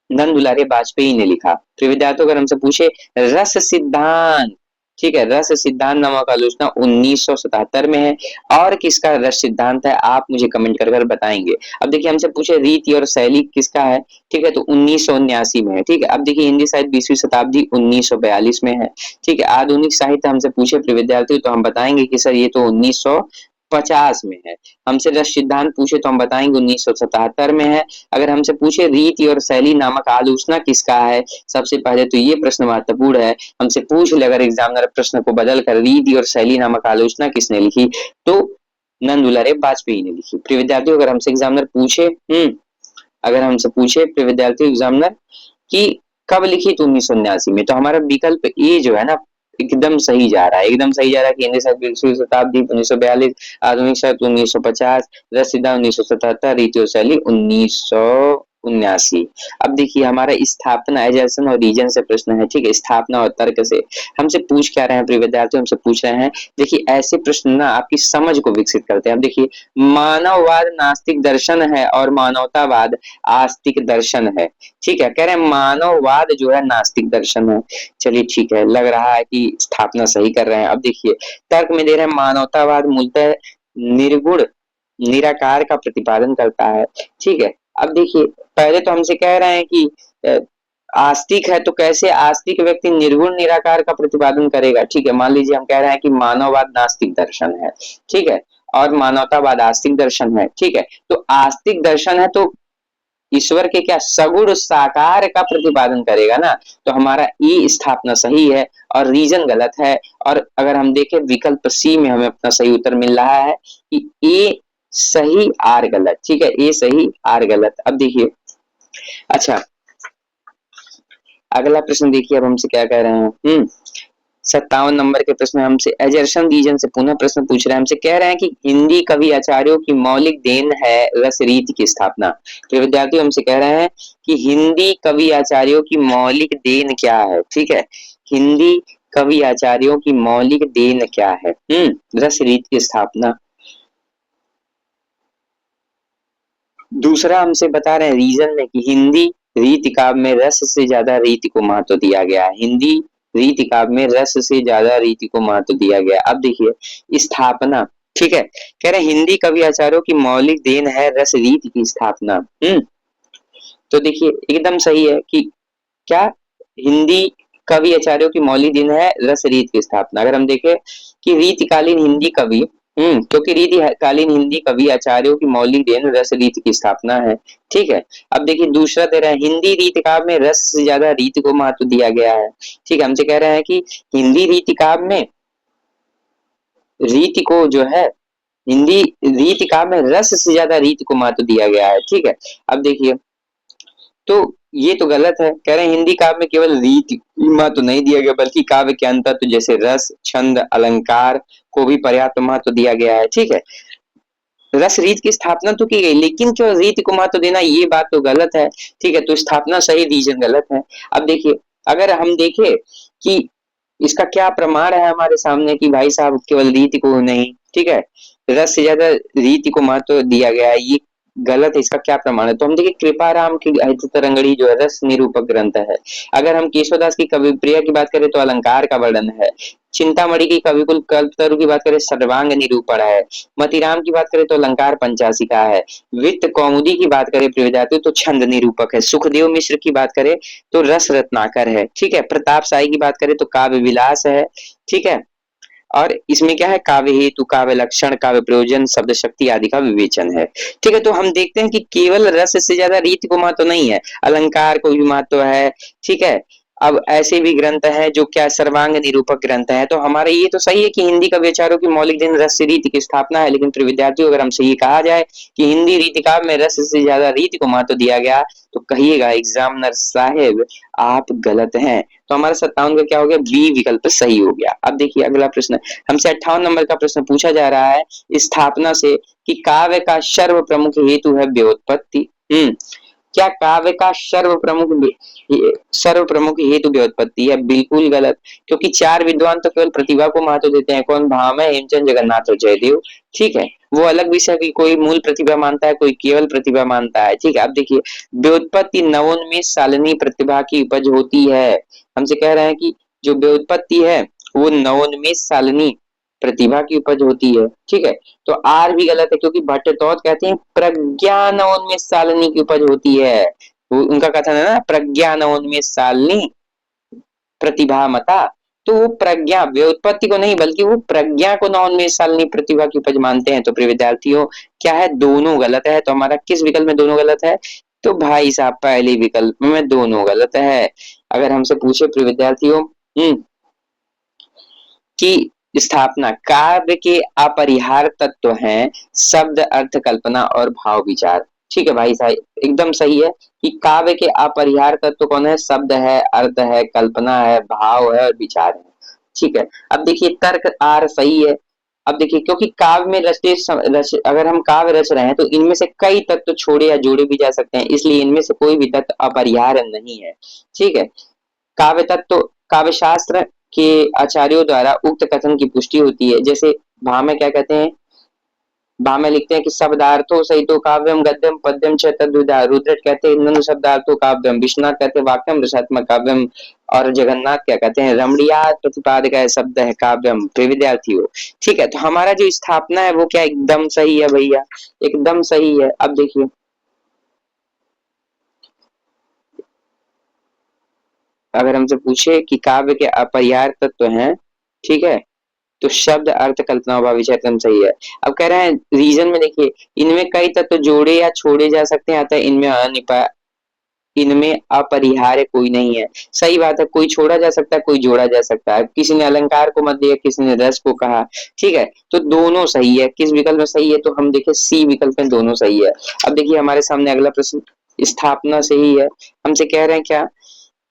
Speaker 1: नंद दुलारे वाजपेयी ने लिखा। प्रिय विद्यार्थियों अगर हमसे पूछे रस सिद्धांत, ठीक है, रस सिद्धांत नामक आलोचना 1977 में है। और किसका रस सिद्धांत है आप मुझे कमेंट कर कर बताएंगे। अब देखिए हमसे पूछे रीति और शैली किसका है, ठीक है, तो 1979 में है। ठीक है, अब देखिए हिंदी साहित्य 20वीं शताब्दी 1942 में है। ठीक है, आधुनिक साहित्य हमसे पूछे प्रिय विद्यार्थी तो हम बताएंगे कि सर ये तो 1950 में है। हमसे रस सिद्धांत पूछे तो हम बताएंगे 1977 में है। अगर हमसे पूछे रीति और शैली नामक आलोचना किसका है, सबसे पहले तो ये प्रश्न महत्वपूर्ण है। हमसे पूछ ले अगर एग्जामिनर प्रश्न को बदल कर रीति और शैली नामक आलोचना किसने लिखी, तो नंद दुलारे वाजपेयी ने लिखी। प्रिय विद्यार्थियों अगर हमसे एग्जामिनर पूछे अगर हमसे पूछे प्रिय विद्यार्थी एग्जामिनर कि कब लिखी, तो 1979 में। तो हमारा विकल्प ए जो है ना एकदम सही जा रहा है, एकदम सही जा रहा है कि हिंदी साहित्य 20वीं शताब्दी 1942, आधुनिक साहित्य 1950, रस सिद्धांत 1977, रीति और शैली 1979। अब देखिए हमारा स्थापना एजेंशन और रीजन से प्रश्न है। ठीक है, स्थापना और तर्क से हमसे पूछ क्या रहे हैं प्रिय विद्यार्थियों, हमसे पूछ रहे हैं देखिए ऐसे प्रश्न ना आपकी समझ को विकसित करते हैं। अब देखिए मानववाद नास्तिक दर्शन है और मानवतावाद आस्तिक दर्शन है। ठीक है, कह रहे हैं मानववाद जो है नास्तिक दर्शन है। चलिए ठीक है, लग रहा है कि स्थापना सही कर रहे हैं। अब देखिए तर्क में दे रहे हैं मानवतावाद मूलतः निर्गुण निराकार का प्रतिपादन करता है। ठीक है, अब देखिए पहले तो हमसे कह रहे हैं कि आस्तिक है तो कैसे आस्तिक व्यक्ति निर्गुण निराकार का प्रतिपादन करेगा। ठीक है, मान लीजिए हम कह रहे हैं कि मानववाद नास्तिक दर्शन है, ठीक है, और मानवतावाद आस्तिक दर्शन है। ठीक है, तो आस्तिक दर्शन है तो ईश्वर के क्या सगुण साकार का प्रतिपादन करेगा ना। तो हमारा ई स्थापना सही है और रीजन गलत है। और अगर हम देखें विकल्प सी में हमें अपना सही उत्तर मिल रहा है कि ए सही आर गलत। ठीक है, ए सही आर गलत। अब देखिए अच्छा अगला प्रश्न देखिए अब हमसे क्या कह रहे हैं। 57 नंबर के प्रश्न हमसे एजर्सन रीजन से पुनः प्रश्न पूछ रहे हैं। हमसे कह रहे हैं कि हिंदी कवि आचार्यों की मौलिक देन है रस रीति की स्थापना। तो विद्यार्थी हमसे कह रहे हैं कि हिंदी कवि आचार्यों की मौलिक देन क्या है। ठीक है, हिंदी कवि आचार्यों की मौलिक देन क्या है? रस रीति की स्थापना। दूसरा हमसे बता रहे हैं रीजन में कि हिंदी रीति काव्य में रस से ज्यादा रीति को महत्व दिया गया है। हिंदी रीति काव्य में रस से ज्यादा रीति को महत्व दिया गया। अब देखिए स्थापना, ठीक है, कह रहे हिंदी कवि आचार्यों की मौलिक देन है रस रीति की स्थापना। तो देखिए एकदम सही है कि क्या हिंदी कवि आचार्यों की मौलिक देन है रस रीति की स्थापना। अगर हम देखें कि रीतिकालीन हिंदी कवि क्योंकि रीतिकालीन हिंदी कवि आचार्यों की मौलिक देन रस रीति की स्थापना है। ठीक है, अब देखिए दूसरा दे रहा है हिंदी रीति काव्य में रस से ज्यादा रीति को महत्व दिया गया है। ठीक है, हमसे कह रहे हैं कि हिंदी रीति काव्य में रीति को जो है हिंदी रीति काव्य में रस से ज्यादा रीति को महत्व दिया गया है। ठीक है, अब देखिए तो ये तो गलत है। कह रहे हैं हिंदी काव्य में केवल रीति महत्व नहीं दिया गया बल्कि काव्य के अंतर तो जैसे रस छंद अलंकार को भी पर्याप्त महत्व दिया गया है। ठीक है, रस रीत की स्थापना तो की गई, लेकिन क्यों रीत को महत्व देना, ये बात तो गलत है। ठीक है, तो स्थापना सही, रीजन गलत है। अब देखिए, अगर हम देखें कि इसका क्या प्रमाण है हमारे सामने कि भाई साहब केवल रीति को नहीं, ठीक है, रस से ज्यादा रीति को महत्व दिया गया है, ये गलत है। इसका क्या प्रमाण है, तो हम देखिए कृपाराम की अहित तरंगड़ी जो है रस निरूपक ग्रंथ है। अगर हम केशवदास की कवि प्रिया की बात करें तो अलंकार का वर्णन है। चिंतामणि की कविकुल कल्पतरु की बात करें सर्वांग निरूपण है। मतीराम की बात करें तो अलंकार पंचाशिका है। वित्त कौमुदी की बात करें प्रिय विद्यार्थियों तो छंद निरूपक है। सुखदेव मिश्र की बात करें तो रस रत्नाकर है। ठीक है, प्रताप शाही की बात करें तो काव्य विलास है। ठीक है, और इसमें क्या है, काव्य हेतु, काव्य लक्षण, काव्य प्रयोजन, शब्द शक्ति आदि का विवेचन है। ठीक है, तो हम देखते हैं कि केवल रस से ज्यादा रीति को महत्व नहीं है, अलंकार को भी महत्व है। ठीक है, अब ऐसे भी ग्रंथ है जो क्या सर्वांग निरूपक ग्रंथ है। तो हमारे ये तो सही है कि हिंदी का विचारों की मौलिक दिन रस से रीति की स्थापना है, लेकिन फिर विद्यार्थियों अगर हमसे ये कहा जाए कि हिंदी रीति काव्य में रस से ज्यादा रीति को महत्व दिया गया, तो कहिएगा एग्जामिनर साहेब आप गलत हैं। तो हमारा 57 का क्या हो गया, बी विकल्प सही हो गया। अब देखिए अगला प्रश्न, हमसे 58 नंबर का प्रश्न पूछा जा रहा है स्थापना से कि काव्य का सर्व प्रमुख हेतु है व्युत्पत्ति। क्या काव्य का सर्व प्रमुख हेतु व्युत्पत्ति है? बिल्कुल गलत, क्योंकि चार विद्वान तो केवल प्रतिभा को महत्व देते हैं। कौन? भामह, हेमचंद, जगन्नाथ और जयदेव। ठीक है, वो अलग विषय की, कोई मूल प्रतिभा मानता है, कोई केवल प्रतिभा मानता है। ठीक है, अब देखिए व्युत्पत्ति नवोन्मेष सालिनी प्रतिभा की उपज होती है। हमसे कह रहे हैं कि जो व्युत्पत्ति है वो नवोन्मेष सालिनी प्रतिभा की उपज होती है। ठीक है, तो आर भी गलत है, क्योंकि भट्टतोत कहते हैं प्रज्ञानोन्मेष सालिनी की उपज होती है। वो उनका कथन है ना, प्रज्ञानोन्मेष सालिनी प्रतिभा मता। तो वो प्रज्ञा, व्युत्पत्ति को नहीं बल्कि वो प्रज्ञा को नवोन्मेष सालिनी प्रतिभा की उपज मानते हैं। तो प्रिय विद्यार्थियों क्या है, दोनों गलत है। तो हमारा किस विकल्प में दोनों गलत है? तो भाई साहब पहले विकल्प में दोनों गलत है। अगर हमसे पूछे प्रिय विद्यार्थियों की स्थापना, काव्य के अपरिहार्य तत्व हैं शब्द, अर्थ, कल्पना और भाव विचार। ठीक है भाई साहब एकदम सही है कि काव्य के अपरिहार्य तत्व कौन है? शब्द है, अर्थ है, कल्पना है, भाव है और विचार है। ठीक है, अब देखिए तर्क आर सही है। अब देखिए क्योंकि काव्य में अगर हम काव्य रच रहे हैं तो इनमें से कई तत्व छोड़े या जोड़े भी जा सकते हैं, इसलिए इनमें से कोई भी तत्व अपरिहार्य नहीं है। ठीक है, काव्य तत्व काव्य शास्त्र के आचार्यों द्वारा उक्त कथन की पुष्टि होती है। जैसे भाव क्या कहते हैं, भाव में लिखते हैं कि शब्दार्थो सहितो काव्यम गद्यम पद्यम च तद्विधा। रुद्रट कहते हैं ननु शब्दार्थो काव्यम। विश्वनाथ कहते हैं वाक्यम रसात्मक काव्यम। और जगन्नाथ क्या कहते हैं, रमणीया प्रतिपादक शब्द है काव्यम। प्रिय विद्यार्थियों ठीक है, तो हमारा जो स्थापना है वो क्या एकदम सही है भैया, एकदम सही है। अब देखिए अगर हमसे पूछे कि काव्य के अपरिहार्य तत्व हैं, ठीक है, तो शब्द, अर्थ, कल्पना, भाव, विचार एकदम सही है। अब कह रहे हैं रीजन में देखिए इनमें कई तत्व जोड़े या छोड़े जा सकते हैं, अतः इनमें अपरिहार्य कोई नहीं है। सही बात है, कोई छोड़ा जा सकता है, कोई जोड़ा जा सकता है। किसी ने अलंकार को मत दिया, किसी ने रस को कहा। ठीक है, तो दोनों सही है। किस विकल्प में सही है? तो हम देखें सी विकल्प में दोनों सही है। अब देखिए हमारे सामने अगला प्रश्न स्थापना से ही है। हमसे कह रहे हैं क्या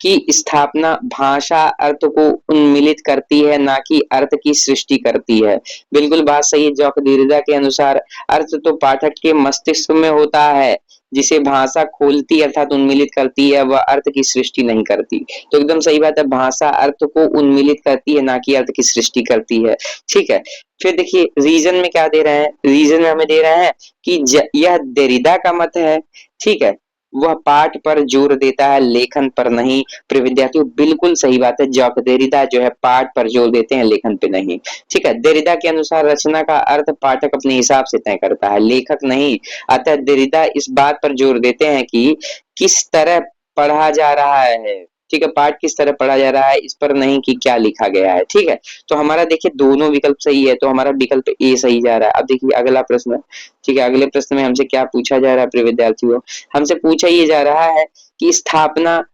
Speaker 1: कि स्थापना भाषा अर्थ को उन्मिलित करती है, ना कि अर्थ की सृष्टि करती है। बिल्कुल बात सही है। जॉक देरिडा के अनुसार अर्थ तो पाठक के मस्तिष्क में होता है, जिसे भाषा खोलती अर्थात उन्मिलित करती है, वह अर्थ की सृष्टि नहीं करती। तो एकदम सही बात है, भाषा अर्थ को उन्मिलित करती है, ना कि अर्थ की सृष्टि करती है। ठीक है, फिर देखिए रीजन में क्या दे रहे हैं, रीजन में हमें दे रहे हैं कि यह देरिडा का मत है। ठीक है, वह पाठ पर जोर देता है, लेखन पर नहीं। प्रिय विद्यार्थियों बिल्कुल सही बात है, जॉक देरिडा जो है पाठ पर जोर देते हैं, लेखन पे नहीं। ठीक है, देरिडा के अनुसार रचना का अर्थ पाठक अपने हिसाब से तय करता है, लेखक नहीं। अतः देरिडा इस बात पर जोर देते हैं कि किस तरह पढ़ा जा रहा है। ठीक है, पाठ किस तरह पढ़ा जा रहा है, इस पर नहीं कि क्या लिखा गया है। ठीक है, तो हमारा देखिए दोनों विकल्प सही है, तो हमारा विकल्प ए सही जा रहा है। अब देखिए अगला प्रश्न। ठीक है, अगले प्रश्न में हमसे क्या पूछा जा रहा है प्रिय विद्यार्थियों, हमसे पूछा ये जा रहा है कि स्थापना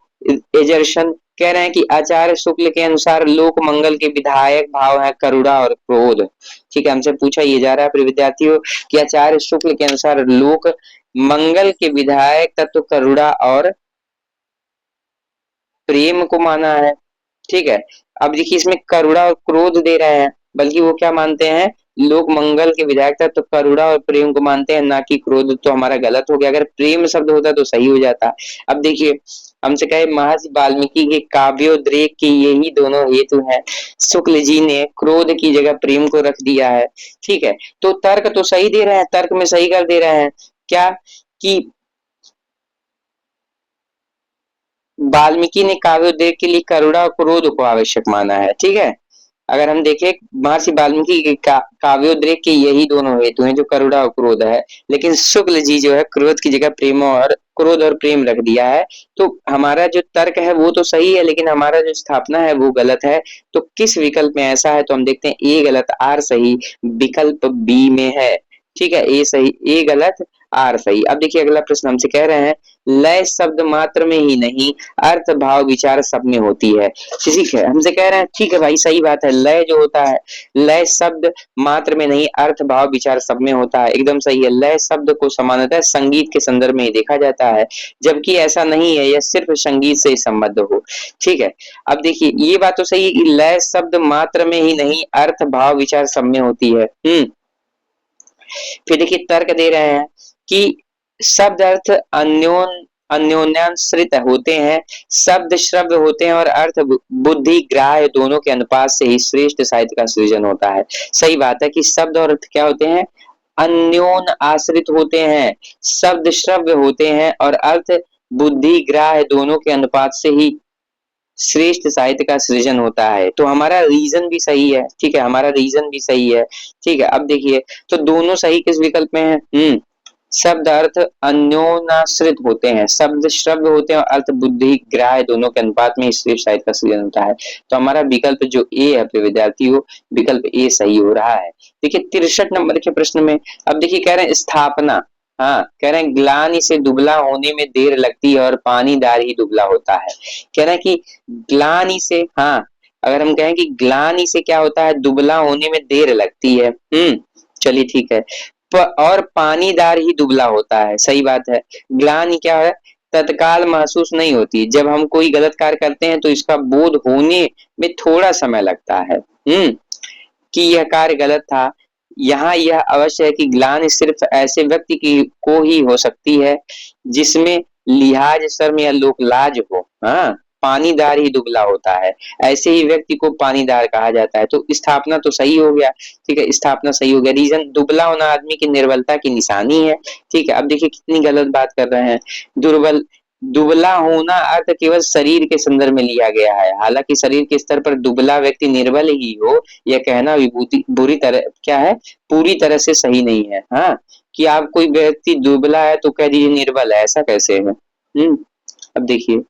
Speaker 1: एजर्शन कह रहे हैं कि आचार्य शुक्ल के अनुसार लोक मंगल के विधायक भाव है करुणा और क्रोध। ठीक है, हमसे पूछा ये जा रहा है प्रिय विद्यार्थियों कि आचार्य शुक्ल के अनुसार लोक मंगल के विधायक तत्व करुणा और प्रेम को माना है। ठीक है, अब देखिए इसमें करुणा और क्रोध दे रहे हैं, बल्कि वो क्या मानते हैं, लोक मंगल के विधायक था, तो करुणा और प्रेम को मानते हैं, ना कि क्रोध, तो हमारा गलत हो गया। अगर प्रेम शब्द होता तो सही हो जाता। अब देखिए हमसे कहे महर्षि वाल्मीकि के काव्योद्रेक के यही दोनों हेतु हैं। शुक्ल जी ने क्रोध की जगह प्रेम को रख दिया है। ठीक है, तो तर्क तो सही दे रहे हैं, तर्क में सही कर दे रहे हैं क्या कि वाल्मीकि ने काव्योद्रेक के लिए करुणा और क्रोध को आवश्यक माना है। ठीक है, अगर हम देखें महर्षि वाल्मीकि के काव्योद्रेक के यही दोनों हेतु हैं, जो करुणा और क्रोध है, लेकिन शुक्ल जी जो है क्रोध की जगह प्रेम और क्रोध और प्रेम रख दिया है। तो हमारा जो तर्क है वो तो सही है, लेकिन हमारा जो स्थापना है वो गलत है। तो किस विकल्प में ऐसा है, तो हम देखते हैं ए गलत आर सही, विकल्प बी में है। ठीक है, ए सही, ए गलत आर सही। अब देखिए अगला प्रश्न हमसे कह रहे हैं लय शब्द मात्र में ही नहीं, अर्थ भाव विचार सब में होती है। ठीक है, हमसे कह रहे हैं ठीक है भाई, सही बात है, लय जो होता है, लय शब्द मात्र में नहीं, अर्थ भाव विचार सब में होता है, एकदम सही है। लय शब्द को सामान्यतः संगीत के संदर्भ में ही देखा जाता है, जबकि ऐसा नहीं है, यह सिर्फ संगीत से संबद्ध हो। ठीक है, अब देखिए ये बात तो सही है कि लय शब्द मात्र में ही नहीं, अर्थ भाव विचार सब में होती है। फिर देखिए तर्क दे रहे हैं कि शब्द अर्थ अन्योन्याश्रित होते हैं, शब्द श्रव्य होते हैं और अर्थ बुद्धि ग्राह्य दोनों के अनुपात से ही श्रेष्ठ साहित्य का सृजन होता है। सही बात है कि शब्द और अर्थ क्या होते हैं, अन्योन आश्रित होते हैं, शब्द श्रव्य होते हैं और अर्थ बुद्धि ग्राह्य दोनों के अनुपात से ही श्रेष्ठ साहित्य का सृजन होता है। तो हमारा रीजन भी सही है। ठीक है, हमारा रीजन भी सही है। ठीक है, अब देखिए तो दोनों सही किस विकल्प में है। शब्द अर्थ अन्योनाश्रित होते हैं, शब्द श्रव्य होते हैं और अर्थ बुद्धि ग्राह्य दोनों के अनुपात में श्रेष्ठ साहित्य का सृजन होता है। तो हमारा विकल्प जो ए है प्रिय विद्यार्थियों, विकल्प ए सही हो रहा है। देखिए 63 नंबर के प्रश्न में अब देखिए कह रहे हैं स्थापना, हाँ कह रहे हैं ग्लानि से दुबला होने में देर लगती है और पानीदार ही दुबला होता है। कह रहे हैं कि ग्लानि से, हाँ अगर हम कहें कि ग्लानि से क्या होता है, दुबला होने में देर लगती है। चलिए ठीक है, और पानीदार ही दुबला होता है। सही बात है, ग्लानि क्या है, तत्काल महसूस नहीं होती, जब हम कोई गलत कार्य करते हैं तो इसका बोध होने में थोड़ा समय लगता है कि यह कार्य गलत था। यहाँ यह अवश्य है कि ग्लानि सिर्फ ऐसे व्यक्ति की को ही हो सकती है जिसमें लिहाज शर्म या लोक लाज हो। हाँ, पानीदार ही दुबला होता है, ऐसे ही व्यक्ति को पानीदार कहा जाता है। तो स्थापना तो सही हो गया। ठीक है, स्थापना सही हो गया। रीजन दुबला होना आदमी की निर्बलता की निशानी है। ठीक है, अब देखिए कितनी गलत बात कर रहे हैं। दुर्बल दुबला होना अर्थ केवल शरीर के संदर्भ में लिया गया है, हालांकि शरीर के स्तर पर दुबला व्यक्ति निर्बल ही हो यह कहना विभूति बुरी तरह क्या है, पूरी तरह से सही नहीं है। हाँ, कि आप कोई व्यक्ति दुबला है तो कह दीजिए निर्बल है, ऐसा कैसे है। अब देखिए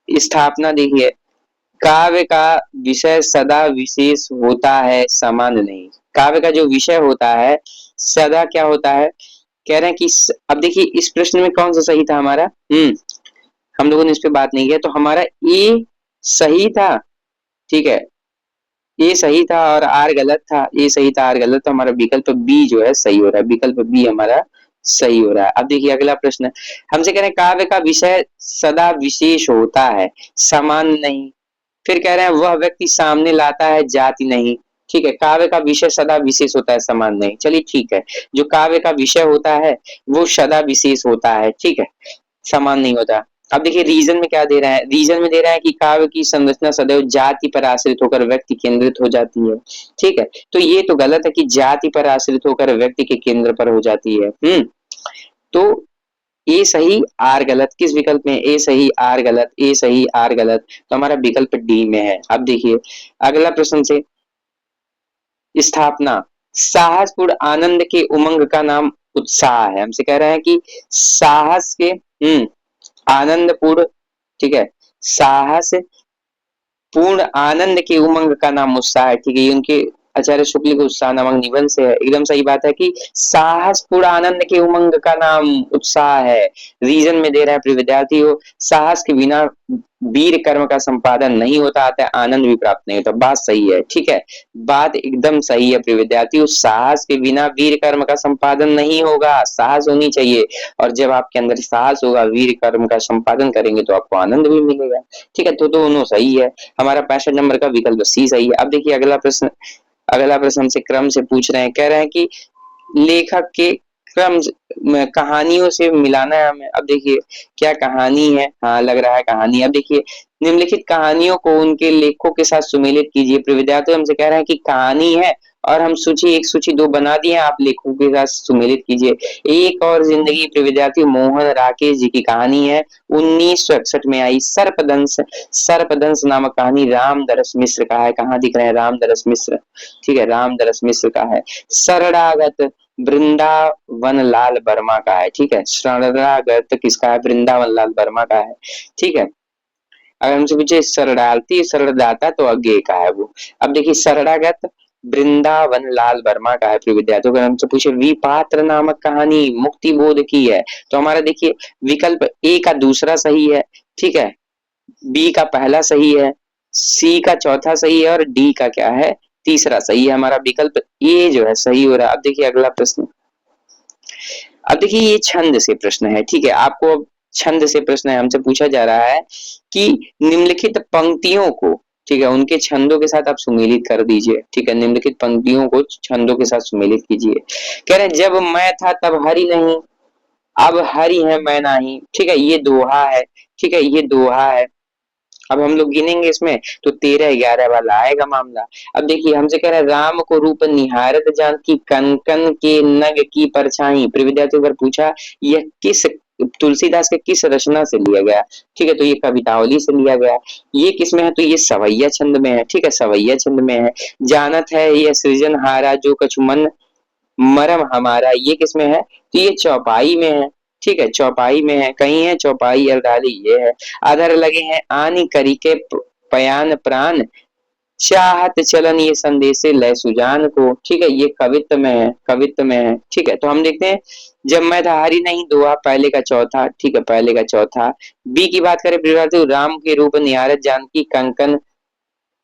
Speaker 1: स्थापना देखिए, काव्य का विषय सदा विशेष होता है, सामान्य नहीं। काव्य का जो विषय होता है सदा क्या होता है, कह रहे हैं कि अब देखिए इस प्रश्न में कौन सा सही था हमारा, हम लोगों ने इस पे बात नहीं किया, तो हमारा ए सही था। ठीक है, ए सही था और आर गलत था, ए सही था आर गलत, तो हमारा विकल्प बी जो है सही हो रहा है, विकल्प बी हमारा सही हो रहा है। अब देखिए अगला प्रश्न हमसे कह रहे हैं काव्य का विषय सदा विशेष होता है, समान नहीं। फिर कह रहे हैं वह व्यक्ति सामने लाता है जाति नहीं। ठीक है, काव्य का विषय सदा विशेष होता है, समान नहीं। चलिए ठीक है, जो काव्य का विषय होता है वो सदा विशेष होता है। ठीक है, समान नहीं होता। अब देखिए रीजन में क्या दे रहा है, रीजन में दे रहा है कि काव्य की संरचना सदैव जाति पर आश्रित होकर व्यक्ति केंद्रित हो जाती है। ठीक है, तो ये तो गलत है कि जाति पर आश्रित होकर व्यक्ति के केंद्र पर हो जाती है। तो ए सही आर गलत, किस विकल्प में, ए सही आर गलत, ए सही आर गलत, तो हमारा विकल्प डी में है। अब देखिए अगला प्रश्न से स्थापना, साहसपूर्ण आनंद के उमंग का नाम उत्साह है। हमसे कह रहा है कि साहस के आनंदपूर्ण, ठीक है, साहस पूर्ण आनंद के उमंग का नाम उत्साह है। ठीक है, ये उनके आचार्य शुक्ल के उत्साह नामक निबंध से है। एकदम सही बात है कि साहस पूर्ण आनंद के उमंग का नाम उत्साह है। रीजन में दे रहा है प्रिय विद्यार्थियों, साहस के बिना वीर कर्म का संपादन नहीं होता, आता है आनंद भी प्राप्त नहीं होता। बात सही है। ठीक है, बात एकदम सही है प्रिय विद्यार्थियों, साहस के बिना वीर कर्म का संपादन नहीं होगा, साहस होनी चाहिए, और जब आपके अंदर साहस होगा, वीर कर्म का संपादन करेंगे तो आपको आनंद भी मिलेगा। ठीक है, तो दोनों सही है, हमारा 65 नंबर का विकल्प सी सही है। अब देखिए अगला प्रश्न, अगला प्रश्न हमसे क्रम से पूछ रहे हैं, कह रहे हैं कि लेखक के क्रम कहानियों से मिलाना है हमें। अब देखिए क्या कहानी है, हाँ लग रहा है कहानी। अब देखिए निम्नलिखित कहानियों को उनके लेखों के साथ सुमेलित कीजिए। प्रिय विद्यार्थियों हमसे कह रहे हैं कि कहानी है और हम सूची 1 सूची 2 बना दिए, आप लेखों के साथ सुमेलित कीजिए। एक और जिंदगी प्रिय विद्यार्थी मोहन राकेश जी की कहानी है, 1961 में आई। सर्पदंश, सर्पदंश नामक कहानी रामदरस मिश्र का है। कहाँ दिख रहे हैं? रामदरस मिश्र, ठीक है, रामदरस मिश्र का है। शरणागत वृंदावन लाल वर्मा का है, ठीक है। शरणागत किसका है? वृंदावन लाल वर्मा का है, ठीक है। अगर हमसे पूछे शरणार्थी शरणदाता तो अज्ञे का है वो। अब देखिए शरणागत वृंदावन लाल वर्मा का है। प्रिय विद्यार्थियों अगर हमसे पूछे विपात्र नामक कहानी मुक्ति बोध की है, तो हमारा देखिए विकल्प ए का दूसरा सही है, ठीक है, बी का पहला सही है, सी का चौथा सही है और डी का क्या है? तीसरा सही है। हमारा विकल्प ए जो है सही हो रहा है। अब देखिए अगला प्रश्न, अब देखिए ये छंद से प्रश्न है, ठीक है। आपको छंद से प्रश्न है, हमसे पूछा जा रहा है कि निम्नलिखित पंक्तियों को, ठीक है, उनके छंदों के साथ आप सुमेलित कर दीजिए, ठीक है। निम्नलिखित पंक्तियों को छंदों के साथ सुमेलित कीजिए। कह रहे हैं जब मैं था तब हरि नहीं, अब हरि है मैं नहीं, ठीक है, ये दोहा है, ठीक है, ये दोहा है। अब हम लोग गिनेंगे इसमें तो 13-11 वाला आएगा मामला। अब देखिए हमसे कह रहा है राम को रूप निहारत जानकी कंकन के नग की परछाई। प्रिय विद्यार्थियों पर पूछा यह किस तुलसीदास के किस रचना से लिया गया, ठीक है, तो ये कवितावली से लिया गया। ये किसमें है? तो ये सवैया छंद में है, ठीक है, सवैया छंद में है। जानत है यह सृजनहारा जो कछु मन मरम हमारा, ये किसमें है? तो ये चौपाई में है, ठीक है, चौपाई में है। कहीं है चौपाई अर्धाली, ये है। अधर लगे हैं आनी करी के पयान प्राण चाहत चलन ये संदेशे लय सुजान को, ठीक है, ये कवित्व में है, कवित्व में है, ठीक है। तो हम देखते हैं जब मैं था हरि नहीं दोहा पहले का चौथा, ठीक है, पहले का चौथा। बी की बात करें विद्यार्थी राम के रूप निहारत जानकी कंकन,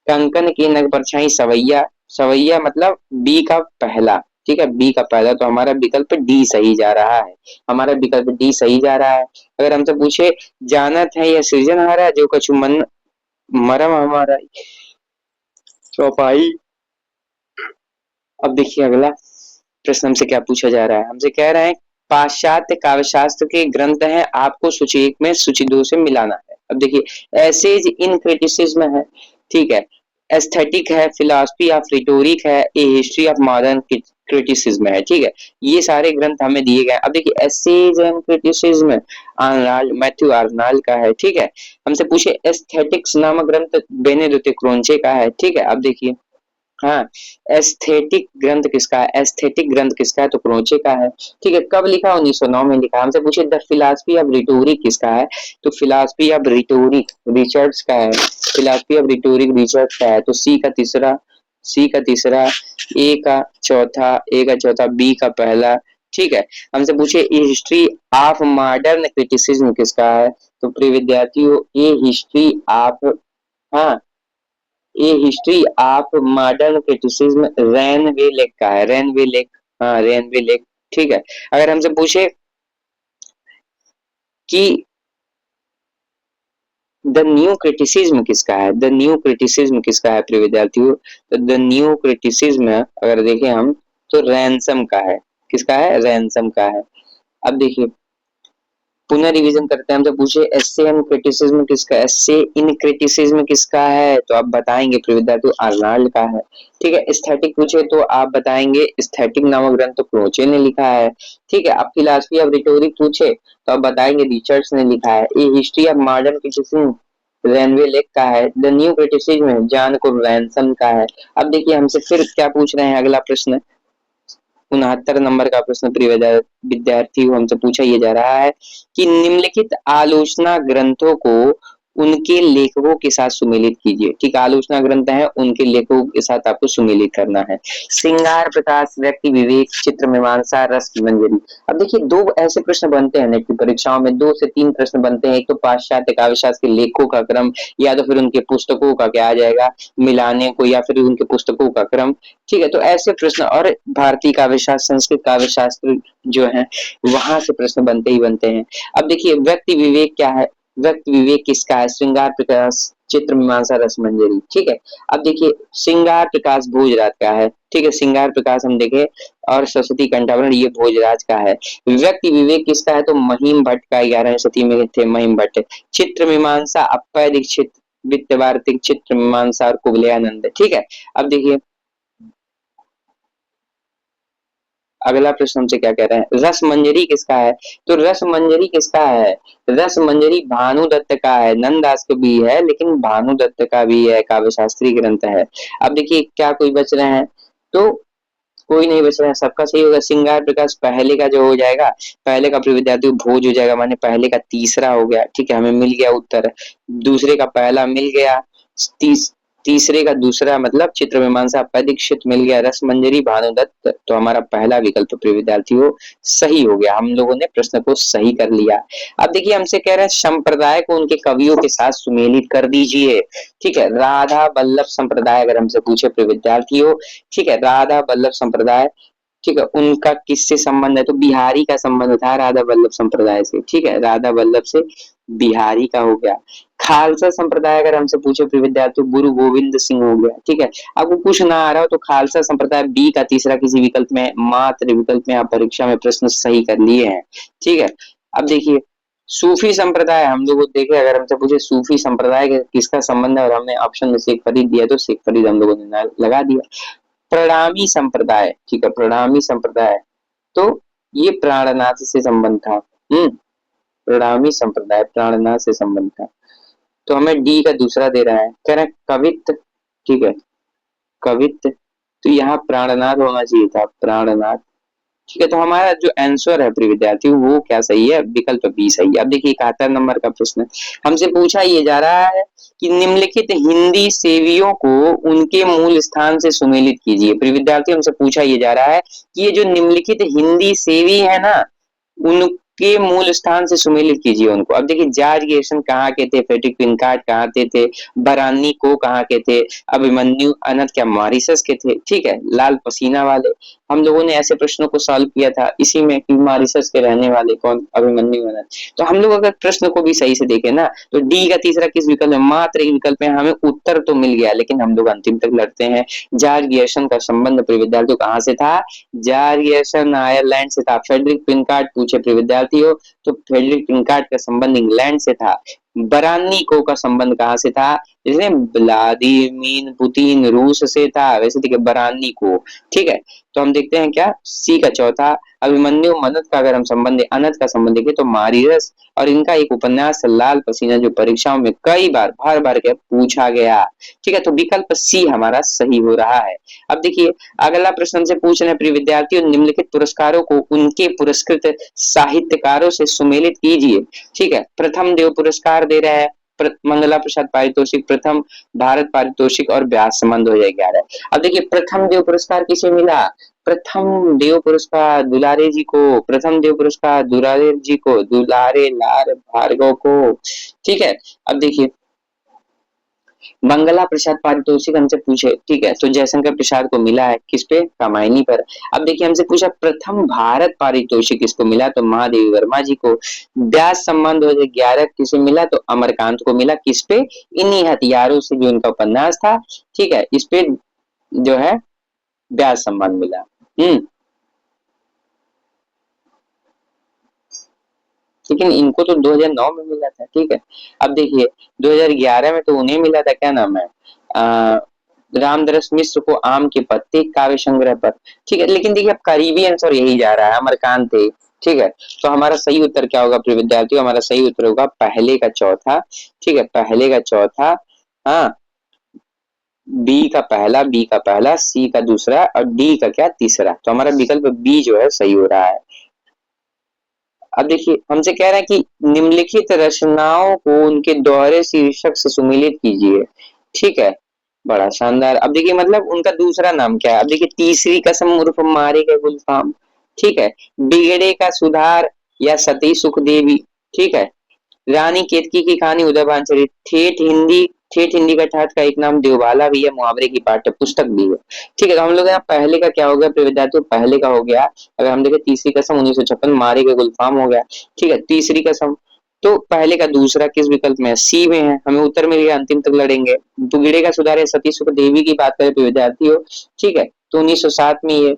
Speaker 1: कंकन की नग परछाई सवैया, सवैया मतलब बी का पहला, ठीक है, बी का पहला। तो हमारा विकल्प डी सही जा रहा है, हमारा विकल्प डी सही जा रहा है। अगर हमसे पूछे जानत है या सृजनहारा जो कछु मन मरम हमारा, चौपाई। अब देखिए अगला प्रश्न हमसे क्या पूछा जा रहा है, हमसे कह रहे हैं पाश्चात्य काव्यशास्त्र के ग्रंथ हैं, आपको सूची 1 में सूची 2 से मिलाना है। अब देखिए एसेज इन क्रिटिसिज्म है, ठीक है, एस्थेटिक है, फिलॉसफी ऑफ रिटोरिक है, ए हिस्ट्री ऑफ मॉडर्न क्रिटिसिज्म है, ठीक है, ये सारे ग्रंथ हमें दिए गए। अब देखिए essays and criticism Arnold Matthew Arnold का है, ठीक है। हमसे पूछे एस्थेटिक्स नामक ग्रंथ बेनेडिक्ट क्रोंचे का है, ठीक है। अब देखिए हाँ, एस्थेटिक ग्रंथ किसका है? एस्थेटिक ग्रंथ किसका है? तो क्रोचे का है, ठीक है। कब लिखा? 1909 में लिखा। हमसे पूछे द फिलॉसफी ऑफ रिटोरिक किसका है? तो फिलॉसफी ऑफ रिटोरिक रिचर्ड्स का है, फिलॉसफी ऑफ रिटोरिक रिचर्ड्स का है। तो सी का तीसरा, सी का तीसरा, ए का चौथा, ए का चौथा, बी का पहला, ठीक है। हमसे पूछे हिस्ट्री ऑफ मॉडर्न क्रिटिसिज्म किसका है? तो प्रिय विद्यार्थियों ये हिस्ट्री ऑफ, हाँ, ये history of modern criticism Rene Wellek का है, रेनवे लेक, हाँ रेनवे लेक, ठीक है। अगर हमसे पूछे कि द न्यू क्रिटिसिज्म किसका है, द न्यू क्रिटिसिज्म किसका है प्रिय विद्यार्थियों, तो द न्यू क्रिटिसिज्म अगर देखें हम तो रैनसम का है। किसका है? रैनसम का है। अब देखिए पुनः रिवीजन करते हैं। हमसे पूछे एस्से इन क्रिटिसिज्म किसका, एस्से इन क्रिटिसिज्म किसका है, तो आप बताएंगे प्रिय विद्यार्थी आर्नाल्ड का है, ठीक है। एस्थेटिक पूछे तो आप बताएंगे एस्थेटिक नामक ग्रंथ तो क्रोचे ने लिखा है, ठीक है। अब फिलॉसफी ऑफ रिटोरिक पूछे तो आप बताएंगे रिचर्ड्स ने लिखा है। ये history of modern criticism Rene Wellek का है। द न्यू क्रिटिसिज्म जॉन को रैनसन का है। अब देखिए हमसे फिर क्या पूछ रहे हैं, अगला प्रश्न 69 नंबर का प्रश्न प्रिय विद्यार्थी हमसे पूछा ये जा रहा है कि निम्नलिखित आलोचना ग्रंथों को उनके लेखकों के साथ सुमेलित कीजिए, ठीक है। आलोचना ग्रंथ है उनके लेखकों के साथ आपको सुमेलित करना है। श्रृंगार प्रकाश, व्यक्ति विवेक, चित्र मीमांसा, रस की मंजरी। अब देखिए दो ऐसे प्रश्न बनते हैं नेट की परीक्षाओं में, 2 से 3 प्रश्न बनते हैं। एक तो पाश्चात्य काव्यशास्त्र के लेखकों का क्रम या तो फिर उनके पुस्तकों का क्या आ जाएगा मिलाने को, या फिर उनके पुस्तकों का क्रम, ठीक है। तो ऐसे प्रश्न और भारतीय काव्यशास्त्र संस्कृत काव्यशास्त्र जो है वहां से प्रश्न बनते ही बनते हैं। अब देखिए व्यक्ति विवेक क्या है, व्यक्ति विवेक किसका है? श्रृंगार प्रकाश, चित्र मीमांसा, रस मंजरी। ठीक है, अब देखिए श्रृंगार प्रकाश भोजराज का है। ठीक है, श्रृंगार प्रकाश हम देखे, और सरस्वती कंठाभरण ये भोजराज का है। व्यक्ति विवेक किसका है? तो महिम भट्ट का, 11वीं शती में थे महिम भट्ट। चित्र मीमांसा अप्पय दीक्षित, वित्त वार्तिक, चित्र मीमांसा और कुवलयानंद। ठीक है, अब देखिए अगला प्रश्न हमसे क्या कह रहे हैं, रस मंजरी किसका है? तो रस मंजरी किसका है? रस मंजरी भानुदत्त का है। नंददास का भी है लेकिन भानुदत्त का भी है, काव्य शास्त्री ग्रंथ है। अब देखिए क्या कोई बच रहे हैं? तो कोई नहीं बच रहा है, सबका सही होगा। श्रृंगार प्रकाश पहले का जो हो जाएगा, पहले का विद्यार्थी भोज हो जाएगा, माने पहले का तीसरा हो गया। ठीक है, हमें मिल गया उत्तर। दूसरे का पहला मिल गया, तीसरे का दूसरा मतलब चित्र मीमांसा परीक्षित मिल गया, रस मंजरी भानुदत्त। तो हमारा पहला विकल्प प्रिय विद्यार्थियों सही हो गया, हम लोगों ने प्रश्न को सही कर लिया। अब देखिए हमसे कह रहे हैं संप्रदाय को उनके कवियों के साथ सुमेलित कर दीजिए। ठीक है, राधा वल्लभ संप्रदाय अगर हमसे पूछे प्रिय विद्यार्थियों, ठीक है, राधा वल्लभ संप्रदाय, ठीक है, उनका किससे संबंध है? तो बिहारी का संबंध था राधा वल्लभ संप्रदाय से। ठीक है, राधा वल्लभ से बिहारी का हो गया। खालसा संप्रदाय अगर हमसे पूछे प्रिय विद्यार्थियों, गुरु गोविंद सिंह हो गया। ठीक है, आपको कुछ ना आ रहा हो तो खालसा संप्रदाय बी का तीसरा किसी विकल्प में, मात्र विकल्प में आप परीक्षा में प्रश्न सही कर लिए हैं। ठीक है, अब देखिए सूफी संप्रदाय हम लोग देखे, अगर हमसे पूछे सूफी संप्रदाय किसका संबंध है, और हमने ऑप्शन में शेख फरीद दिया तो शेख फरीद हम लोगों ने लगा दिया। प्रणामी संप्रदाय, ठीक है, प्रणामी संप्रदाय, तो ये प्राणनाथ से संबंध था। प्रणामी संप्रदाय प्राणनाथ से संबंध था। तो हमें डी का दूसरा दे रहा है, कह रहे हैं कवित्त। ठीक है, कवित्त, तो यहाँ प्राणनाथ होना चाहिए था, प्राणनाथ। ठीक है, तो हमारा जो आंसर है प्रिय विद्यार्थी वो क्या सही है? विकल्प बी सही है। अब देखिए 71 नंबर का प्रश्न हमसे पूछा ये जा रहा है कि निम्नलिखित हिंदी सेवियों को उनके मूल स्थान से सुमेलित कीजिए। प्रिय विद्यार्थी हमसे पूछा ये जा रहा है कि ये जो निम्नलिखित हिंदी सेवी है ना, उनके मूल स्थान से सुमेलित कीजिए उनको। अब देखिए जॉर्ज गैरिसन कहाँ के थे, फ्रेडरिक पिनकार्ड कहाँ के थे, बरानी को कहाँ के थे, अभिमन्यु अनंत क्या मॉरिशस के थे। ठीक है, लाल पसीना वाले, हम लोगों ने ऐसे प्रश्नों को सॉल्व किया था इसी में कि मॉरिशस के रहने वाले कौन, अभिमन्यु अनंत। तो हम लोग अगर प्रश्न को भी सही से देखें ना, तो डी का तीसरा किस विकल्प में, मात्र एक विकल्प में हमें उत्तर तो मिल गया, लेकिन हम लोग अंतिम तक लड़ते हैं। जॉर्ज गैरिसन का संबंध प्रिय विद्यार्थियों कहाँ से था? जॉर्ज गैरिसन आयरलैंड से था। फ्रेडरिक पिनकार्ड पूछे प्रिय विद्यार्थियों, तो फ्रेडरिक पिनकार्ड का संबंध इंग्लैंड से था। बरानिको का संबंध कहाँ से था? जैसे व्लादिमीर पुतिन रूस से था, वैसे देखिए बरानिको। ठीक है, तो हम देखते हैं क्या सी का चौथा। अभिमन्यु अनंत का अगर हम संबंध अनंत का संबंध देखें तो मारियस, और इनका एक उपन्यास लाल पसीना जो परीक्षाओं में कई बार भर के पूछा गया। ठीक है, तो विकल्प सी हमारा सही हो रहा है। अब देखिए अगला प्रश्न से पूछ रहे हैं प्रिय विद्यार्थियों, निम्नलिखित पुरस्कारों को उनके पुरस्कृत साहित्यकारों से सुमेलित कीजिए। ठीक है, प्रथम देव पुरस्कार दे रहे हैं, मंगला प्रसाद पारितोषिक, प्रथम भारत पारितोषिक और व्यास संबंध हो जाए 11। अब देखिए प्रथम देव पुरस्कार किसे मिला? प्रथम देव पुरस्कार दुलारे जी को, प्रथम देव पुरस्कार दुलारे जी को, दुलारे लाल भार्गव को। ठीक है, अब देखिए मंगला प्रसाद पारितोषिक हमसे पूछे, ठीक है, तो जयशंकर प्रसाद को मिला है किस पे? कामायनी पर। अब देखिए हमसे पूछा प्रथम भारत पारितोषिक किसको मिला? तो महादेवी वर्मा जी को। व्यास सम्मान 2011 किसे मिला? तो अमरकांत को मिला, किस पे? इन्हीं हथियारों से, जो उनका उपन्यास था। ठीक है, इस पे जो है व्यास सम्मान मिला। लेकिन इनको तो 2009 में मिला था। ठीक है, अब देखिए 2011 में तो उन्हें मिला था, क्या नाम है, रामदरस मिश्र को आम के पत्ते काव्य संग्रह पर। ठीक है, लेकिन देखिए अब करीबी आंसर यही जा रहा है, अमरकांत थे। ठीक है, तो हमारा सही उत्तर क्या होगा प्रिय विद्यार्थियों? हमारा सही उत्तर होगा पहले का चौथा। ठीक है, पहले का चौथा, हाँ, बी का पहला, सी का दूसरा और डी का क्या? तीसरा। तो हमारा विकल्प बी जो है सही हो रहा है। अब देखिए हमसे कह रहा है कि निम्नलिखित रचनाओं को उनके दोहरे शीर्षक से सुमेलित कीजिए। ठीक है, बड़ा शानदार। अब देखिए मतलब उनका दूसरा नाम क्या है? अब देखिए तीसरी कसम उर्फ मारे गए गुलफाम। ठीक है, बिगड़े का सुधार या सती सुखदेवी। ठीक है, रानी केतकी की कहानी उदयभान चरित, ठेठ हिंदी का ठाठ का एक नाम देवबाला भी है, मुहावरे की पाठ्य पुस्तक भी है। ठीक है, तो हम लोग यहाँ पहले का क्या हो गया प्रिय विद्यार्थियों? पहले का हो गया, अगर हम देखें तीसरी कसम 1956, मारे गए गुलफाम हो गया। ठीक है, तीसरी कसम तो पहले का दूसरा किस विकल्प में है? सी में है। हमें उत्तर मिल गया, अंतिम तक लड़ेंगे। बुगड़े का सुधार है सती सुखदेवी की बात करें तो विद्यार्थियों, ठीक है, तो 1907 में ये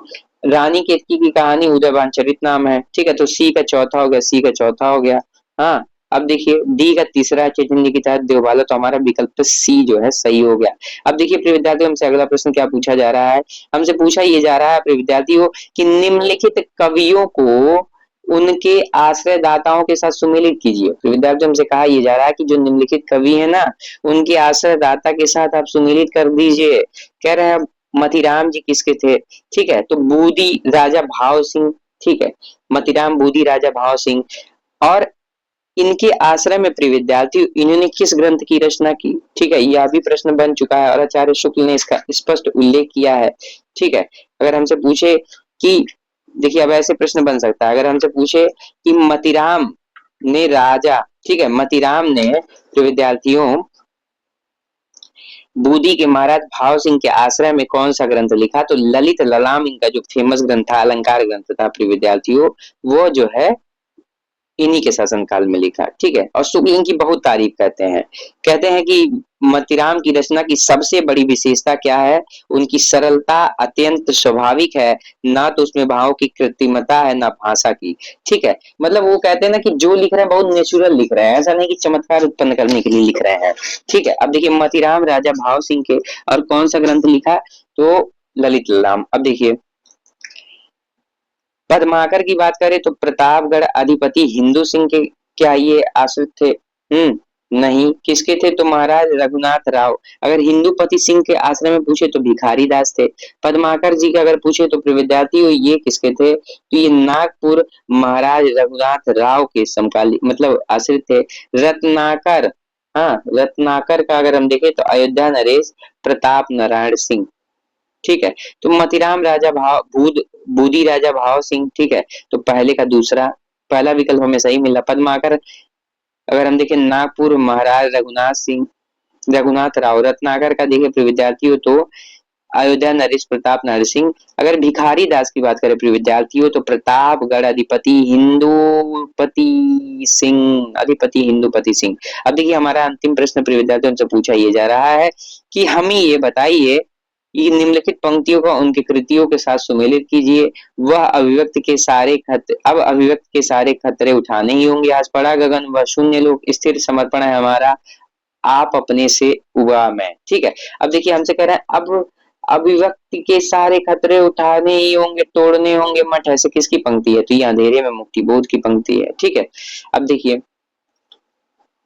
Speaker 1: रानी केतकी की कहानी उदयभान चरित नाम है, ठीक है, तो सी का चौथा हो गया, सी का चौथा हो गया। हाँ, अब देखिए डी का तीसरा चैतन्य की तहत देवबाला, तो हमारा विकल्प सी जो है सही हो गया। अब देखिए प्रिय विद्यार्थियों, हमसे अगला प्रश्न क्या पूछा जा रहा है? हमसे पूछा ये जा रहा है प्रिय विद्यार्थियों कि निम्नलिखित कवियों को उनके आश्रयदाताओं के साथ सुमेलित कीजिए। तो विद्यार्थियों हमसे कहा यह जा रहा है कि जो निम्नलिखित कवि है ना, उनके आश्रयदाता के साथ आप सुमेलित कर दीजिए। कह रहे हैं मतीराम जी किसके थे? ठीक है, तो बूदी राजा भाव सिंह, ठीक है, मतीराम बूदी राजा भाव सिंह। और इनके आश्रय में प्रिय विद्यार्थी इन्होंने किस ग्रंथ की रचना की? ठीक है, यह भी प्रश्न बन चुका है और आचार्य शुक्ल ने इसका स्पष्ट उल्लेख किया है। ठीक है, अगर हमसे पूछे कि देखिए अब ऐसे प्रश्न बन सकता है, अगर हमसे पूछे कि मतीराम ने राजा, ठीक है, मतीराम ने जो विद्यार्थियों बूदी के महाराज भाव सिंह के आश्रय में कौन सा ग्रंथ लिखा, तो ललित ललाम इनका जो फेमस ग्रंथ था, अलंकार ग्रंथ था प्रिय विद्यार्थियों, वो जो है इन्हीं के शासनकाल में लिखा। ठीक है, और शुक्ल इनकी बहुत तारीफ कहते हैं कि मतीराम की रचना की सबसे बड़ी विशेषता क्या है? उनकी सरलता अत्यंत स्वाभाविक है, ना तो उसमें भावों की कृत्रिमता है ना भाषा की। ठीक है, मतलब वो कहते हैं ना कि जो लिख रहे हैं बहुत नेचुरल लिख रहे हैं, ऐसा नहीं कि चमत्कार उत्पन्न करने के लिए लिख रहे हैं। ठीक है, अब देखिए मतीराम राजा भाव सिंह के और कौन सा ग्रंथ लिखा, तो ललित ललाम। अब देखिए पद्माकर की बात करें तो प्रतापगढ़ अधिपति हिंदू सिंह के क्या ये आश्रित थे? नहीं, किसके थे? तो महाराज रघुनाथ राव। अगर हिंदूपति सिंह के आश्रम में पूछे तो भिखारी दास थे। पद्माकर जी का अगर पूछे तो विद्यार्थी ये किसके थे? तो ये नागपुर महाराज रघुनाथ राव के समकालीन मतलब आश्रित थे। रत्नाकर, हाँ, रत्नाकर का अगर हम देखें तो अयोध्या नरेश प्रताप नारायण सिंह। ठीक है, तो मतीराम राजा भाव बूदी राजा भाव सिंह, ठीक है, तो पहले का दूसरा, पहला विकल्प हमें सही मिला। पद्माकर अगर हम देखें नागपुर महाराज रघुनाथ सिंह, रघुनाथ राव। रत्नाकर का देखें प्रिय विद्यार्थियों तो अयोध्या नरेश प्रताप नरसिंह। अगर भिखारी दास की बात करें प्रिय विद्यार्थियों तो प्रतापगढ़ अधिपति हिंदूपति सिंह, अधिपति हिंदूपति सिंह। अब देखिए हमारा अंतिम प्रश्न प्रिय विद्यार्थियों से पूछा ये जा रहा है कि हमें ये बताइए ये निम्नलिखित पंक्तियों को उनकी कृतियों के साथ सुमेलित कीजिए। वह अभिव्यक्त के सारे खत अब अभिव्यक्त के सारे खतरे उठाने ही होंगे, आज पड़ा गगन वह शून्य लोक, स्थिर समर्पण है हमारा, आप अपने से उगा मैं। ठीक है, अब देखिए हमसे कह रहा है अब अभिव्यक्ति के सारे खतरे उठाने ही होंगे, तोड़ने होंगे मठ, ऐसे किसकी पंक्ति है? तो ये अंधेरे में मुक्ति बोध की पंक्ति है। ठीक है, अब देखिए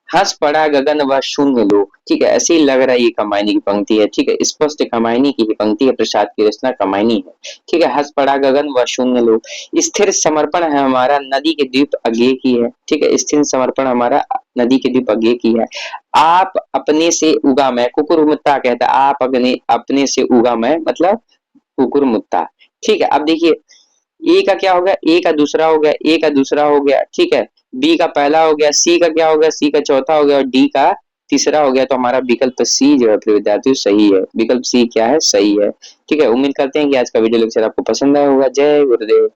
Speaker 1: हंस पड़ा गगन व शून्य लोक, ठीक है, ऐसे ही लग रहा है ये कमायनी की पंक्ति है। ठीक है, स्पष्ट कमायनी की ही पंक्ति है, प्रसाद की रचना कमायनी है। ठीक है, हंस पड़ा गगन व शून्य लोक, स्थिर समर्पण है हमारा नदी के द्वीप अज्ञे की है। ठीक है, स्थिर समर्पण हमारा नदी के द्वीप अज्ञे की है। आप अपने से उगा मैं, कुकुर मुत्ता कहता है, आप अपने अपने से उगा मैं मतलब कुकुर मुत्ता। ठीक है, अब देखिए ए का क्या हो गया, ए का दूसरा हो गया, ए का दूसरा हो गया। ठीक है, बी का पहला हो गया, सी का क्या हो गया, सी का चौथा हो गया और डी का तीसरा हो गया। तो हमारा विकल्प सी जो है विद्यार्थियों सही है। विकल्प सी क्या है? सही है। ठीक है, उम्मीद करते हैं कि आज का वीडियो लेक्चर आपको पसंद आया होगा। जय गुरुदेव।